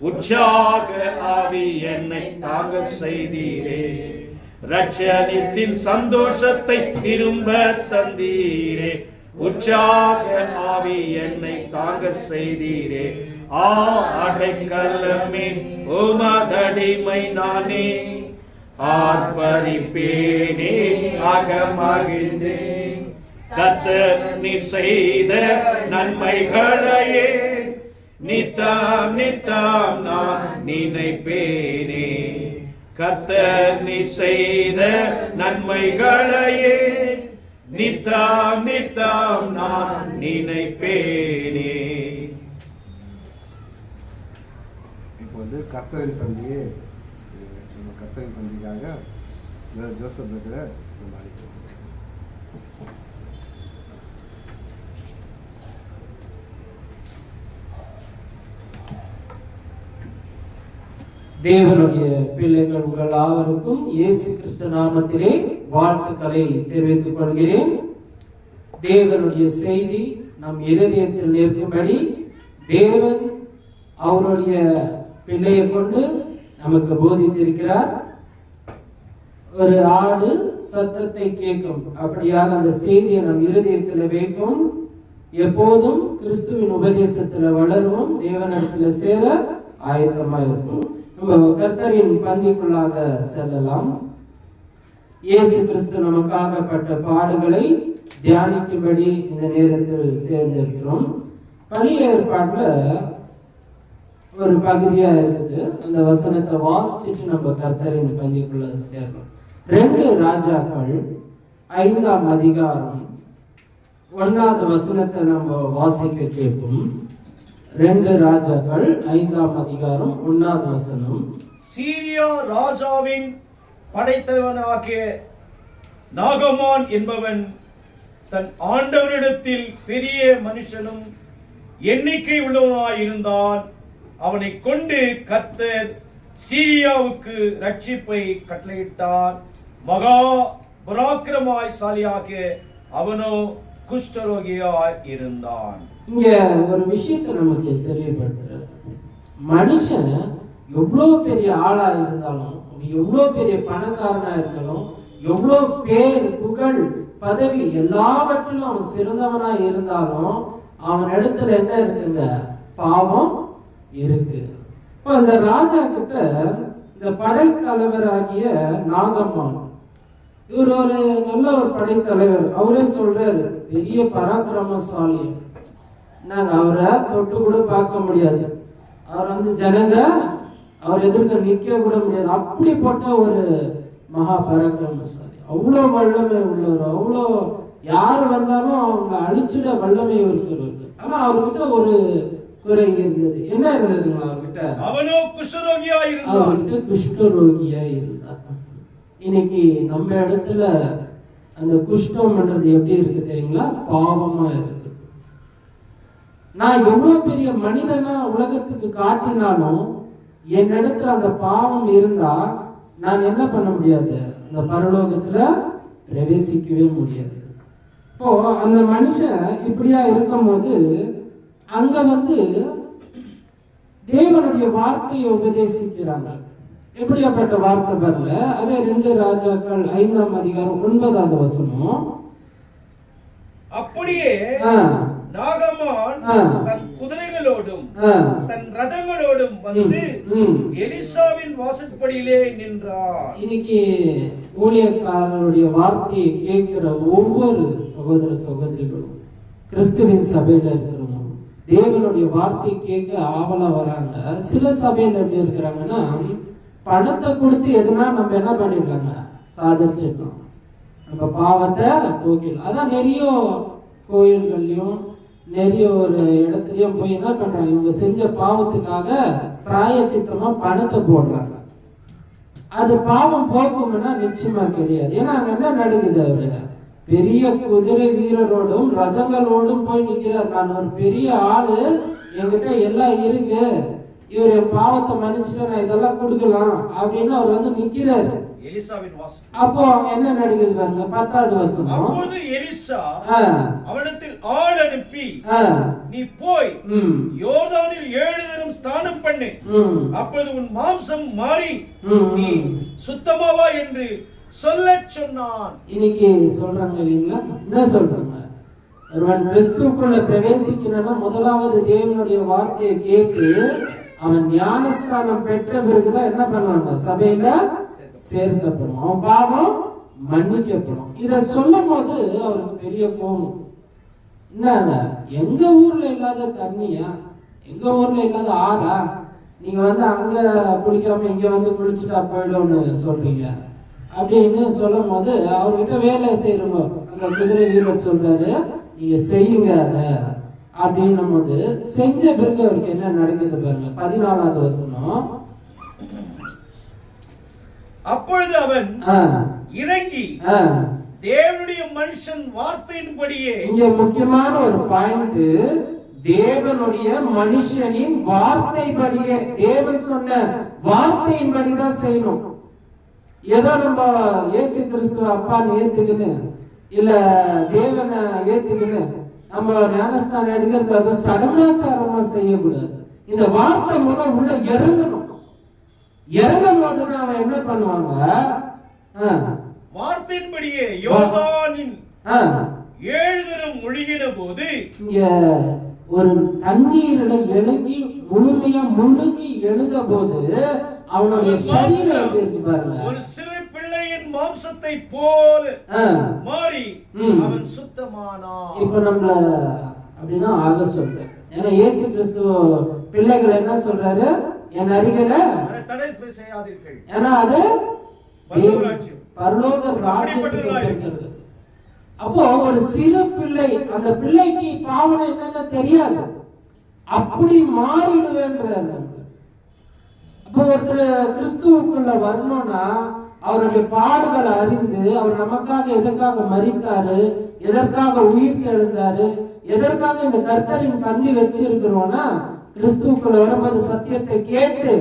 உற்சாக ஆவி என்னை தாங்க செய்தீரே, ரட்சணியத்தின் சந்தோஷத்தை திரும்ப தந்தீரே, உற்சாக ஆவி என்னை தாங்க செய்தீரே. அடைக்கலமே உமதடிமை நானே, ஆர்ப்பரிப்பேனே அகமகிழ்ந்தேன், கர்த்தர் நீ செய்த நன்மைகளையே நித்தாம் நித்தாம் நான் நினைப்பேனே, கர்த்தர் நீ செய்த நன்மைகளையே நித்தாம் நித்தாம் நான் நினைப்பேனே. இப்போ கர்த்தரின் பந்தியை நம்ம கர்த்தரின் பந்திக்காக ஜோசப் பிரதரை நம்ம அழைக்கிறோம். தேவனுடைய பிள்ளைகள் உங்கள் யாவருக்கும் இயேசு கிறிஸ்து நாமத்திலே வாழ்த்துக்களை தெரிவித்துக் கொள்கிறேன். தேவனுடைய செய்தி நம் இருதயத்தில் நிற்கும்படி தேவன் அவருடைய பிள்ளையை கொண்டு நமக்கு போதித்திருக்கிறார். ஒரு ஆடு சத்தத்தை கேட்கும், அப்படியாக அந்த செய்தியை நம் இருதயத்தில் வைக்கும். எப்போதும் கிறிஸ்துவின் உபதேசத்தில் வளருவோம், தேவனிடத்தில் சேர ஆயத்தமாக இருக்கும். நம்ம கர்த்தரின் பந்திக்குள்ளாக செல்லலாம். இயேசு கிறிஸ்து நமக்காக பட்ட பாடுகளை தியானிக்கும்படி இந்த நேரத்தில் சேர்ந்திருக்கிறோம். பழைய ஏற்பாட்டுல ஒரு பகுதியா இருக்குது, அந்த வசனத்தை வாசிச்சுட்டு நம்ம கர்த்தரின் பந்திக்குள்ள சேர்றோம். 2 ராஜாக்கள் 5ஆம் அதிகாரம் 1வது வசனத்தை நம்ம வாசிக்க கேட்போம். 2 ராஜாக்கள் 5ஆம் அதிகாரம் 1வது வசனம். சீரியா ராஜாவின் படைத்தலைவனாகிய நாகமான் என்பவன் தன் ஆண்டவரிடத்தில் பெரிய மனுஷனும் எண்ணிக்கை உள்ளவனாயிருந்தான். அவனை கொண்டு கர்த்தர் சீரியாவுக்கு ரட்சிப்பை கட்டளையிட்டார். மகா பராக்கிரமசாலியாக அவனோ குஷ்டரோகியாய் இருந்தான். இங்க ஒரு விஷயத்தை நமக்கு தெரியப்படுத்துற, மனுஷன் எவ்வளவு பெரிய ஆளா இருந்தாலும், எவ்வளவு பெரிய பணக்காரனா இருந்தாலும், எவ்வளவு பேர் புகழ் பதவி எல்லாவற்றிலும் அவன் சிறந்தவனா இருந்தாலும் அவன் இடத்துல என்ன இருக்குங்க? பாவம் இருக்கு. இப்ப இந்த ராஜா கிட்ட இந்த படைத்தலைவராகிய நாகம்மான், இவர் ஒரு நல்ல ஒரு படைத்தலைவர். அவரே சொல்றாரு, பெரிய பராக்கிரமசாலி, நாங்க அவரை தொட்டு கூட பார்க்க முடியாது, அவர் ஜனங்க அவர் எதிர்க்க நிக்க கூட முடியாது, அப்படிப்பட்ட ஒரு மகா பராக்கிரமசாலி, அவ்வளோ வல்லமை உள்ளவர், அவ்வளோ யார் வந்தாலும் அவங்க அழிச்சிட வல்லமை இருக்கிறவர். ஆனா அவர்கிட்ட ஒரு குறை இருந்தது. என்ன இருந்ததுங்களா அவர்கிட்ட? அவனோ குஷ்டரோகியா இருந்தான். அவர்கிட்ட குஷ்டரோகியா இருந்தார். இன்னைக்கு நம்ம இடத்துல அந்த குஷ்டம்ன்றது எப்படி இருக்கு தெரியுங்களா? பாவமா இருக்கு. நான் எவ்வளவு பெரிய மனிதனா உலகத்துக்கு காட்டினாலும் என் இடத்துல அந்த பாவம் இருந்தா நான் என்ன பண்ண முடியாது, இந்த பரலோகத்துல பிரவேசிக்கவே முடியாது. இப்போ அந்த மனுஷன் இப்படியா இருக்கும்போது அங்க தேவனுடைய வார்த்தையை உபதேசிக்கிறாங்க. எப்படியாப்பட்ட வார்த்தை பாருங்க, அதே 2 ராஜாக்கள் 5ஆம் அதிகாரம் 9வது வசனம். அப்படியே நாகமான் தன் குதிரைகளோடும் தன் ரதங்களோடும் வந்து எலிசாவின் வாசற்படியிலே நின்றார். இன்னைக்கு ஊழியக்காரருடைய வார்த்தையை கேட்கிற ஒவ்வொரு சகோதர சகோதரிகளும், கிறிஸ்துவின் சபையில இருக்கிறவங்க, தேவனுடைய வார்த்தையை கேட்க ஆவலா வராங்க. சில சபையில எப்படி இருக்கிறாங்கன்னா, பணத்தை கொடுத்து எதுனா நம்ம என்ன பண்ணிடலாங்க, சாதிச்சிடலாம், நம்ம பாவத்தை போக்கிடலாம். அதான் நிறைய கோயில்கள்லயும் நிறைய ஒரு இடத்துலயும் போய் என்ன பண்றாங்க, இவங்க செஞ்ச பாவத்துக்காக பிராயச்சித்தமா பணத்தை போடுறாங்க. அது பாவம் போக்கும்னா நிச்சயமா கிடையாது. ஏன்னா அங்க என்ன நடக்குது, அவரு பெரிய குதிரை வீரரோடும் ரதங்களோடும் போய் நிற்கிறார். நான் ஒரு பெரிய ஆளு, என்கிட்ட எல்லாம் இருக்கு, இவர் என் பாவத்தை மன்னிச்சுட்டு நான் இதெல்லாம் கொடுக்கலாம் அப்படின்னு அவர் நிக்கிறாரு எலிசாவின் வாசல். அப்போ என்ன நடக்குது பாருங்க, 10வது வசனம். அப்பொழுது எலிசா அவனிடத்தில் ஆள் அனுப்பி, நீ போய் யோர்தானில் 7 தரம் ஸ்நானம் பண்ணு, அப்பொழுது உன் மாம்சம் மாறி நீ சுத்தமாவா என்று சொல்ல சொன்னான். இன்னைக்கு சொல்றாங்க இல்லைங்களா, என்ன சொல்றாங்க, ஒருவன் கிறிஸ்துவுக்குள்ள பிரவேசிக்கணும்னா முதலாவது தேவனுடைய வார்த்தையை கேட்டு அவன் ஞானஸ்தானம் பெற்ற பிறகுதான் என்ன பண்ணுவாங்க, சபையில சேர்க்கப்படும், அவன் பாவம் மன்னிக்கப்படும். இத சொல்லும் போது அவருக்கு பெரிய கோபம். என்ன, எங்க ஊர்ல இல்லாத தண்ணியா, எங்க ஊர்ல இல்லாத ஆறா, நீங்க அங்க குளிக்காம இங்க குளிச்சுட்டா போயிடும்னு சொல்றீங்க அப்படின்னு சொல்லும் போது அவர்கிட்ட வேலை செய்யறோம். அந்த குதிரை வீரர் சொல்றாரு, நீங்க செய்யுங்க அத அப்படின்னும் போது செஞ்ச பிறகு அவருக்கு என்ன நடக்குது பாருங்க, 14வது வசனம். அப்பொழுது அவன் இறங்கி தேவனுடைய மனுஷன் வார்த்தையின்படியே, இங்க முக்கியமான ஒரு பாயிண்ட், தேவனுடைய மனுஷனின் வார்த்தைப்படியே, தேவன் சொன்ன வார்த்தையின்படிதான் செய்யணும். ஏதோ நம்ம இயேசு கிறிஸ்துவ அப்பான்னு ஏத்துக்குன்னு இல்ல தேவனை ஏத்துக்குன்னு நம்ம ஞானஸ்தானம் எடுக்கிறது அதை சடங்காச்சாரமா செய்யக்கூடாது. இந்த வார்த்தை முதல் உள்ள இறங்கணும். இறங்கும் போது அவன் என்ன பண்ணுவாங்க, வார்த்தையின்படியே யோர்தானின் 7 தரம் முழுகின போது, இங்க ஒரு தண்ணீரில எழுங்கி முழுமையா முழுங்கி எழுந்த போது அவனுடைய சரீரம் எப்படி இருக்கு பாருங்க, ஒரு சிறு பிள்ளையின் மாம்சத்தை போல மாறி அவன் சுத்தமானான். இப்ப நம்மள அப்படிதான் ஆக சொல்றேன். ஏன்னா இயேசு கிறிஸ்து பிள்ளைகள் என்ன சொல்றாரு, என் அருகில தடை செய்யாதீர்கள், ஏன்னா அது பரலோக ராஜ்யத்துக்கு பெற்றது. அப்போ ஒரு சிறு பிள்ளை, அந்த பிள்ளைக்கு பாவனை என்னன்னு தெரியாது, அப்படி மாறிடுவேன்றாரு. அப்போ ஒருத்தர் கிறிஸ்துவுக்குள்ள வரணும்னா அவருடைய பாடுகளை அறிந்து, அவர் நமக்காக எதற்காக மரித்தாரு, எதற்காக உயிர் தெழுந்தாரு, எதற்காக இந்த கர்த்தரின் பந்தி வச்சிருக்கிறோம்னா, கிறிஸ்துவுக்குள்ள வரும்போது சத்தியத்தை கேட்டு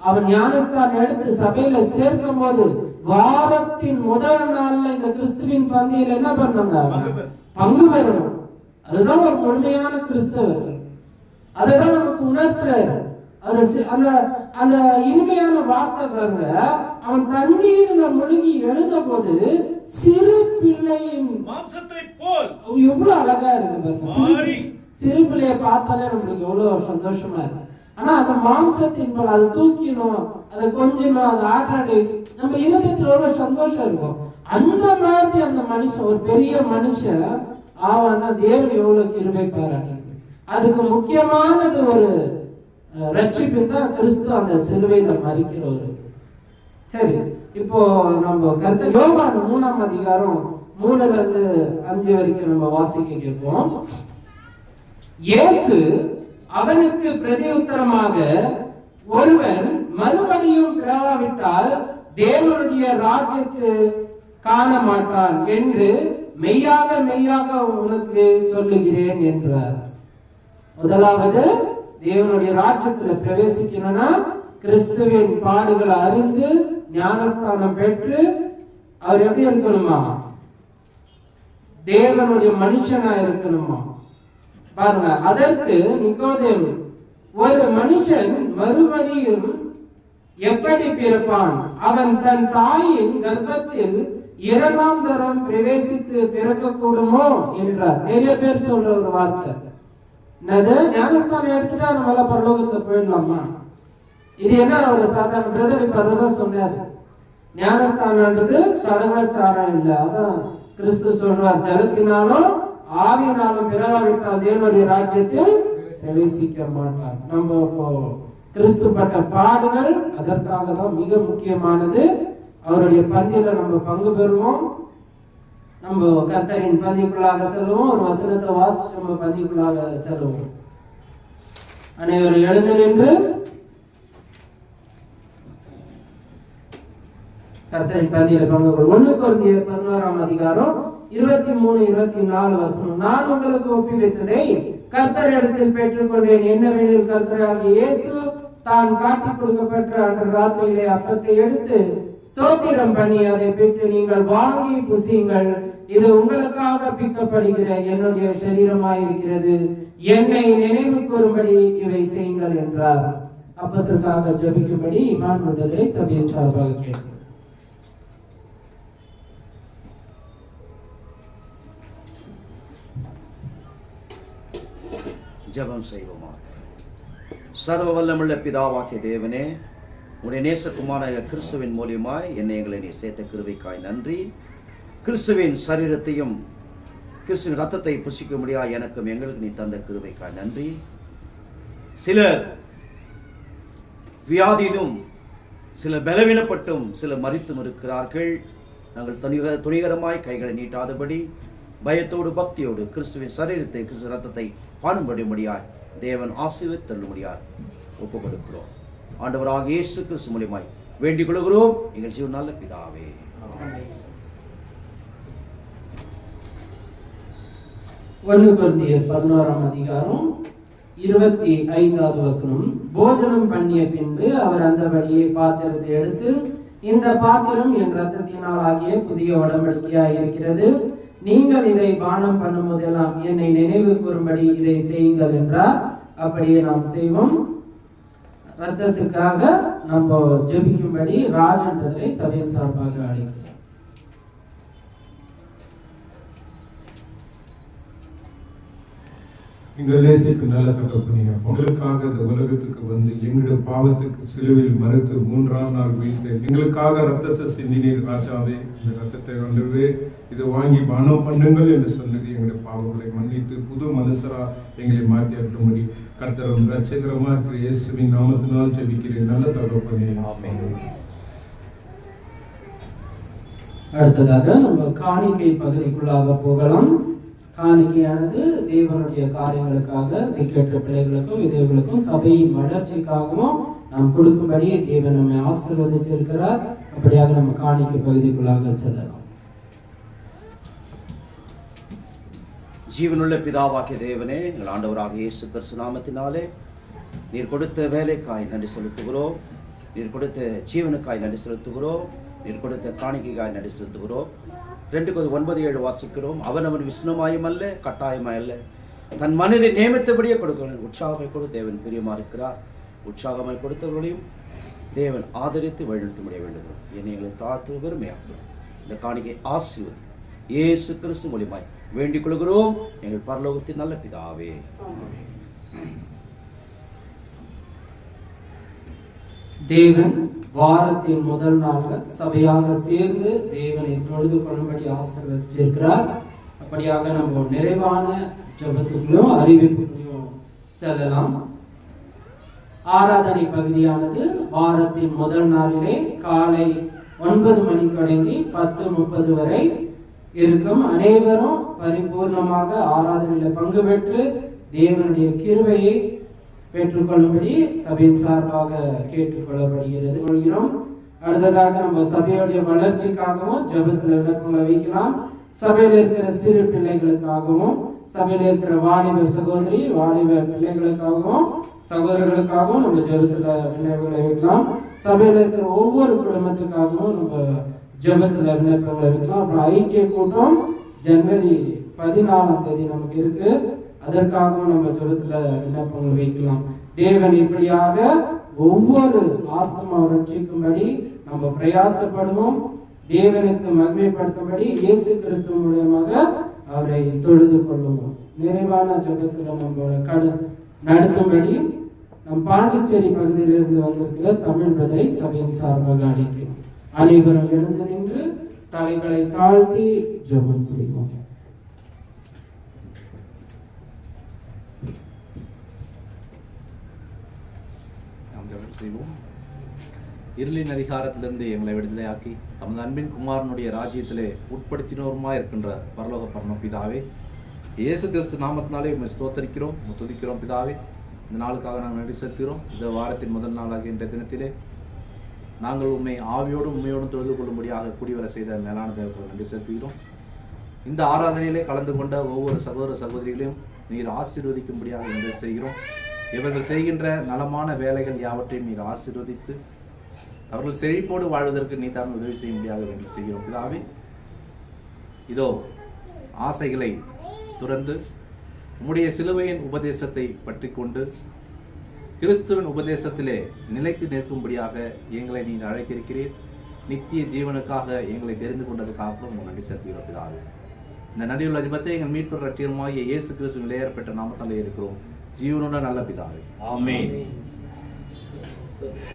அவன் ஞானஸ்தானம் எடுத்து சபையில சேர்க்கும் போது வாரத்தின் முதல் நாள்ல இந்த கிறிஸ்துவின் பந்தியில என்ன பண்ணாங்க, பங்கு பெறணும். அதுதான் ஒரு முழுமையான கிறிஸ்தவர்கள். அதுதான் நமக்கு உணர்த்துறாரு. அது அந்த இனிமையான வார்த்தை பாருங்க, அவன் தண்ணீர்ல முழுகி எழுத போது சிறு பிள்ளையின் மாம்சத்தை போல், எவ்வளவு அழகா இருக்கு பாருங்க. சிறு பிள்ளைய பார்த்தாலே நம்மளுக்கு எவ்வளவு சந்தோஷமா இருக்கு. ஆனா அந்த மாம்சத்தின் போல் அதை தூக்கினோம், அதை கொஞ்சணும், அதை ஆட்டாடி நம்ம இருதயத்துல எவ்வளவு சந்தோஷம் இருக்கும். அந்த மாதிரி அந்த மனுஷன் ஒரு பெரிய மனுஷன் ஆவானா தேவன் எவ்வளவு கிருபை பாராட்டு. அதுக்கு முக்கியமானது ஒரு ரட்சிப்பு தான் கிறிஸ்து அந்த சிலுவையில மரிக்கிறவரு. சரி, இப்போ நம்ம கர்த்தர் யோவான் 3ஆம் அதிகாரம் 3ல இருந்து 5 வரைக்கும் நம்ம வாசிக்க கேட்போம். இயேசு அவனுக்கு பிரதியுத்தரமாக, ஒருவன் மறுபடியும் பிறவாவிட்டால் தேவனுடைய ராஜ்யத்தை காண மாட்டான் என்று மெய்யாக மெய்யாக உனக்கு சொல்லுகிறேன் என்றார். முதலாவது தேவனுடைய ராஜ்யத்துல பிரவேசிக்கணும்னா கிறிஸ்துவின் பாடுகளை அறிந்து ஞானஸ்தானம் பெற்று அவர் எப்படி இருக்கணுமா? தேவனுடைய மனுஷனா இருக்கணுமா? பாருங்க, அதற்கு நிக்கோதேமு, ஒரு மனுஷன் மறுபடியும் எப்படி பிறப்பான்? அவன் தன் தாயின் கர்ப்பத்தில் 2ஆம் தரம் பிரவேசித்து பிறக்க கூடுமோ என்றார். நிறைய பேர் சொல்ற ஒரு வார்த்தை, என்னது, ஞானஸ்தானம் எடுத்துட்டா நம்மள பரலோகத்துல போயிடலாமா? இது என்ன ஒரு சாதாரண பிரதர் இப்ப அதான் சொன்னாரு. ஞானஸ்தானம்ன்றது சடங்காச்சாரம் இல்லை. அதான் கிறிஸ்து சொல்றார், ஜலத்தினாலும் ஆவியினாலும் பிறவாவிட்டால் தேவனுடைய ராஜ்யத்தில் பிரவேசிக்க மாட்டார். நம்ம இப்போ கிறிஸ்து பட்ட பாடுகள் அதற்காக தான் மிக முக்கியமானது. அவருடைய பந்தியில நம்ம பங்கு பெறுவோம். நம்ம கர்த்தரின் பந்திக்குள்ளாக செல்வோம். ஒரு வசனத்தை வாசித்து நம்ம பந்திக்குள்ளாக செல்வோம். அனைவரும் எழுந்து நின்று கர்த்தரின் பந்தியில பங்கு கொள்வோம். 1 கொரிந்தியர் 11ஆம் அதிகாரம் 23, 24 வசனம். நான் உங்களுக்கு ஒப்புவித்ததை கர்த்தரிடத்தில் பெற்றுக்கொண்டேன். என்னவெனில், கர்த்தராகிய இயேசு தான் காட்டிக் கொடுக்கப்பட்ட அன்று ராத்திரியிலே அப்பத்தை எடுத்து ஸ்தோத்திரம் பண்ணி அதை பெற்று, நீங்கள் வாங்கி புசியுங்கள், இது உங்களுக்காக பிக்கப்படுகிற என்னுடைய சரீரமாயிருக்கிறது, என்னை நினைவு கூறும்படி இவை செய்யுங்கள் என்றார். அப்பத்திற்காக ஜெபிக்கும்படி இமான் மண்டலை சபையின் சார்பாக கேட்கிறேன். ஜெபம் செய்வோமாக. சர்வ வல்லமுள்ள பிதாவாகிய தேவனே, உடைய நேசகுமாரனாகிய கிறிஸ்துவின் மூலியமாய் என்னை எங்களை நீ சேர்த்த கிருபைக்காய் நன்றி. கிறிஸ்துவின் சரீரத்தையும் கிறிஸ்துவின் ரத்தத்தை புசிக்க முடியாது எனக்கும் எங்களுக்கு நீ தந்த கிருபைக்காய் நன்றி. சிலர் வியாதியிலும், சிலர் பலவீனப்பட்டும், சிலர் மரித்தும் இருக்கிறார்கள். நாங்கள் துணிகரமாய் கைகளை நீட்டாதபடி பயத்தோடு பக்தியோடு கிறிஸ்துவின் சரீரத்தை, கிறிஸ்துவின் ரத்தத்தை காணும்படியாய் தேவன் ஆசீர்வதித்து தள்ளும்படியாய் ஒப்புக் கொடுக்கிறோம். ஆண்டவராக இயேசு கிறிஸ்து மூலமாய் வேண்டிக் கொள்கிறோம் எங்கள் ஜீவன் நல்ல பிதாவே. 1 கொரிந்தியர் 11ஆம் அதிகாரம் 25வது வசனம். போஜனம் பண்ணிய பின்பு அவர் அந்தபடியே பாத்திரத்தை எடுத்து, இந்த பாத்திரம் என் இரத்தத்தினால் ஆகிய புதிய உடன்படிக்கையாய் இருக்கிறது, நீங்கள் இதை பானம் பண்ணும் போதெல்லாம் என்னை நினைவு கூறும்படி இதை செய்யுங்கள் என்றார். அப்படியே நாம் செய்வோம். ரத்தத்துக்காக நம்ம ஜெபிக்கும்படி ராஜ் என்பதை சபையின் சார்பாக அழைக்கிறோம். எங்கள் தேசத்துக்கு நல்ல தகப்பனே, உங்களுக்காக இந்த உலகத்துக்கு வந்து எங்களுடைய பாவத்துக்கு சிலுவையில் மறுத்து 3ஆம் நாள் உயிர்த்து எங்களுக்காக ரத்தத்தை சிந்தினீர் ராஜாவே. இந்த ரத்தத்தை வந்தது இதை வாங்கி பானம் பண்ணுங்கள் என்று சொன்னது எங்களுடைய பாவங்களை மன்னித்து புது மனுஷரா எங்களை மாற்றி அருளும்படி கர்த்தரும் ரட்சகரமா இருக்கிற இயேசுவின் நாமத்தினால் ஜெபிக்கிறேன் நல்ல தகப்பனே. அடுத்ததாக நம்ம காணிக்கை பகுதிக்குள்ளாக போகலாம். காணிக்கையானது தேவனுடைய காரியங்களுக்காக, திக்கற்ற பிள்ளைகளுக்கும் விதவைகளுக்கும் சபையின் வளர்ச்சிக்காகவும் நாம் கொடுக்கும்படி தேவன் நம்மை ஆசீர்வதிச்சிருக்கிறார். அப்படியாக நம்ம காணிக்கை பகுதிக்குள்ளாக செல்லலாம். ஜீவனுள்ள பிதாவாகிய தேவனே, எங்கள் ஆண்டவராக இயேசு கிறிஸ்து நாமத்தினாலே நீர் கொடுத்த வேலைக்காய் நன்றி செலுத்துகிறோம். நீர் கொடுத்த ஜீவனுக்காய் நன்றி செலுத்துகிறோம். நீர் கொடுத்த காணிக்கைக்காய் நன்றி செலுத்துகிறோம். 2 Corinthians 9:7 வாசிக்கிறோம். அவன் விஷ்ணமாயும் அல்ல, கட்டாயமாய் அல்ல, தன் மனதை நியமித்தபடியே கொடுக்க உற்சாகமாய் கொடு தேவன் பிரியமா இருக்கிறார். உற்சாகமாய் கொடுத்தவர்களையும் தேவன் ஆதரித்து வழிநடத்த முடிய வேண்டும். என்னை எங்களை தாழ்த்து பெருமையாக்கும். இந்த காணிக்கை ஆசீர்வதி இயேசு கிறிஸ்து மூலமாய் வேண்டிக் கொள்கிறோம் எங்கள் பரலோகத்தின் நல்ல பிதாவே. தேவன் வாரத்தின் முதல் நாள் சபையாக சேர்ந்து தேவனை தொழுது கொள்ளும்படி ஆசீர்வதிச்சிருக்கிறார். அப்படியாக நம்ம நிறைவான ஜெபத்துக்குள்ளும் அறிவிப்புகளையும் செல்லலாம். ஆராதனை பகுதியானது வாரத்தின் முதல் நாளிலே காலை 9 மணி தொடங்கி 10:30 வரை இருக்கும். அனைவரும் பரிபூர்ணமாக ஆராதனையில் பங்கு பெற்று தேவனுடைய கிருபையை பெற்றுக்கொள்ளும்படி சபையின் சார்பாக கேட்டுக்கொள்ளப்படுகிறது. அடுத்ததாக நம்ம சபையுடைய வளர்ச்சிக்காகவும் ஜெபத்தில் விண்ணப்பங்களை வைக்கலாம். சபையில் இருக்கிற சிறு பிள்ளைகளுக்காகவும், சபையில் இருக்கிற வாலிப சகோதரி வாலிப பிள்ளைகளுக்காகவும், சகோதரர்களுக்காகவும் நம்ம ஜெபத்துல விண்ணப்பங்களை வைக்கலாம். சபையில இருக்கிற ஒவ்வொரு குடும்பத்துக்காகவும் நம்ம ஜெபத்துல விண்ணப்பங்களை வைக்கலாம். அப்புறம் ஐக்கிய கூட்டம் ஜனவரி 14ஆம் தேதி நமக்கு இருக்கு. அதற்காகவும் நம்ம ஜெபத்துல விண்ணப்பங்களை வைக்கலாம். தேவன் இப்படியாக ஒவ்வொரு ஆத்மாவை ரட்சிக்கும்படி நம்ம பிரயாசப்படுவோம். தேவனுக்கு மகிமைப்படுத்தும்படி இயேசு கிறிஸ்து மூலமாக அவரை தொழுது கொள்ளுவோம். நிறைவான ஜெபத்துல நம்ம நடத்தும்படி நம் பாண்டிச்சேரி பகுதியிலிருந்து வந்திருக்கிற தமிழ் பிரதரை சபையின் சார்பாக அழைக்கிறோம். அனைவரும் எழுந்து நின்று தலைகளை தாழ்த்தி ஜெபம் செய்வோம். செய்வோம். இருளின் அதிகாரத்திலிருந்து எங்களை விடுதலையாக்கி தமது அன்பின் குமாரனுடைய ராஜ்யத்திலே உட்படுத்தினோருமா இருக்கின்ற பரலோக பரமபிதாவே, இயேசு கிறிஸ்து நாமத்தினாலே உண்மை ஸ்தோத்தரிக்கிறோம், துதிக்கிறோம் பிதாவே. இந்த நாளுக்காக நாங்கள் நன்றி செலுத்துகிறோம். இந்த வாரத்தின் முதல் நாளாக இன்றைய தினத்திலே நாங்கள் உண்மை ஆவியோடும் உண்மையோடும் தொழுது கொள்ளும்படியாக கூடிவர செய்த மேலான தேவனுக்கு நன்றி செலுத்துகிறோம். இந்த ஆராதனையிலே கலந்து கொண்ட ஒவ்வொரு சகோதர சகோதரிகளையும் நீர் ஆசீர்வதிக்கும்படியாக நன்றி செய்கிறோம். இவர்கள் செய்கின்ற நலமான வேலைகள் யாவற்றையும் நீர் ஆசீர்வதித்து அவர்கள் செழிப்போடு வாழ்வதற்கு நீ தான் உதவி செய்யும்படியாக வேண்டி செய்கிறோம் பிதாவே. இதோ ஆசைகளை துறந்து உம்முடைய சிலுவையின் உபதேசத்தை பற்றி கொண்டு கிறிஸ்துவின் உபதேசத்திலே நிலைத்து நிற்கும்படியாக எங்களை நீ அழைத்திருக்கிறீர். நித்திய ஜீவனுக்காக எங்களை தெரிந்து கொண்டதுக்காக நன்றி செலுத்துகிறோம் பிதாவே. இந்த நன்றியுள்ள ஜெபத்தை எங்கள் மீட்பர் ரட்சிகருமாகிய இயேசு கிறிஸ்துவின் விலையேறப்பட்ட நாமத்தாலே இருக்கிறோம். ஜீவனோட நல்ல பிதாவே, ஆமென்.